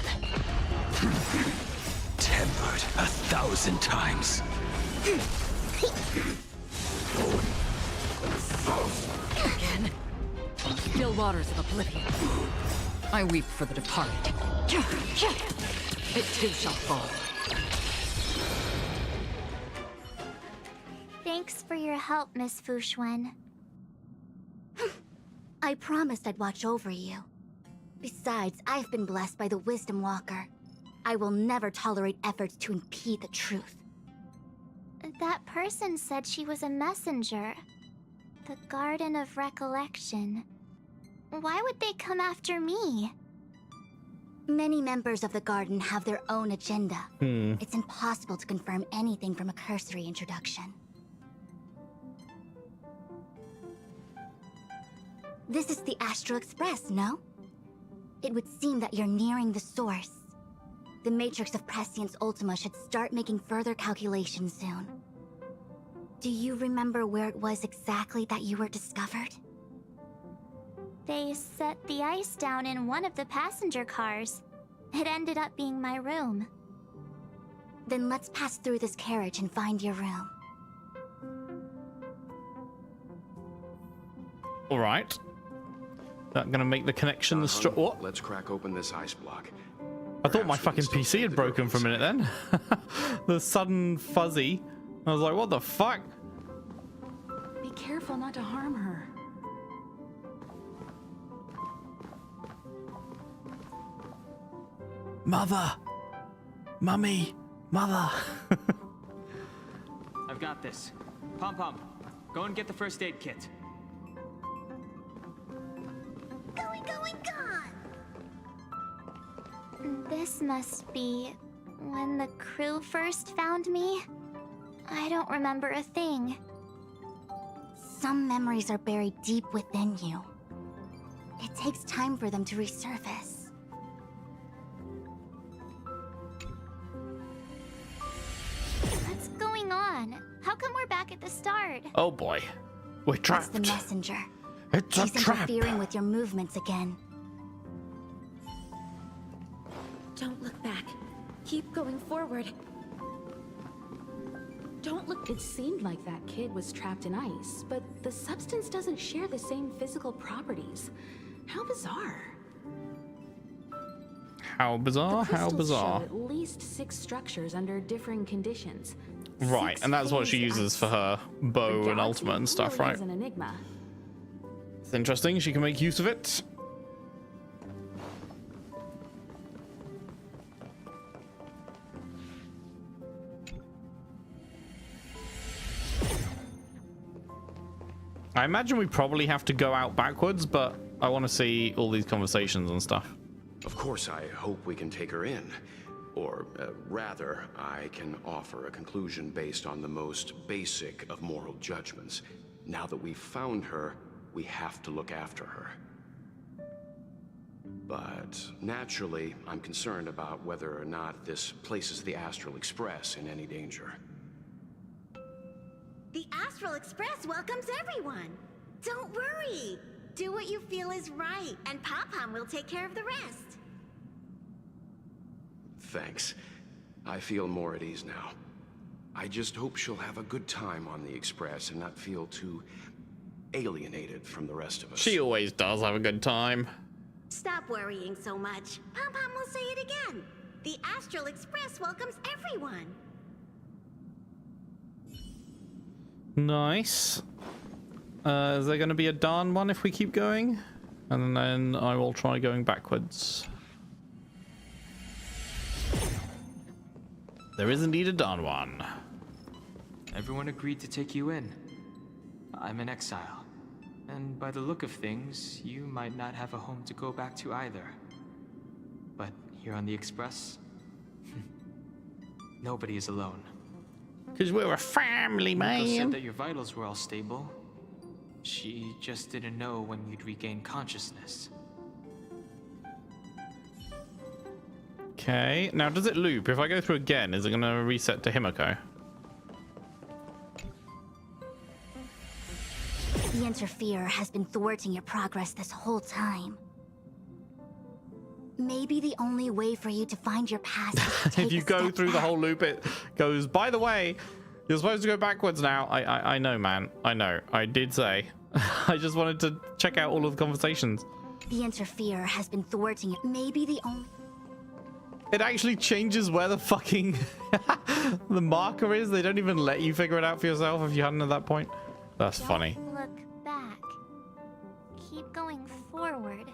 Tempered 1,000 times. Again. Still waters of oblivion. I weep for the departed. It too shall fall. Thanks for your help, Miss Fushuen. I promised I'd watch over you. Besides, I've been blessed by the Wisdom Walker. I will never tolerate efforts to impede the truth. That person said she was a messenger. The Garden of Recollection. Why would they come after me? Many members of the Garden have their own agenda. Hmm. It's impossible to confirm anything from a cursory introduction. This is the Astral Express, no? It would seem that you're nearing the source. The Matrix of Prescience Ultima should start making further calculations soon. Do you remember where it was exactly that you were discovered? They set the ice down in one of the passenger cars. It ended up being my room. Then let's pass through this carriage and find your room. All right. That gonna make the connection What? Let's crack open this ice block. I thought my fucking PC had broken for a minute then. The sudden fuzzy. I was like, what the fuck? Be careful not to harm her. Mother! Mummy! Mother! I've got this. Pom-Pom, go and get the first aid kit. Going, gone! This must be when the crew first found me. I don't remember a thing. Some memories are buried deep within you. It takes time for them to resurface. What's going on? How come we're back at the start? Oh boy. We're It's trapped. the messenger. It's a He's trap. interfering with your movements again. Don't look back. Keep going forward. Don't look. It seemed like that kid was trapped in ice, but the substance doesn't share the same physical properties. How bizarre. How bizarre, The how crystals bizarre. show at least 6 structures under differing conditions. Right, and that's what she uses for her bow and ultimate and stuff, Really right? is an enigma. It's interesting, she can make use of it. I imagine we probably have to go out backwards, but I want to see all these conversations and stuff. Of course, I hope we can take her in. Or, rather, I can offer a conclusion based on the most basic of moral judgments. Now that we've found her, we have to look after her. But, naturally, I'm concerned about whether or not this places the Astral Express in any danger. The Astral Express welcomes everyone. Don't worry. Do what you feel is right, and Pop-Pom will take care of the rest. Thanks. I feel more at ease now. I just hope she'll have a good time on the Express and not feel too alienated from the rest of us. She always does have a good time. Stop worrying so much. Pom-Pom will say it again. The Astral Express welcomes everyone. Nice. Is there going to be a darn one if we keep going? And then I will try going backwards. There is indeed a darn one. Everyone agreed to take you in. I'm in exile. And by the look of things, you might not have a home to go back to either. But here on the Express, nobody is alone. Because we're a family, Miko said man. that your vitals were all stable. She just didn't know when you'd regain consciousness. Okay, now does it loop? If I go through again, is it going to reset to Himiko? The Interferer has been thwarting your progress this whole time. Maybe the only way for you to find your past is to take If you a go step through the back. whole loop, it goes, by the way, you're supposed to go backwards now. I know, man. I know. I did say. I just wanted to check out all of the conversations. The Interferer has been thwarting it. Maybe the only... It actually changes where the fucking the marker is. They don't even let you figure it out for yourself if you hadn't at that point. That's funny. Look back. Keep going forward.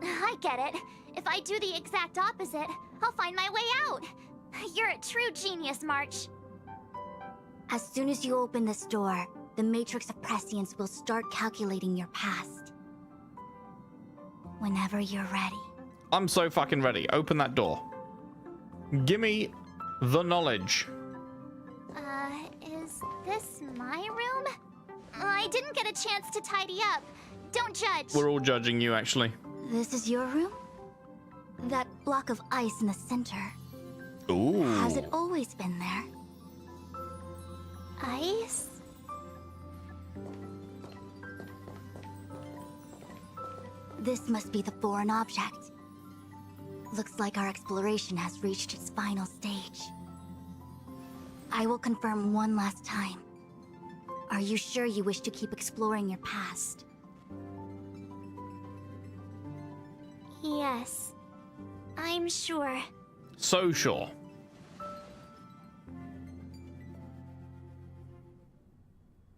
I get it. If I do the exact opposite, I'll find my way out. You're a true genius, March. As soon as you open this door, the Matrix of Prescience will start calculating your past. Whenever you're ready. I'm so fucking ready. Open that door. Gimme the knowledge. Is this my room? I didn't get a chance to tidy up. Don't judge. We're all judging you, actually. This is your room? That block of ice in the center. Ooh. Has it always been there? Ice? This must be the foreign object. Looks like our exploration has reached its final stage. I will confirm one last time. Are you sure you wish to keep exploring your past? Yes. I'm sure. So sure.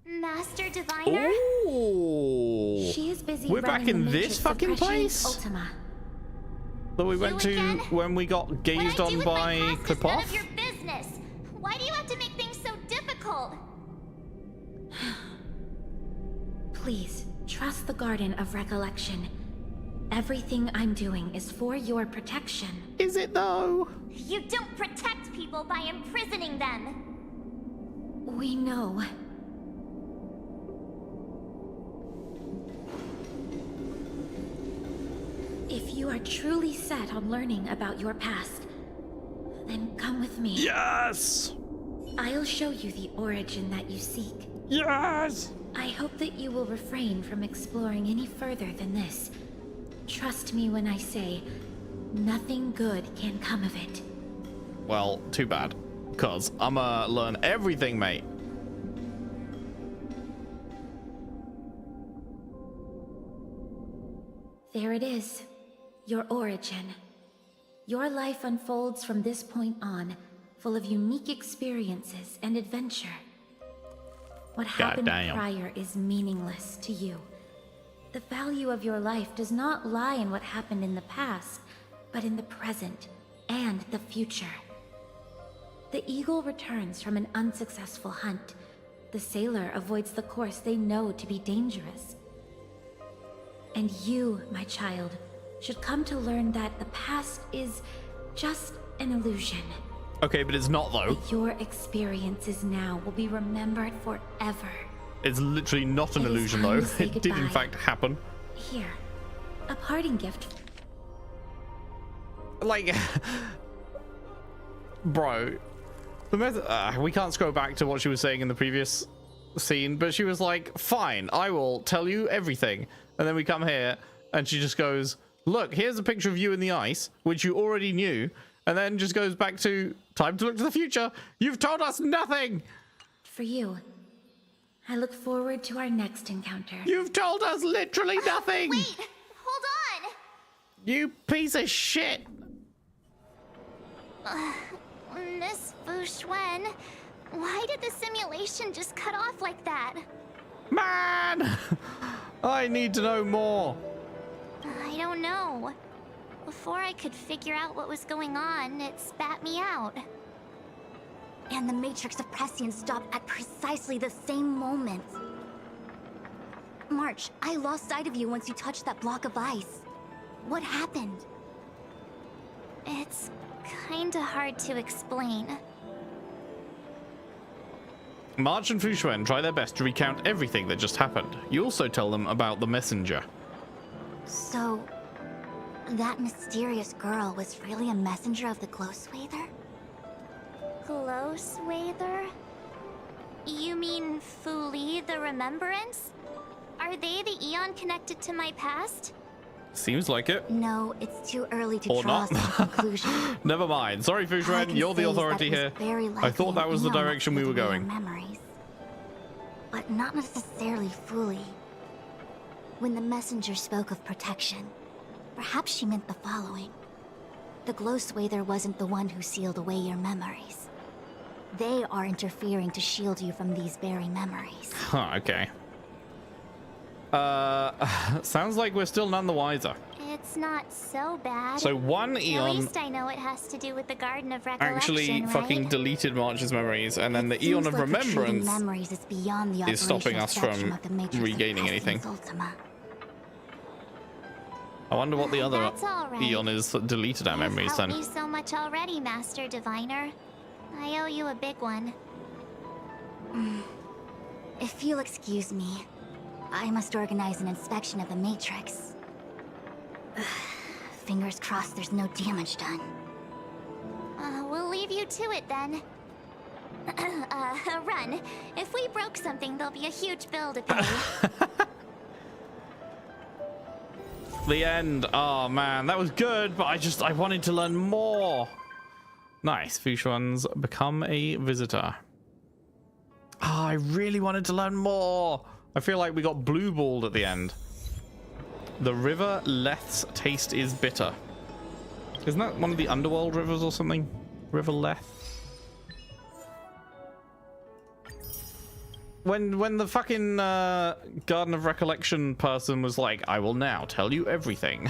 Master Diviner? Ooh. She is busy We're back running in the this Matrix of fucking Prescience place? Ultima. That we went to when we got gazed on by None Klipov? of your business. Why do you have to make things so difficult? Please, trust the Garden of Recollection. Everything I'm doing is for your protection. Is it though? You don't protect people by imprisoning them. We know. If you are truly set on learning about your past, then come with me. Yes! I'll show you the origin that you seek. Yes! I hope that you will refrain from exploring any further than this. Trust me when I say, nothing good can come of it. Well, too bad. Because I'ma learn everything, mate. There it is. Your origin. Your life unfolds from this point on, full of unique experiences and adventure. What happened prior is meaningless to you. The value of your life does not lie in what happened in the past, but in the present and the future. The eagle returns from an unsuccessful hunt. The sailor avoids the course they know to be dangerous. And you, my child, should come to learn that the past is just an illusion. Okay, but it's not, though. That your experiences now will be remembered forever. It's literally not an illusion, though. It did, in fact, happen. Here, a parting gift. Like, bro, we can't scroll back to what she was saying in the previous scene, but she was like, fine, I will tell you everything. And then we come here, and she just goes, look, here's a picture of you in the ice, which you already knew, and then just goes back to, time to look to the future. You've told us nothing! For you, I look forward to our next encounter. You've told us literally nothing! Wait, hold on! You piece of shit! Miss Fu Xuan, why did the simulation just cut off like that? Man! I need to know more. I don't know. Before I could figure out what was going on, it spat me out. And the Matrix of Prescience stopped at precisely the same moment. March, I lost sight of you once you touched that block of ice. What happened? It's kinda hard to explain. March and Fu Xuan try their best to recount everything that just happened. You also tell them about the messenger. So, that mysterious girl was really a messenger of the Glow Swather? Glow Swather? You mean Fu Li, the Remembrance? Are they the Eon connected to my past? Seems like it. No, it's too early to Or draw not. some conclusion. Never mind. Sorry, Fu Xuan, you're the authority here. I thought that was the direction we were going. Memories, but not necessarily fully. When the messenger spoke of protection, perhaps she meant the following. The Glow Swather wasn't the one who sealed away your memories. They are interfering to shield you from these very memories. Huh, okay. Sounds like we're still none the wiser. It's not so bad. So one Eon... At least I know it has to do with the Garden of Recollection, actually right? fucking deleted March's memories, and then the Eon of Remembrance memories is beyond the is stopping us from regaining anything. Ultima. I wonder what the other That's all right. Eon is that deleted our memories then. You've helped me so much already, Master Diviner. I owe you a big one. If you'll excuse me, I must organize an inspection of the Matrix. Fingers crossed there's no damage done. We'll leave you to it then. Run. If we broke something, there'll be a huge bill to pay. The end. Oh man, that was good, but I wanted to learn more. Nice. Fu Xuan's become a visitor. Oh, I really wanted to learn more. I feel like we got blue-balled at the end. The river Leth's taste is bitter. Isn't that one of the underworld rivers or something? River Leth. When the fucking Garden of Recollection person was like, I will now tell you everything.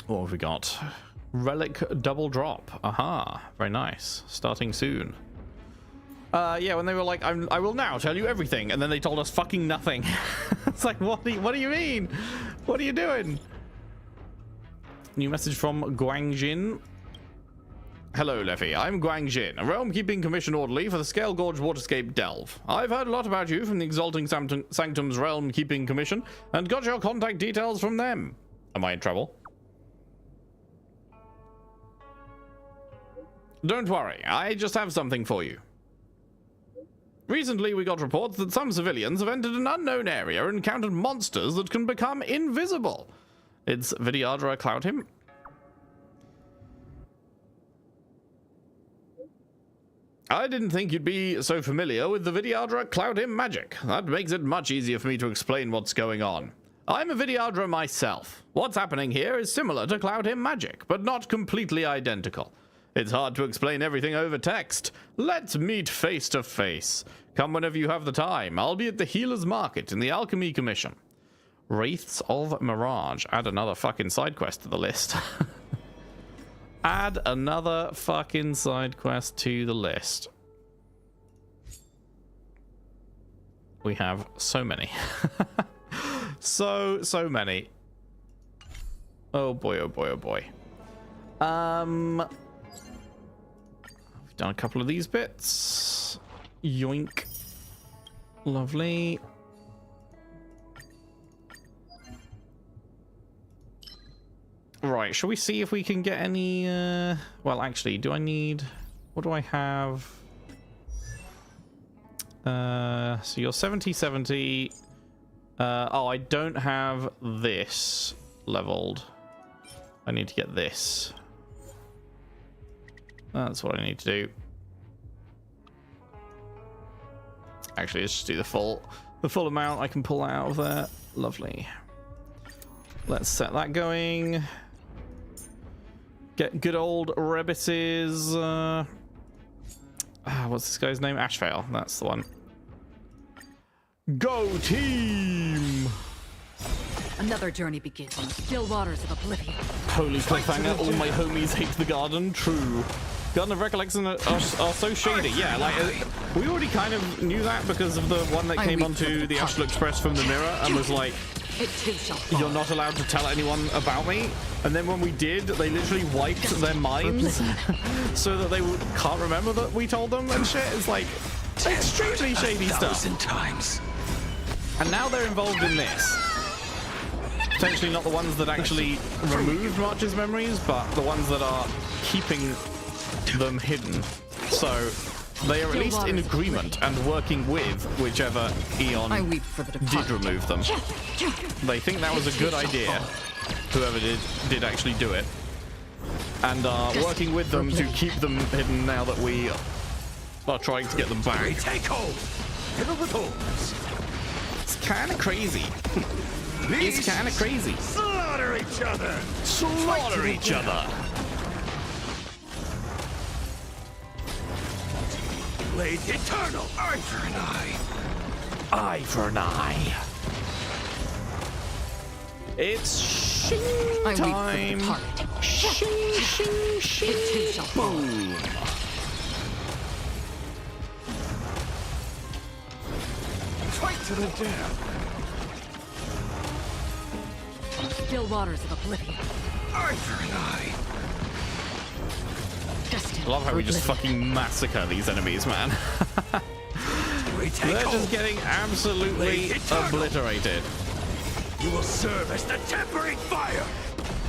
What have we got? Relic double drop. Aha, very nice. Starting soon. Yeah, when they were like, I will now tell you everything, and then they told us fucking nothing. It's like, what do you mean? What are you doing? New message from Guangjin. Hello, Leffy. I'm Guangjin, a realm-keeping commission orderly for the Scale Gorge Waterscape Delve. I've heard a lot about you from the Exalting Sanctum's realm-keeping commission, and got your contact details from them. Am I in trouble? Don't worry, I just have something for you. Recently, we got reports that some civilians have entered an unknown area and encountered monsters that can become invisible. It's Vidyadhara Cloudhim. I didn't think you'd be so familiar with the Vidyadhara Cloudhim magic. That makes it much easier for me to explain what's going on. I'm a Vidyadhara myself. What's happening here is similar to Cloudhim magic, but not completely identical. It's hard to explain everything over text. Let's meet face to face. Come whenever you have the time. I'll be at the Healer's Market in the Alchemy Commission. Wraiths of Mirage. Add another fucking side quest to the list. Add another fucking side quest to the list. We have so many. so many. Oh boy, oh boy, oh boy. We've done a couple of these bits. Yoink. Lovely. Right, shall we see if we can get any, well, actually, do I need, what do I have? So you're 70-70. Oh, I don't have this leveled. I need to get this. That's what I need to do. Actually, let's just do the full amount. I can pull out of there. Lovely. Let's set that going. Get good old Rebis's, what's this guy's name? Ashvale, that's the one. Go team! Another journey begins on the still waters of oblivion. Holy cliffhanger, all my homies hate the garden. True. Garden of Recollection are so shady. Yeah, like, we already kind of knew that because of the one that came onto the Astral Express from the mirror and was like, you're not allowed to tell anyone about me. And then when we did, they literally wiped their minds so that they can't remember that we told them and shit. It's like extremely shady stuff. And now they're involved in this. Potentially not the ones that actually removed March's memories, but the ones that are keeping them hidden. So they are at least in agreement and working with whichever Eon did remove them. They think that was a good idea, whoever did actually do it, and are working with them to keep them hidden now that we are trying to get them back. It's kind of crazy. It's kind of crazy. Slaughter each other! Slaughter each other! Blade eternal! Eye for an eye! Eye for an eye! It's shing time! Shing, shing, shing! Boom! Fight to the death! Still waters of oblivion. Eye for an eye! I love how we just fucking massacre these enemies, man. They're just getting absolutely obliterated. You will serve as the tempering fire!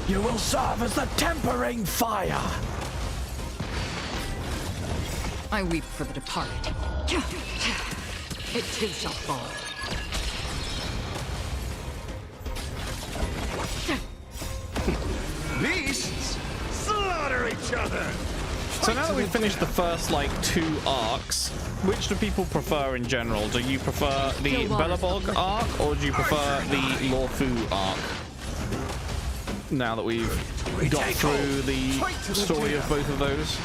You will serve as the tempering fire! I weep for the departed. It too shall fall. Beasts! Slaughter each other! So now that we've finished the first, like, 2 arcs, which do people prefer in general? Do you prefer the Belobog arc, or do you prefer the Lorfu arc? Now that we've got through the story of both of those.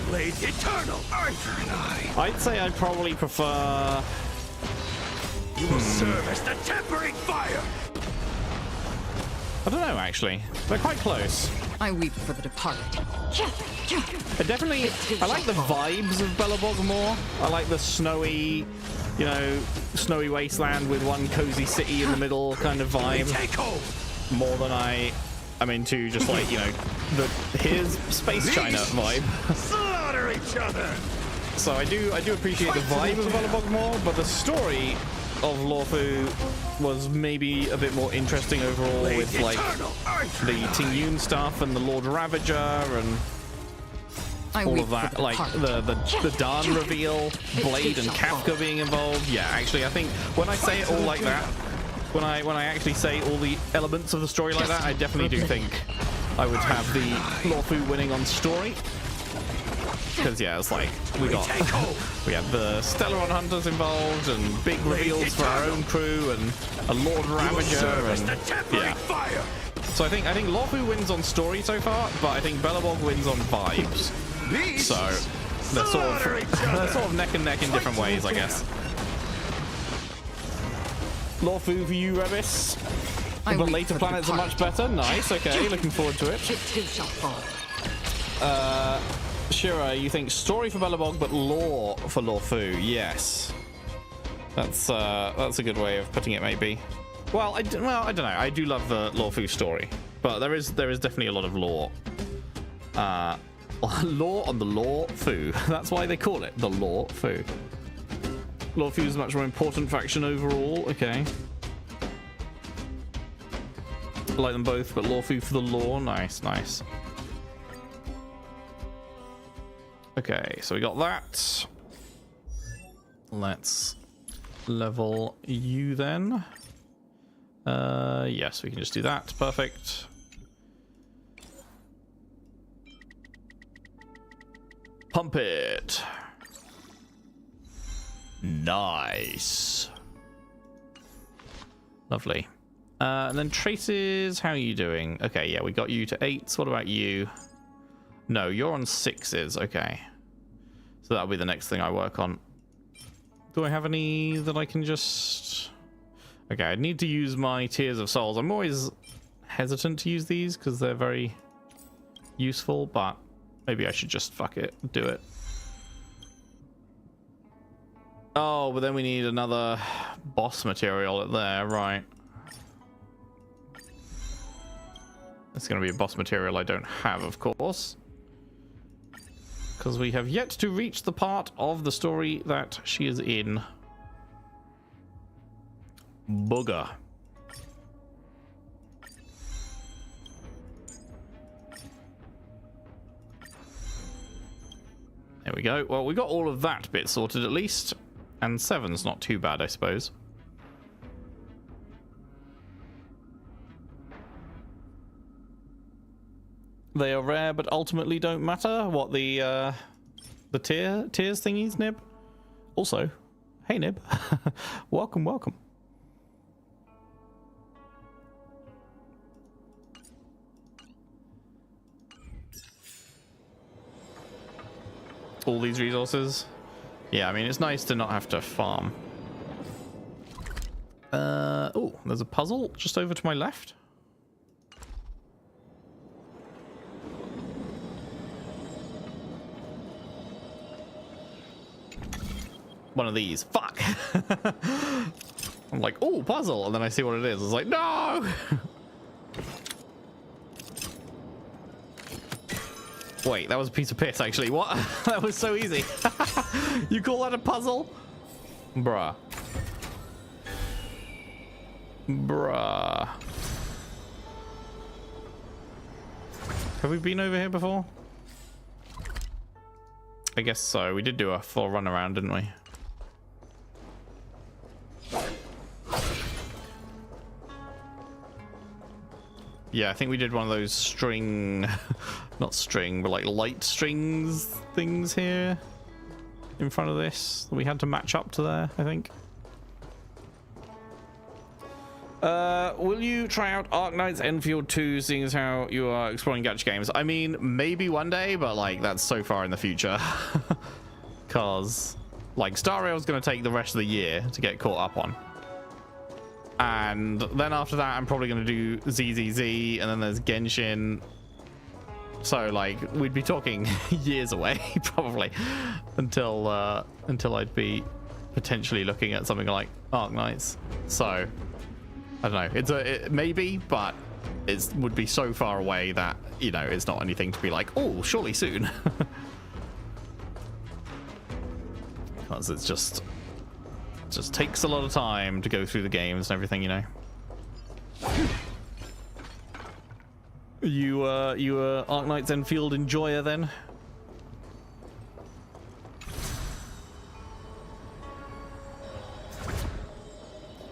Blade eternal! Eye for an eye! I'd say I'd probably prefer... You will serve as the tempering fire! I don't know, actually. They're quite close. I weep for the departed. I like the vibes of Belobog more. I like the snowy, you know, snowy wasteland with one cozy city in the middle kind of vibe. More than I'm into just like, you know, here's Space China vibe. Slaughter each other! So I do appreciate the vibe of Belobog more, but the story of Lorfu was maybe a bit more interesting overall with like the Ting Yun stuff and the Lord Ravager and all of that, like the Dan reveal, Blade and Kafka being involved. Yeah, actually, I think when I say it all like that, when I actually say all the elements of the story like that, I definitely do think I would have the Lawfu winning on story. Because yeah, it's like we had the Stellaron Hunters involved and big reveals for our own crew and a Lord Ravager and yeah. So I think Lawfu wins on story so far, but I think Belobog wins on vibes. So they're sort of neck and neck in different ways, I guess. Lawfu for you, Rebis. But later planets are much better. Nice. Okay, looking forward to it. Shira, you think story for Belobog, but lore for Lawfu? Yes, that's a good way of putting it, maybe. Well, I don't know. I do love the Lawfu story, but there is definitely a lot of lore. Lore on the Lawfu. That's why they call it the Lawfu. Lawfu is a much more important faction overall. Okay. I like them both, but Lawfu for the lore. Nice, nice. Okay, so we got that. Let's level you then. Yes, we can just do that. Perfect. Pump it. Nice. Lovely. And then traces, how are you doing? Okay, yeah, we got you to 8s. What about you? No, you're on 6s. Okay. So that'll be the next thing I work on. Do I have any that I can just... Okay, I need to use my Tears of Souls. I'm always hesitant to use these because they're very useful, but maybe I should just fuck it, do it. Oh, but then we need another boss material at there, right. It's going to be a boss material I don't have, of course. Because we have yet to reach the part of the story that she is in. Booger. There we go. Well, we got all of that bit sorted at least. And 7's not too bad, I suppose. They are rare, but ultimately don't matter. What, the tears thingies, Nib? Also, hey Nib. Welcome, welcome. All these resources. Yeah, I mean, it's nice to not have to farm. Oh, there's a puzzle just over to my left. One of these. Fuck. I'm like, oh, puzzle, and then I see what it is. It's like, no. Wait, that was a piece of piss, actually. What? That was so easy. You call that a puzzle? Bruh. Bruh. Have we been over here before? I guess so. We did do a full run around, didn't we? Yeah, I think we did one of those string, not string, but like light strings things here in front of this. We had to match up to there, I think. Will you try out Arknight's Enfield 2, seeing as how you are exploring gacha games? I mean, maybe one day, but like that's so far in the future. Cause like Star Rail's gonna take the rest of the year to get caught up on. And then after that, I'm probably going to do ZZZ, and then there's Genshin. So, like, we'd be talking years away, probably, until I'd be potentially looking at something like Arknights. So, I don't know. It maybe, but it would be so far away that, you know, it's not anything to be like, oh, surely soon. Because it's just takes a lot of time to go through the games and everything, you know. You Arknight's Enfield enjoyer then?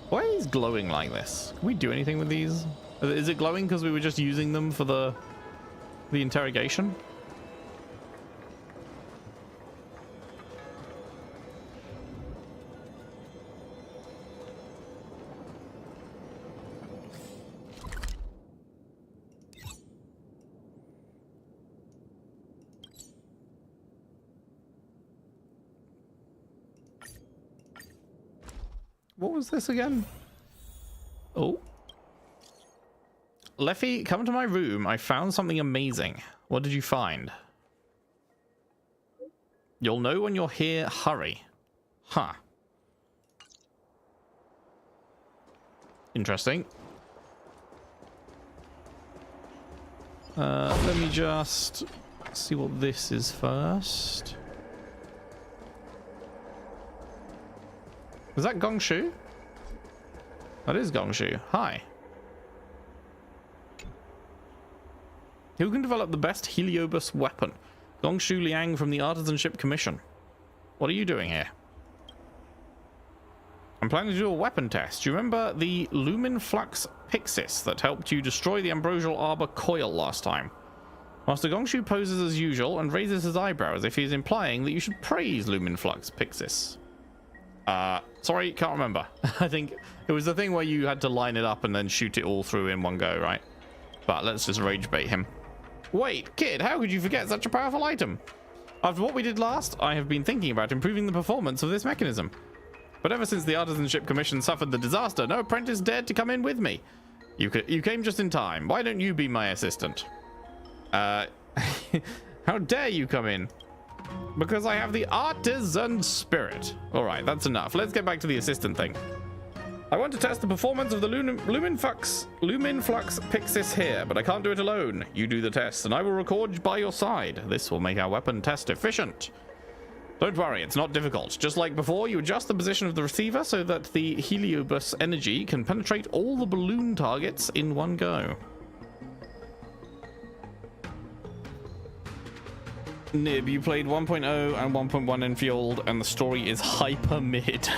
Why are these glowing like this? Can we do anything with these? Is it glowing because we were just using them for the interrogation? What was this again? Oh. Leffy, come to my room. I found something amazing. What did you find? You'll know when you're here. Hurry. Huh. Interesting. Let me just see what this is first. Is that Gongshu? That is Gongshu. Hi. Who can develop the best Heliobus weapon? Gongshu Liang from the Artisanship Commission. What are you doing here? I'm planning to do a weapon test. Do you remember the Lumin Flux Pixis that helped you destroy the Ambrosial Arbor coil last time? Master Gongshu poses as usual and raises his eyebrow as if he is implying that you should praise Lumin Flux Pixis. Sorry, can't remember. I think it was the thing where you had to line it up and then shoot it all through in one go, right? But let's just rage bait him. Wait, kid, how could you forget such a powerful item? After what we did last, I have been thinking about improving the performance of this mechanism. But ever since the Artisanship Commission suffered the disaster, no apprentice dared to come in with me. You came just in time. Why don't you be my assistant? How dare you come in? Because I have the artisan spirit. Alright, that's enough. Let's get back to the assistant thing. I want to test the performance of the Lumin Flux Pixis here, but I can't do it alone. You do the test, and I will record by your side. This will make our weapon test efficient. Don't worry, it's not difficult. Just like before, you adjust the position of the receiver so that the Heliobus energy can penetrate all the balloon targets in one go. Nib, you played 1.0 and 1.1 in Fjord, and the story is hyper mid.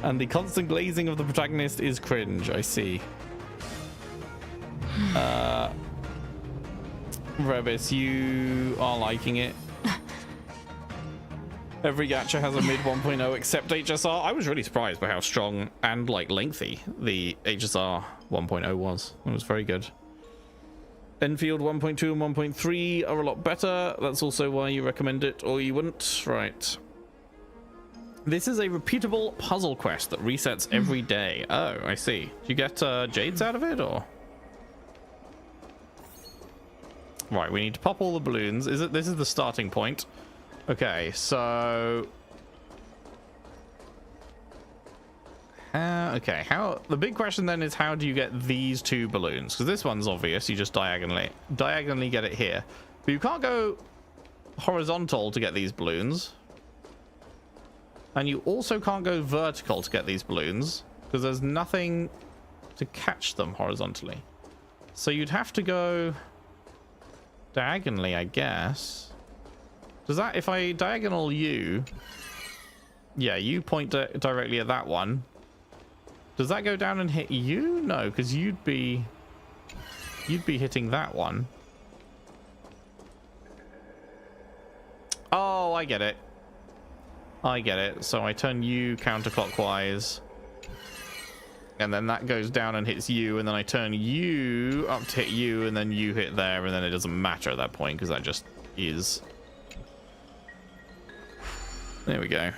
And the constant glazing of the protagonist is cringe, I see. Rebis, you are liking it. Every gacha has a mid 1.0 except HSR. I was really surprised by how strong and like lengthy the HSR 1.0 was. It was very good. Enfield 1.2 and 1.3 are a lot better. That's also why you recommend it, or you wouldn't. Right. This is a repeatable puzzle quest that resets every day. Oh, I see. Do you get jades out of it, or? Right, we need to pop all the balloons. This is the starting point. Okay, so... the big question then is, how do you get these two balloons? Because this one's obvious. You just diagonally get it here. But you can't go horizontal to get these balloons. And you also can't go vertical to get these balloons, because there's nothing to catch them horizontally. So you'd have to go diagonally, I guess. Does that, if I diagonal you... Yeah, you point directly at that one. Does that go down and hit you? No, because you'd be hitting that one. Oh, I get it. I get it. So I turn you counterclockwise. And then that goes down and hits you. And then I turn you up to hit you. And then you hit there. And then it doesn't matter at that point, because that just is. There we go.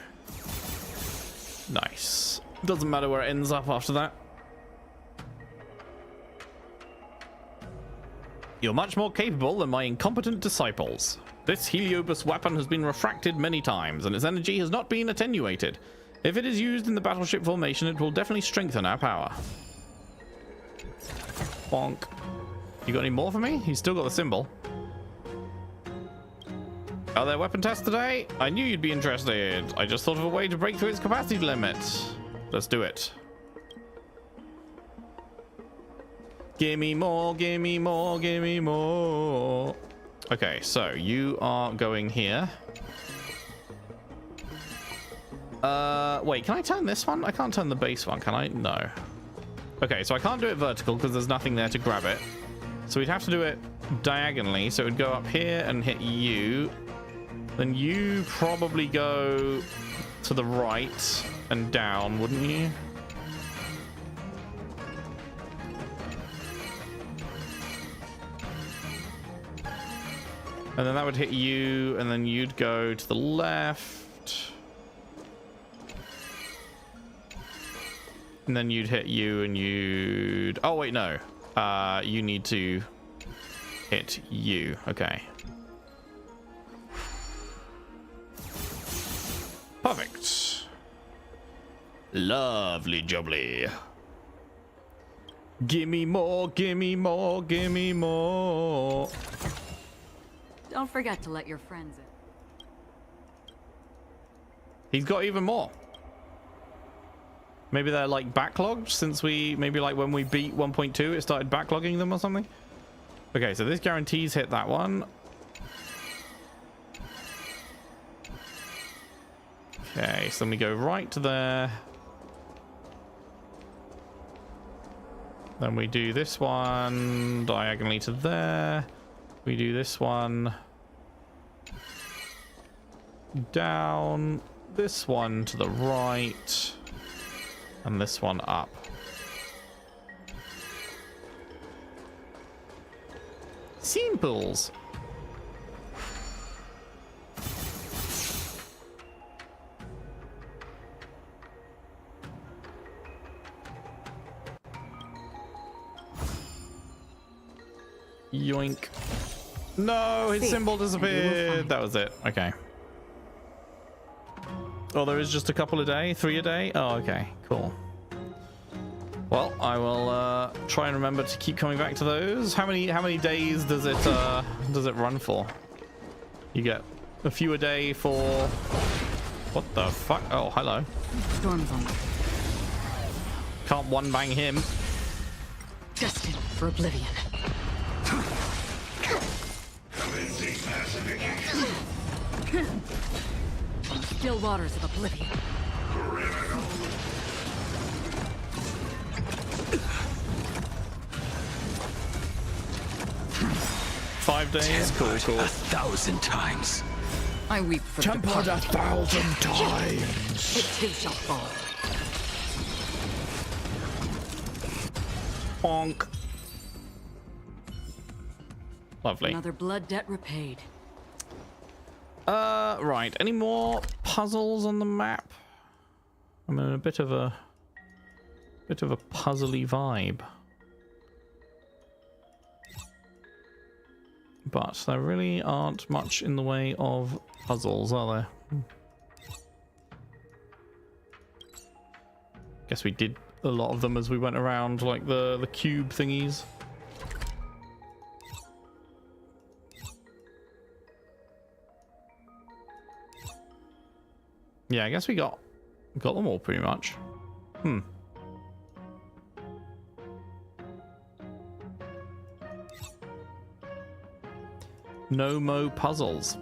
Nice. Doesn't matter where it ends up after that. You're much more capable than my incompetent disciples. This Heliobus weapon has been refracted many times, and its energy has not been attenuated. If it is used in the battleship formation, it will definitely strengthen our power. Bonk. You got any more for me? He's still got the symbol. Are there weapon tests today? I knew you'd be interested. I just thought of a way to break through its capacity limit. Let's do it. Gimme more, gimme more, gimme more. Okay, so you are going here. Wait, can I turn this one? I can't turn the base one, can I? No. Okay, so I can't do it vertical because there's nothing there to grab it. So we'd have to do it diagonally. So it would go up here and hit you. Then you probably go to the right and down, wouldn't you? And then that would hit you, and then you'd go to the left. And then you'd hit you, and you'd... Oh, wait, no. You need to hit you. Okay. Perfect. Lovely jubbly. Gimme more, gimme more, gimme more. Don't forget to let your friends in. He's got even more. Maybe they're like backlogged since we... Maybe like when we beat 1.2 it started backlogging them or something. Okay, so this guarantees hit that one. Okay, so then we go right to there. Then we do this one diagonally to there. We do this one down, this one to the right, and this one up. Simples. Yoink. No, his symbol disappeared. That was it. Okay. Oh, there is just a couple a day? 3 a day? Oh, okay. Cool. Well, I will try and remember to keep coming back to those. How many days does it run for? You get a few a day for... What the fuck? Oh, hello. Storm's on. Can't one bang him. Destined for oblivion. Still waters of oblivion. 5 days? Cool, cool. 1,000 times. I weep for the Tempered departed. 1,000 times. It too shall fall. Bonk. Lovely. Another blood debt repaid. Right. Any more puzzles on the map? I'm in a bit of a puzzly vibe. But there really aren't much in the way of puzzles, are there? Guess we did a lot of them as we went around, like the cube thingies. Yeah, I guess we got them all pretty much. No mo puzzles.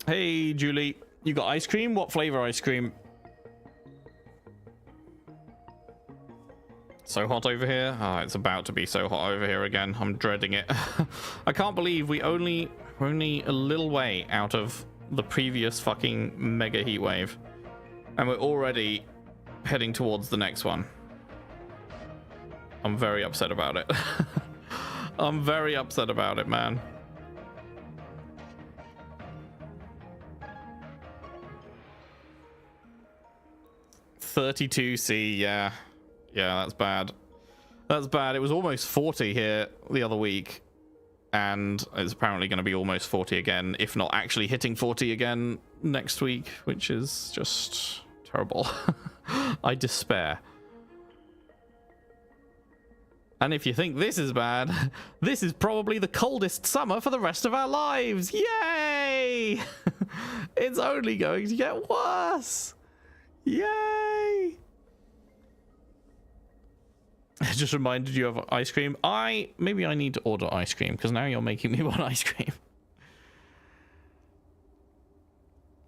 Hey, Julie, you got ice cream? What flavor ice cream? So hot over here. Oh, it's about to be so hot over here again. I'm dreading it. I can't believe we're only a little way out of the previous fucking mega heat wave, and we're already heading towards the next one. I'm very upset about it. I'm very upset about it, man. $32C, yeah. Yeah, that's bad. That's bad. It was almost 40 here the other week, and it's apparently going to be almost 40 again, if not actually hitting 40 again next week, which is just terrible. I despair. And if you think this is bad, this is probably the coldest summer for the rest of our lives. Yay! It's only going to get worse. Yay! It just reminded you of ice cream. Maybe I need to order ice cream because now you're making me want ice cream.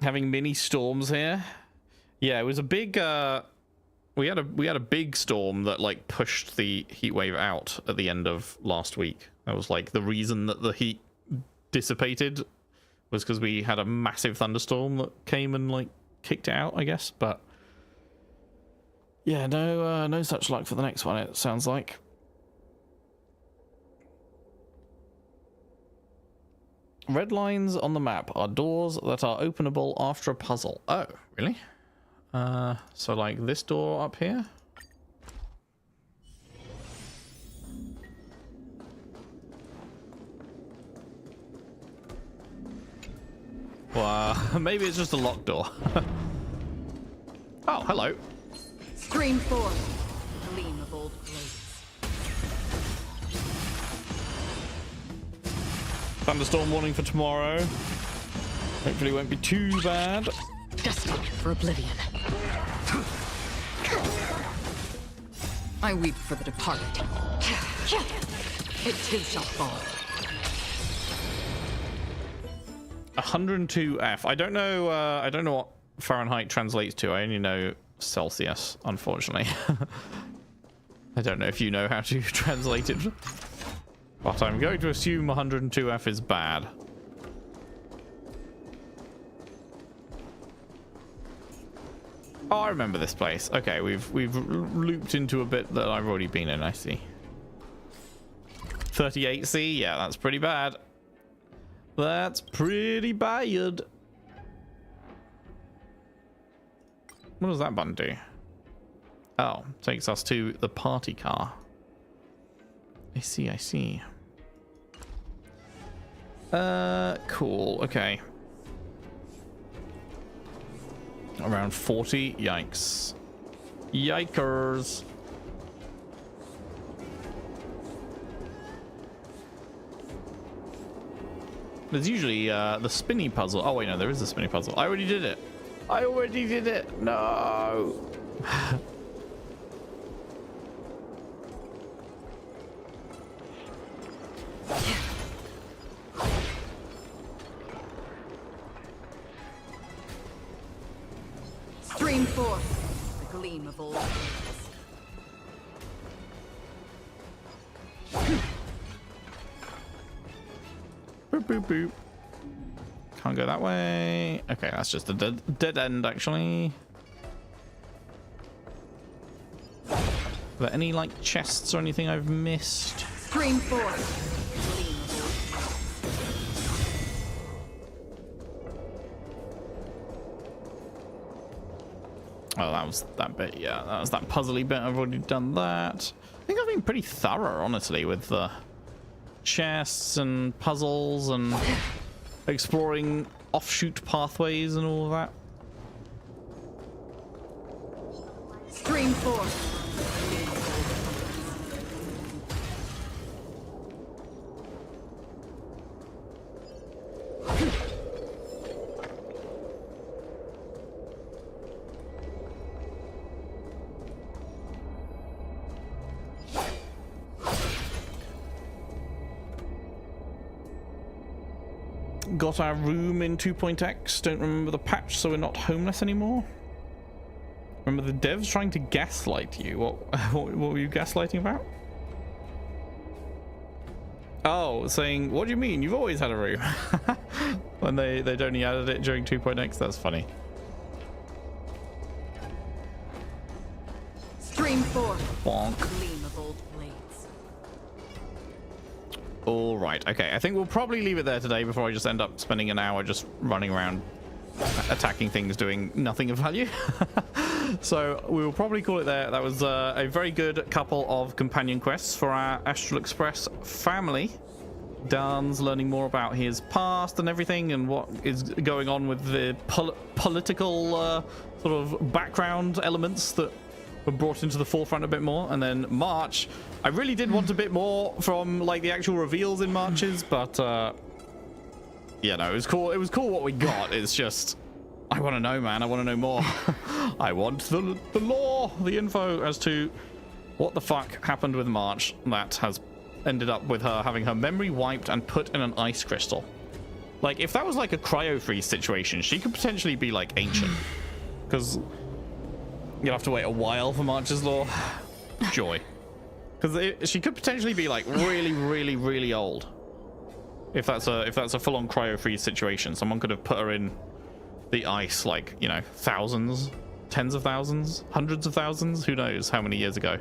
Having mini storms here. Yeah, it was a big we had a big storm that like pushed the heat wave out at the end of last week. That was like the reason that the heat dissipated was because we had a massive thunderstorm that came and like kicked it out, I guess. But yeah, no such luck for the next one, it sounds like. Red lines on the map are doors that are openable after a puzzle. Oh, really? So like this door up here? Well, maybe it's just a locked door. Oh, hello. Stream 4. Gleam of old blades. Thunderstorm warning for tomorrow. Hopefully it won't be too bad. Destined for oblivion. I weep for the departed. It too shall fall. 102F. I don't know what Fahrenheit translates to. I only know Celsius, unfortunately. I don't know if you know how to translate it. But I'm going to assume 102F is bad. Oh, I remember this place. Okay, we've looped into a bit that I've already been in, I see. 38C, yeah, that's pretty bad. That's pretty bad. What does that button do? Oh, takes us to the party car. I see. Cool, okay. Around 40, yikes. Yikers. There's usually the spinny puzzle. Oh wait, no, there is a spinny puzzle. I already did it. No. Stream 4. The gleam of old. Boop, boop, boop. Can't go that way. Okay, that's just a dead end, actually. Are there any, like, chests or anything I've missed? Stream 4. Oh, that was that bit, yeah. That was that puzzly bit. I've already done that. I think I've been pretty thorough, honestly, with the chests and puzzles and exploring offshoot pathways and all of that. Stream 4. Got our room in 2.x. Don't remember the patch, so we're not homeless anymore. Remember the devs trying to gaslight you. What were you gaslighting about? Oh, saying, what do you mean? You've always had a room. When they'd only added it during 2.x. That's funny. Stream 4. Bonk. Gleam of old blades. All right. Okay. I think we'll probably leave it there today before I just end up spending an hour just running around attacking things doing nothing of value. So we will probably call it there. That was a very good couple of companion quests for our Astral Express family. Dan's learning more about his past and everything and what is going on with the political sort of background elements that were brought into the forefront a bit more. And then March, I really did want a bit more from like the actual reveals in Marches, but yeah, no, it was cool. It was cool what we got. It's just, I want to know, man. I want to know more. I want the lore, the info as to What the fuck happened with March that has ended up with her having her memory wiped and put in an ice crystal? Like, if that was like a cryo freeze situation, she could potentially be like ancient. Because you'll have to wait a while for March's Law. Joy. Because she could potentially be like really, really, really old. If that's a full-on cryo freeze situation, someone could have put her in the ice, like, you know, thousands, tens of thousands, hundreds of thousands, who knows how many years ago.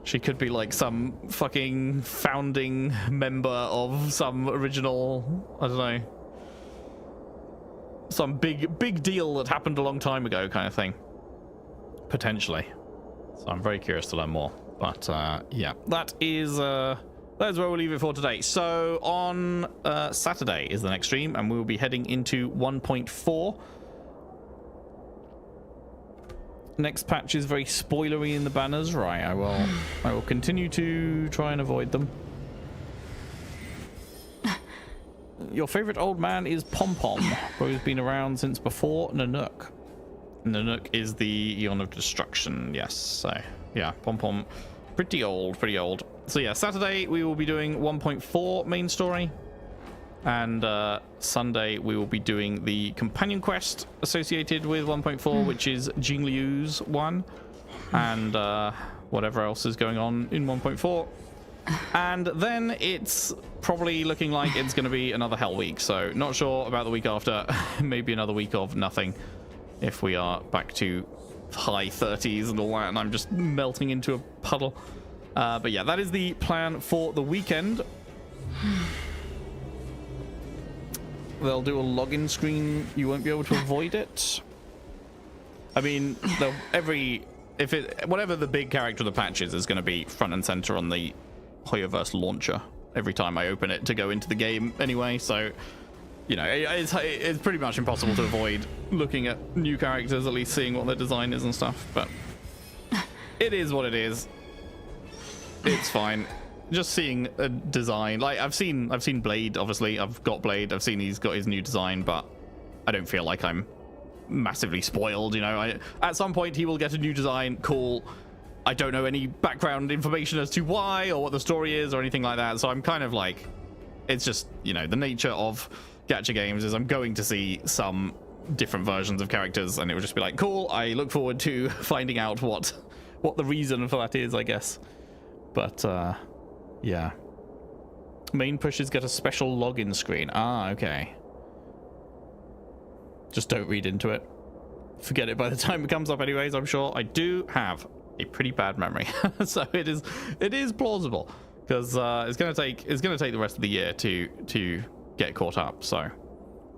She could be like some fucking founding member of some original, I don't know, some big deal that happened a long time ago kind of thing. Potentially. So I'm very curious to learn more. But yeah, that is where we'll leave it for today. So on Saturday is the next stream, and we will be heading into 1.4. Next patch is very spoilery in the banners. Right, I will continue to try and avoid them. Your favorite old man is Pom Pom, who's been around since before Nanook. Nanook is the Eon of Destruction, yes. So yeah, Pom Pom, pretty old. So yeah, Saturday we will be doing 1.4 main story, and Sunday we will be doing the companion quest associated with 1.4, which is Jingliu's one, and whatever else is going on in 1.4. And then it's probably looking like it's going to be another hell week, so not sure about the week after. Maybe another week of nothing if we are back to high 30s and all that, and I'm just melting into a puddle. But yeah, that is the plan for the weekend. They'll do a login screen. You won't be able to avoid it. I mean, whatever the big character of the patch is going to be front and center on the Hoyoverse launcher every time I open it to go into the game anyway. So, you know, it's pretty much impossible to avoid looking at new characters, at least seeing what their design is and stuff. But it is what it is. It's fine. Just seeing a design, like I've seen Blade, obviously. I've got Blade. I've seen he's got his new design, but I don't feel like I'm massively spoiled. You know, at some point he will get a new design. Cool. I don't know any background information as to why or what the story is or anything like that. So I'm kind of like, it's just, you know, the nature of gacha games is I'm going to see some different versions of characters, and it will just be like, cool. I look forward to finding out what the reason for that is, I guess. But yeah, main pushes get a special login screen. Ah, okay. Just don't read into it. Forget it by the time it comes up anyways, I'm sure. I do have a pretty bad memory. So it is plausible, because it's gonna take the rest of the year to get caught up. So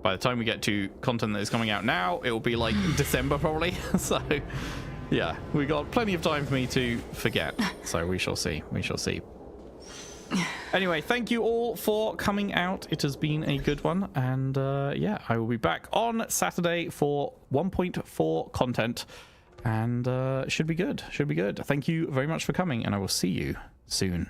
by the time we get to content that is coming out now, it will be like December probably. So yeah, we got plenty of time for me to forget. So we shall see. Anyway, thank you all for coming out. It has been a good one, and yeah, I will be back on Saturday for 1.4 content, and should be good. Thank you very much for coming, and I will see you soon.